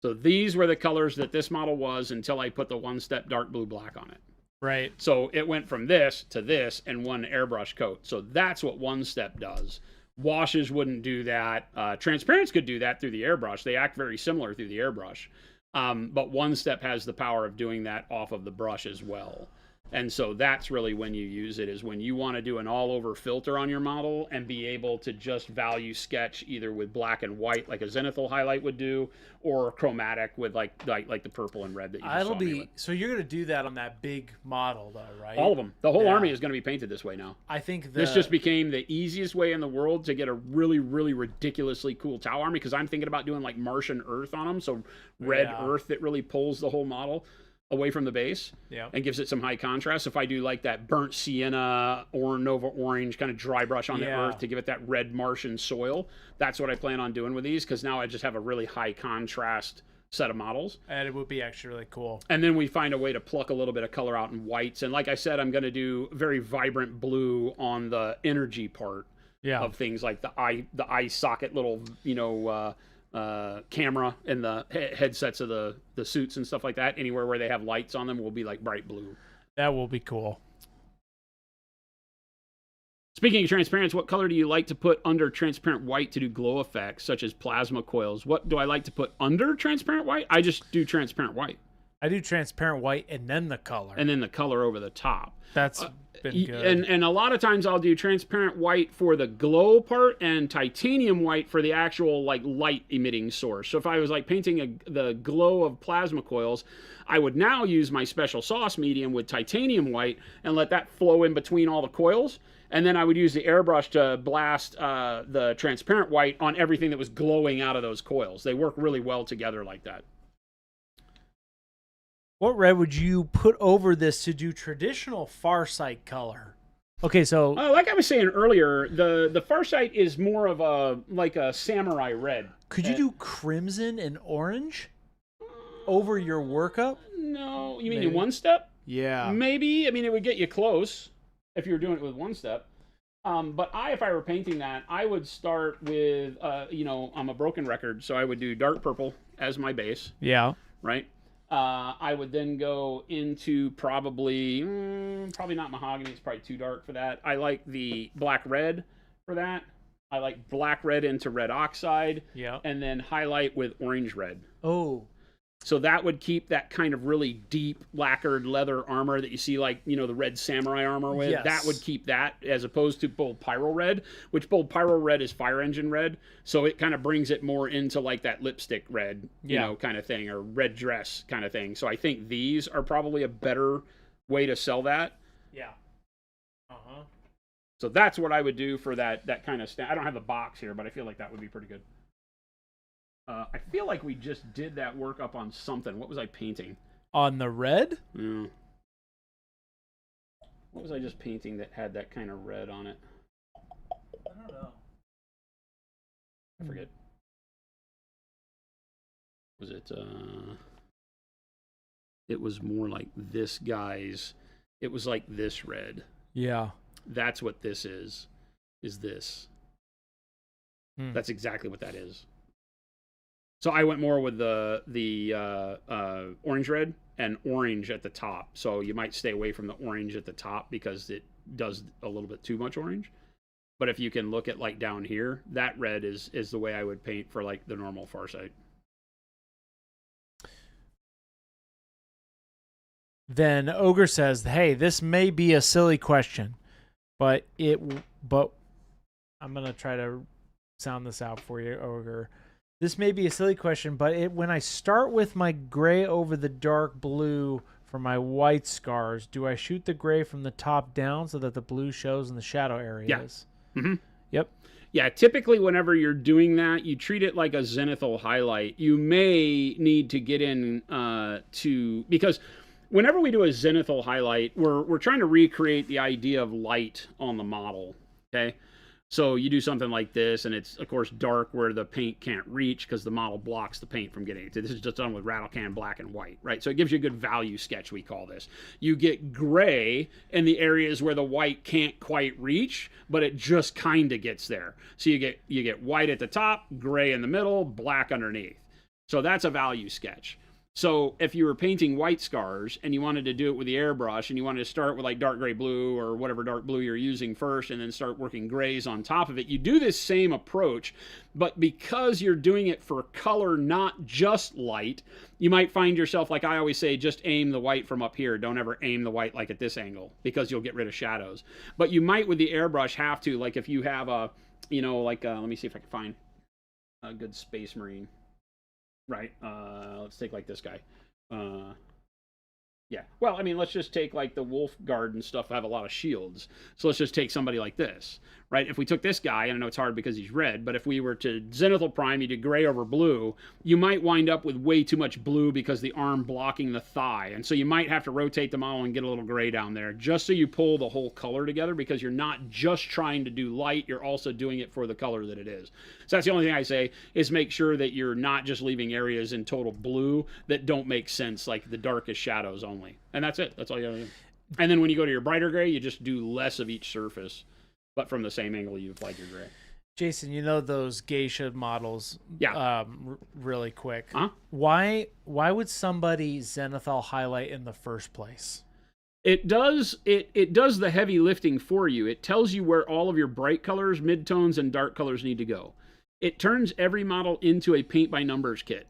So these were the colors that this model was until I put the one-step dark blue black on it. Right. So it went from this to this in one airbrush coat. So that's what one step does. Washes wouldn't do that. Transparents could do that through the airbrush. They act very similar through the airbrush. But one step has the power of doing that off of the brush as well. And so that's really when you use it, is when you want to do an all-over filter on your model and be able to just value sketch either with black and white like a zenithal highlight would do, or chromatic with like the purple and red that you just saw me with. So you're going to do that on that big model though, right? All of them. The whole army is going to be painted this way now. I think this just became the easiest way in the world to get a really, really ridiculously cool Tau army, because I'm thinking about doing like Martian earth on them, so red earth that really pulls the whole model away from the base, and gives it some high contrast. If I do like that burnt sienna or Nova orange kind of dry brush on the earth to give it that red Martian soil, that's what I plan on doing with these, because now I just have a really high contrast set of models. And it would be actually really cool. And then we find a way to pluck a little bit of color out in whites. And like I said, I'm going to do very vibrant blue on the energy part of things, like the eye socket little, camera and the headsets of the suits and stuff like that. Anywhere where they have lights on them will be like bright blue. That will be cool. Speaking of transparents, what color do you like to put under transparent white to do glow effects, such as plasma coils? What do I like to put under transparent white? I just do transparent white. I do transparent white and then the color. And then the color over the top. That's been good. And a lot of times I'll do transparent white for the glow part and titanium white for the actual like light emitting source. So if I was like painting the glow of plasma coils, I would now use my special sauce medium with titanium white and let that flow in between all the coils. And then I would use the airbrush to blast the transparent white on everything that was glowing out of those coils. They work really well together like that. What red would you put over this to do traditional Farsight color? Okay, so like I was saying earlier, the Farsight is more of a samurai red. Could you do crimson and orange over your workup? No, you mean in one step? Yeah, maybe. I mean, it would get you close if you were doing it with one step. But if I were painting that, I would start with I'm a broken record, so I would do dark purple as my base. Yeah. Right. I would then go into probably not mahogany. It's probably too dark for that. I like the black red for that. highlight black red into red oxide, Yeah. and then highlight with orange red. Oh. So that would keep that kind of really deep lacquered leather armor that you see, like, you know, the red samurai armor with. Yes. That would keep that, as opposed to bold pyro red, which bold pyro red is fire engine red. So it kind of brings it more into like that lipstick red, you know, kind of thing, or red dress kind of thing. So I think these are probably a better way to sell that. Yeah. Uh-huh. So that's what I would do for that kind of I don't have the box here, but I feel like that would be pretty good. I feel like we just did that work up on something. What was I painting? On the red? Yeah. What was I just painting that had that kind of red on it? I don't know. I forget. Was it, it was more like this guy's, it was like this red. Yeah. That's what this is this. That's exactly what that is. So I went more with the orange red and orange at the top. So you might stay away from the orange at the top because it does a little bit too much orange. But if you can look at like down here, that red is the way I would paint for like the normal Farsight. Then Ogre says, "Hey, this may be a silly question, but I'm gonna try to sound this out for you, Ogre. This may be a silly question, but when I start with my gray over the dark blue for my white scars, do I shoot the gray from the top down so that the blue shows in the shadow areas?" Yeah. Mm-hmm. Yep. Yeah, typically whenever you're doing that, you treat it like a zenithal highlight. You may need to get in because whenever we do a zenithal highlight, we're trying to recreate the idea of light on the model, okay? So you do something like this, and it's, of course, dark where the paint can't reach because the model blocks the paint from getting it. This is just done with rattle can black and white, right? So it gives you a good value sketch, we call this. You get gray in the areas where the white can't quite reach, but it just kind of gets there. So you get white at the top, gray in the middle, black underneath. So that's a value sketch. So if you were painting white scars and you wanted to do it with the airbrush and you wanted to start with like dark gray blue or whatever dark blue you're using first and then start working grays on top of it, you do this same approach, but because you're doing it for color, not just light, you might find yourself, like I always say, just aim the white from up here. Don't ever aim the white like at this angle because you'll get rid of shadows. But you might with the airbrush have to, like if you have a, you know, like, let me see if I can find a good Space Marine. Right, let's take like this guy. Yeah, well, I mean, let's just take like the Wolf Guard and stuff have a lot of shields. So let's just take somebody like this, right? If we took this guy, and I know it's hard because he's red, but if we were to zenithal prime, you did gray over blue, you might wind up with way too much blue because the arm blocking the thigh. And so you might have to rotate the model and get a little gray down there just so you pull the whole color together because you're not just trying to do light, you're also doing it for the color that it is. So that's the only thing I say is make sure that you're not just leaving areas in total blue that don't make sense, like the darkest shadows only. And that's it. That's all you gotta do. And then when you go to your brighter gray, you just do less of each surface, but from the same angle you applied your gray. Jason, you know those geisha models? Yeah. Really quick. Huh? Why would somebody zenithal highlight in the first place? It does the heavy lifting for you. It tells you where all of your bright colors, midtones, and dark colors need to go. It turns every model into a paint by numbers kit.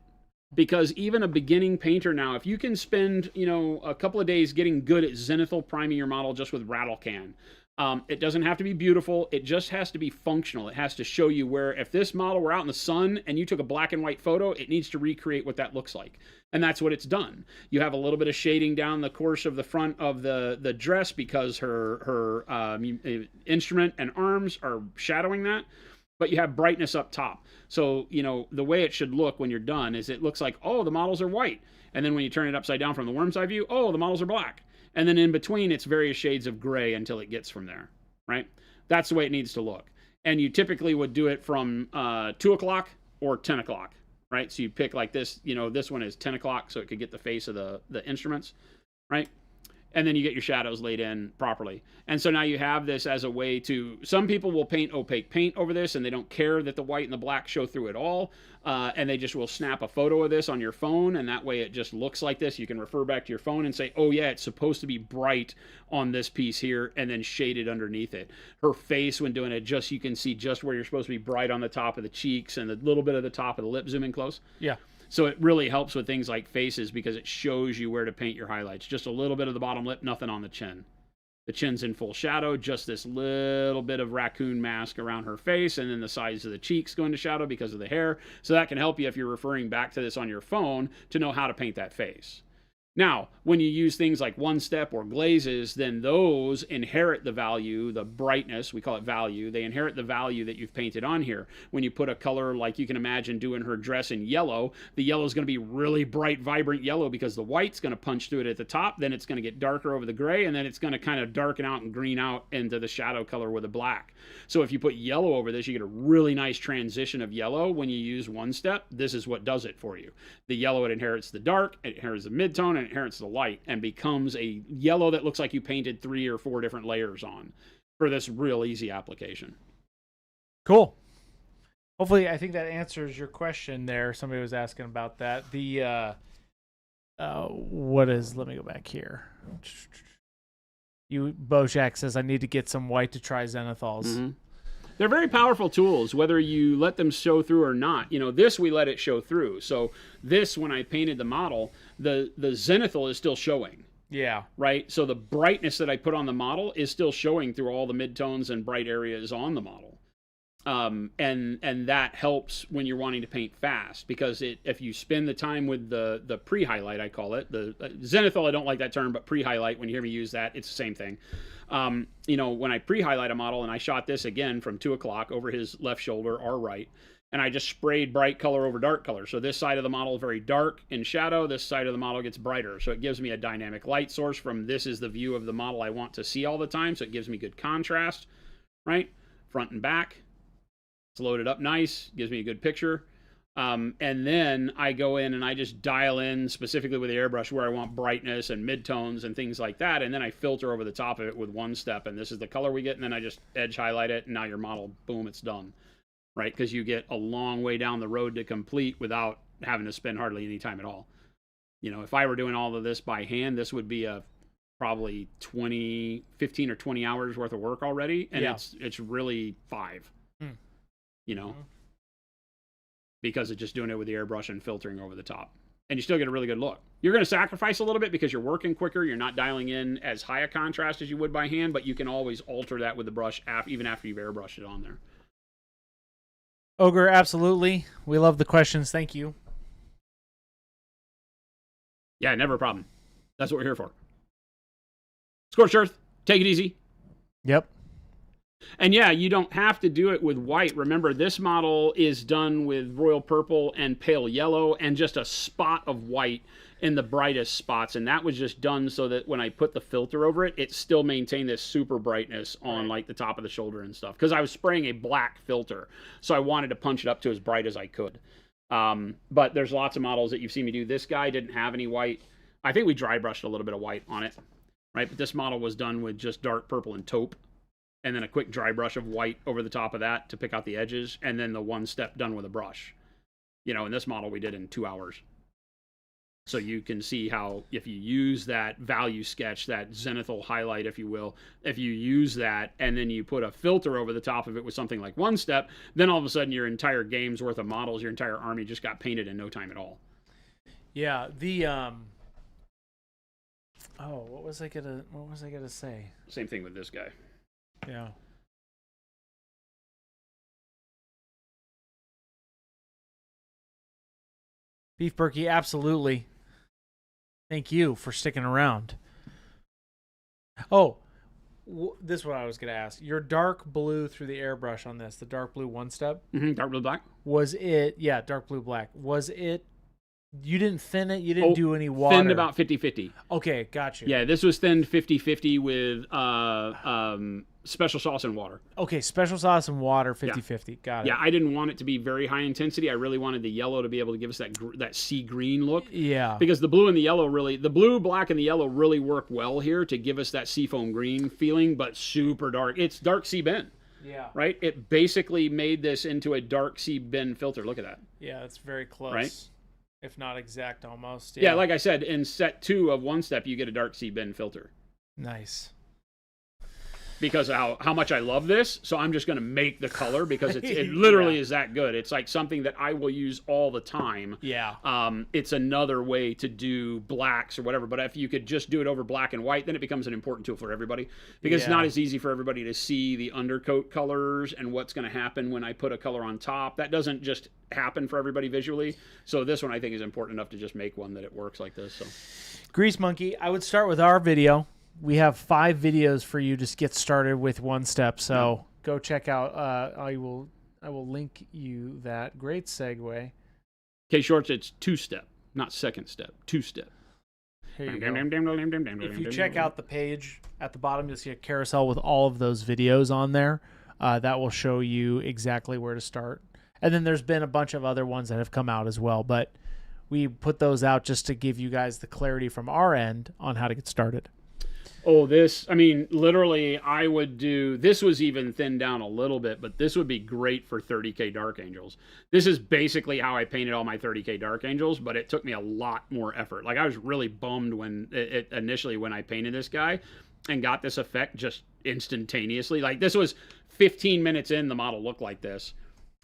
Because even a beginning painter now, if you can spend, you know, a couple of days getting good at zenithal priming your model just with rattle can, it doesn't have to be beautiful. It just has to be functional. It has to show you where, if this model were out in the sun and you took a black and white photo, it needs to recreate what that looks like. And that's what it's done. You have a little bit of shading down the course of the front of the dress because her instrument and arms are shadowing that. But you have brightness up top. So, you know, the way it should look when you're done is it looks like, oh, the models are white. And then when you turn it upside down from the worm's eye view, oh, the models are black. And then in between, it's various shades of gray until it gets from there, right? That's the way it needs to look. And you typically would do it from 2 o'clock or 10 o'clock, right? So you pick like this, you know, this one is 10 o'clock so it could get the face of the instruments, right? and then you get your shadows laid in properly. And so now you have this as a way to, some people will paint opaque paint over this and they don't care that the white and the black show through at all, and they just will snap a photo of this on your phone, and that way it just looks like this. You can refer back to your phone and say, oh yeah, it's supposed to be bright on this piece here, and then shaded underneath it. Her face, when doing it, just you can see just where you're supposed to be bright on the top of the cheeks and a little bit of the top of the lip. Zoom in close. Yeah. So it really helps with things like faces because it shows you where to paint your highlights. Just a little bit of the bottom lip, nothing on the chin. The chin's in full shadow, just this little bit of raccoon mask around her face, and then the sides of the cheeks go into shadow because of the hair. So that can help you if you're referring back to this on your phone to know how to paint that face. Now, when you use things like one step or glazes, then those inherit the value, the brightness, we call it value. They inherit the value that you've painted on here. When you put a color like you can imagine doing her dress in yellow, the yellow is going to be really bright, vibrant yellow because the white's going to punch through it at the top. Then it's going to get darker over the gray, and then it's going to kind of darken out and green out into the shadow color with the black. So if you put yellow over this, you get a really nice transition of yellow. When you use one step, this is what does it for you. The yellow, it inherits the dark, it inherits the midtone, and it inherits the light, and becomes a yellow that looks like you painted 3 or 4 different layers on for this real easy application. Cool. Hopefully, I think that answers your question there. Somebody was asking about that. The what is? Let me go back here. Bojack says I need to get some white to try zenithols. Mm-hmm. They're very powerful tools, whether you let them show through or not. You know, this we let it show through. So this, when I painted the model, the zenithal is still showing. Yeah. Right? So the brightness that I put on the model is still showing through all the midtones and bright areas on the model. And that helps when you're wanting to paint fast, because if you spend the time with the pre-highlight, I call it, the zenithal, I don't like that term, but pre-highlight, when you hear me use that, it's the same thing. You know, when I pre-highlight a model, and I shot this again from 2 o'clock over his left shoulder, our right, and I just sprayed bright color over dark color. So this side of the model is very dark in shadow, this side of the model gets brighter. So it gives me a dynamic light source from this is the view of the model I want to see all the time, so it gives me good contrast, right? Front and back. It's loaded up nice, gives me a good picture. And then I go in and I just dial in specifically with the airbrush where I want brightness and midtones and things like that. And then I filter over the top of it with one step. And this is the color we get. And then I just edge highlight it. And now your model, boom, it's done. Right? Because you get a long way down the road to complete without having to spend hardly any time at all. You know, if I were doing all of this by hand, this would be a probably 15 or 20 hours worth of work already. And it's really 5. You know, because of just doing it with the airbrush and filtering over the top. And you still get a really good look. You're going to sacrifice a little bit because you're working quicker. You're not dialing in as high a contrast as you would by hand, but you can always alter that with the brush even after you've airbrushed it on there. Ogre, absolutely. We love the questions. Thank you. Yeah, never a problem. That's what we're here for. Scorched Earth. Take it easy. Yep. And yeah, you don't have to do it with white. Remember, this model is done with royal purple and pale yellow and just a spot of white in the brightest spots. And that was just done so that when I put the filter over it, it still maintained this super brightness on like the top of the shoulder and stuff. Because I was spraying a black filter, so I wanted to punch it up to as bright as I could. But there's lots of models that you've seen me do. This guy didn't have any white. I think we dry brushed a little bit of white on it, right? But this model was done with just dark purple and taupe. And then a quick dry brush of white over the top of that to pick out the edges, and then the one step done with a brush. You know, in this model we did in 2 hours. So you can see how if you use that value sketch, that zenithal highlight, if you will, if you use that and then you put a filter over the top of it with something like one step, then all of a sudden your entire game's worth of models, your entire army just got painted in no time at all. Yeah, the what was I gonna say? Same thing with this guy. Yeah. Beef Berkey, absolutely. Thank you for sticking around. Oh, this is what I was going to ask. Your dark blue through the airbrush on this, the dark blue one step. Mm-hmm, dark blue black. Was it, dark blue black. Was it You didn't thin it? You didn't do any water? Thinned about 50-50. Okay, gotcha. Yeah, this was thinned 50-50 with special sauce and water. Okay, special sauce and water, 50-50. Got it. Yeah, I didn't want it to be very high intensity. I really wanted the yellow to be able to give us that sea green look. Yeah. Because the blue and the yellow the blue, black, and the yellow really work well here to give us that seafoam green feeling, but super dark. It's dark sea bend. Yeah. Right? It basically made this into a dark sea bend filter. Look at that. Yeah, it's very close. Right? If not exact, almost. Yeah, like I said, in set 2 of One Step, you get a dark sea bend filter. Nice. Because of how much I love this, so I'm just going to make the color because it literally is that good. It's like something that I will use all the time. Yeah. It's another way to do blacks or whatever, but if you could just do it over black and white, then it becomes an important tool for everybody because it's not as easy for everybody to see the undercoat colors and what's going to happen when I put a color on top. That doesn't just happen for everybody visually. So this one I think is important enough to just make one that it works like this. So, Grease Monkey, I would start with our video. We have 5 videos for you to get started with One Step, so go check out. I will link you that. Great segue. Okay, Shorts, it's 2-step, not second step. 2-step. Here you go. If you check out the page at the bottom, you'll see a carousel with all of those videos on there. That will show you exactly where to start. And then there's been a bunch of other ones that have come out as well, but we put those out just to give you guys the clarity from our end on how to get started. Oh, literally, I would do, this was even thinned down a little bit, but this would be great for 30K Dark Angels. This is basically how I painted all my 30K Dark Angels, but it took me a lot more effort. Like, I was really bummed when initially when I painted this guy and got this effect just instantaneously. Like, this was 15 minutes in, the model looked like this.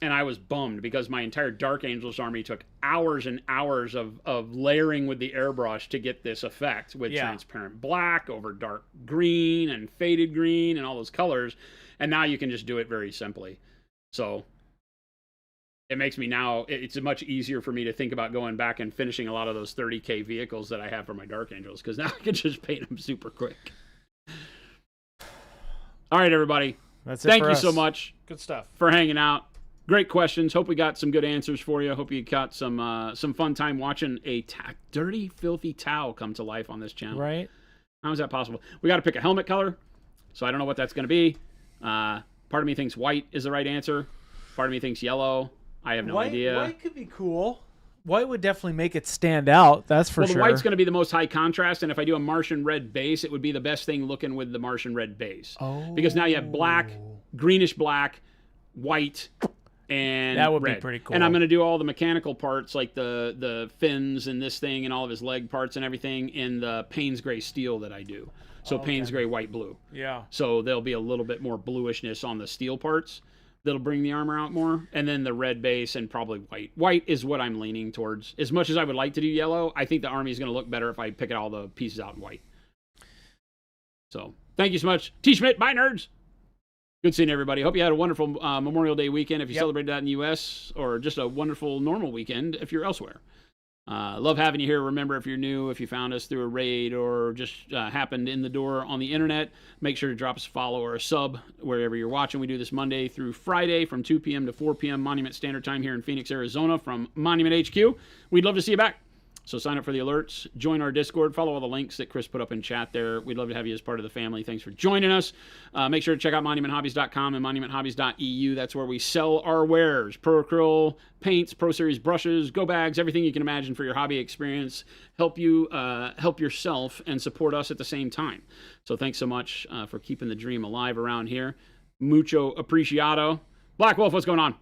And I was bummed because my entire Dark Angels army took hours and hours of layering with the airbrush to get this effect with transparent black over dark green and faded green and all those colors. And now you can just do it very simply. So it makes me now, it's much easier for me to think about going back and finishing a lot of those 30K vehicles that I have for my Dark Angels because now I can just paint them super quick. All right, everybody. That's it. Thank you so much. Good stuff. For hanging out. Great questions. Hope we got some good answers for you. Hope you got some fun time watching a dirty, filthy towel come to life on this channel. Right. How is that possible? We got to pick a helmet color, so I don't know what that's going to be. Part of me thinks white is the right answer. Part of me thinks yellow. I have no idea. White could be cool. White would definitely make it stand out. That's for sure. Well, the white's going to be the most high contrast, and if I do a Martian red base, it would be the best thing looking with the Martian red base. Oh. Because now you have black, greenish black, white, and that would red. be pretty cool. And I'm going to do all the mechanical parts like the fins and this thing and all of his leg parts and everything in the Payne's Gray steel that I do. So Payne's Gray, white, blue. Yeah. So there'll be a little bit more bluishness on the steel parts that'll bring the armor out more. And then the red base and probably white. White is what I'm leaning towards. As much as I would like to do yellow, I think the army is going to look better if I pick all the pieces out in white. So thank you so much. T. Schmidt, bye, nerds. Good seeing everybody. Hope you had a wonderful Memorial Day weekend if you celebrated that in the U.S. or just a wonderful normal weekend if you're elsewhere. Love having you here. Remember, if you're new, if you found us through a raid or just happened in the door on the internet, make sure to drop us a follow or a sub wherever you're watching. We do this Monday through Friday from 2 p.m. to 4 p.m. Monument Standard Time here in Phoenix, Arizona from Monument HQ. We'd love to see you back. So sign up for the alerts, join our Discord, follow all the links that Chris put up in chat there. We'd love to have you as part of the family. Thanks for joining us. Make sure to check out monumenthobbies.com and monumenthobbies.eu. That's where we sell our wares, Pro Acryl, paints, Pro Series brushes, go bags, everything you can imagine for your hobby experience. Help you help yourself and support us at the same time. So thanks so much for keeping the dream alive around here. Mucho apreciado. Black Wolf, what's going on?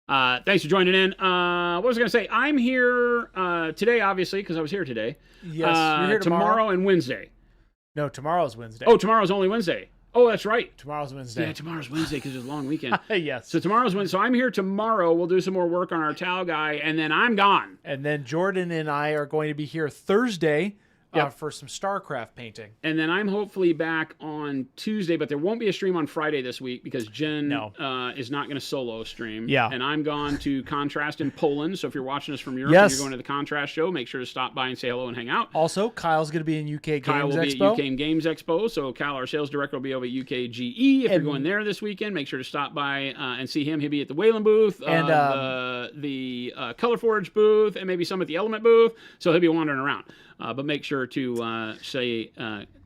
Thanks for joining in. What was I going to say? I'm here today, obviously, because I was here today. Yes, you're here tomorrow and Wednesday. No, tomorrow's Wednesday. Oh, tomorrow's only Wednesday. Oh, that's right. Tomorrow's Wednesday. Yeah, tomorrow's Wednesday because it's a long weekend. Yes. So tomorrow's Wednesday. So I'm here tomorrow. We'll do some more work on our towel guy, and then I'm gone. And then Jordan and I are going to be here Thursday for some StarCraft painting. And then I'm hopefully back on Tuesday, but there won't be a stream on Friday this week because Jen is not going to solo stream. Yeah. And I'm gone to Contrast in Poland. So if you're watching us from Europe and you're going to the Contrast show, make sure to stop by and say hello and hang out. Also, Kyle's going to be in UK Kyle Games will Expo. be at UK Games Expo. So Kyle, our sales director, will be over at UKGE. If you're going there this weekend, make sure to stop by and see him. He'll be at the Wayland booth, and the Color Forge booth, and maybe some at the Element booth. So he'll be wandering around. But make sure to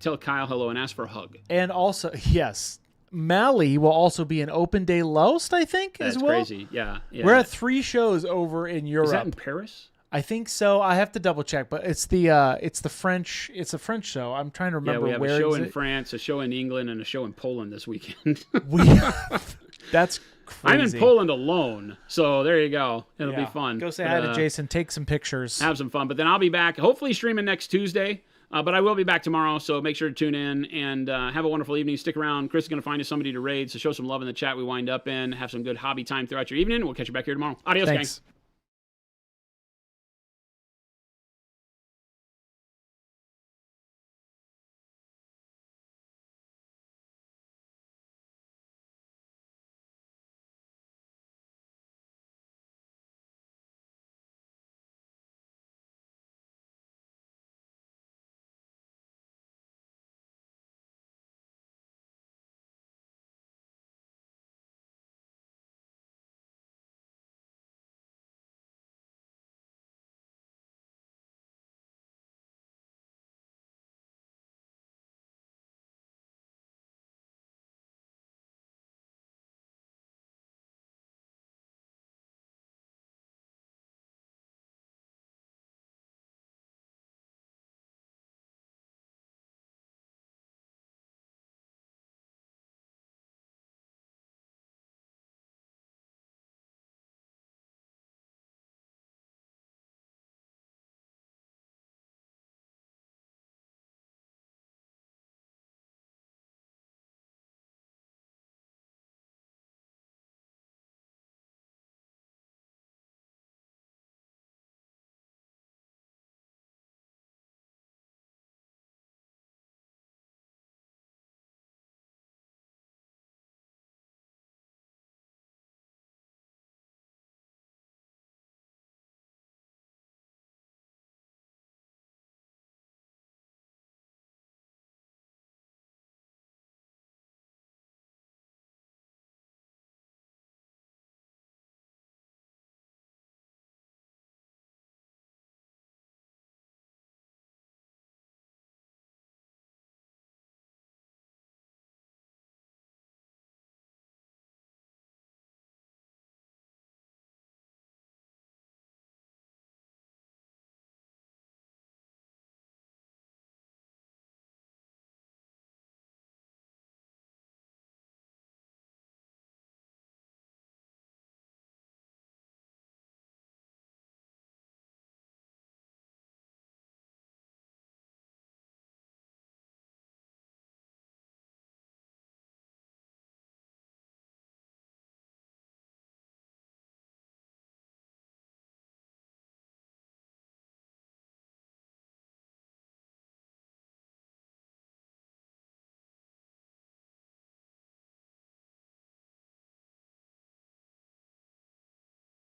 tell Kyle hello and ask for a hug. And also, yes, Mally will also be in Open Day Lost, I think, That's as well. Crazy. Yeah. We're at 3 shows over in Europe. Is that in Paris? I think so. I have to double check, but it's the French. It's a French show. I'm trying to remember we have where a show in France, a show in England, and a show in Poland this weekend. That's crazy. I'm in Poland alone, so there you go. It'll be fun. Go say hi to Jason. Take some pictures. Have some fun. But then I'll be back, hopefully streaming next Tuesday. But I will be back tomorrow, so make sure to tune in and have a wonderful evening. Stick around. Chris is going to find us somebody to raid, so show some love in the chat we wind up in. Have some good hobby time throughout your evening. We'll catch you back here tomorrow. Adios, Thanks. gang.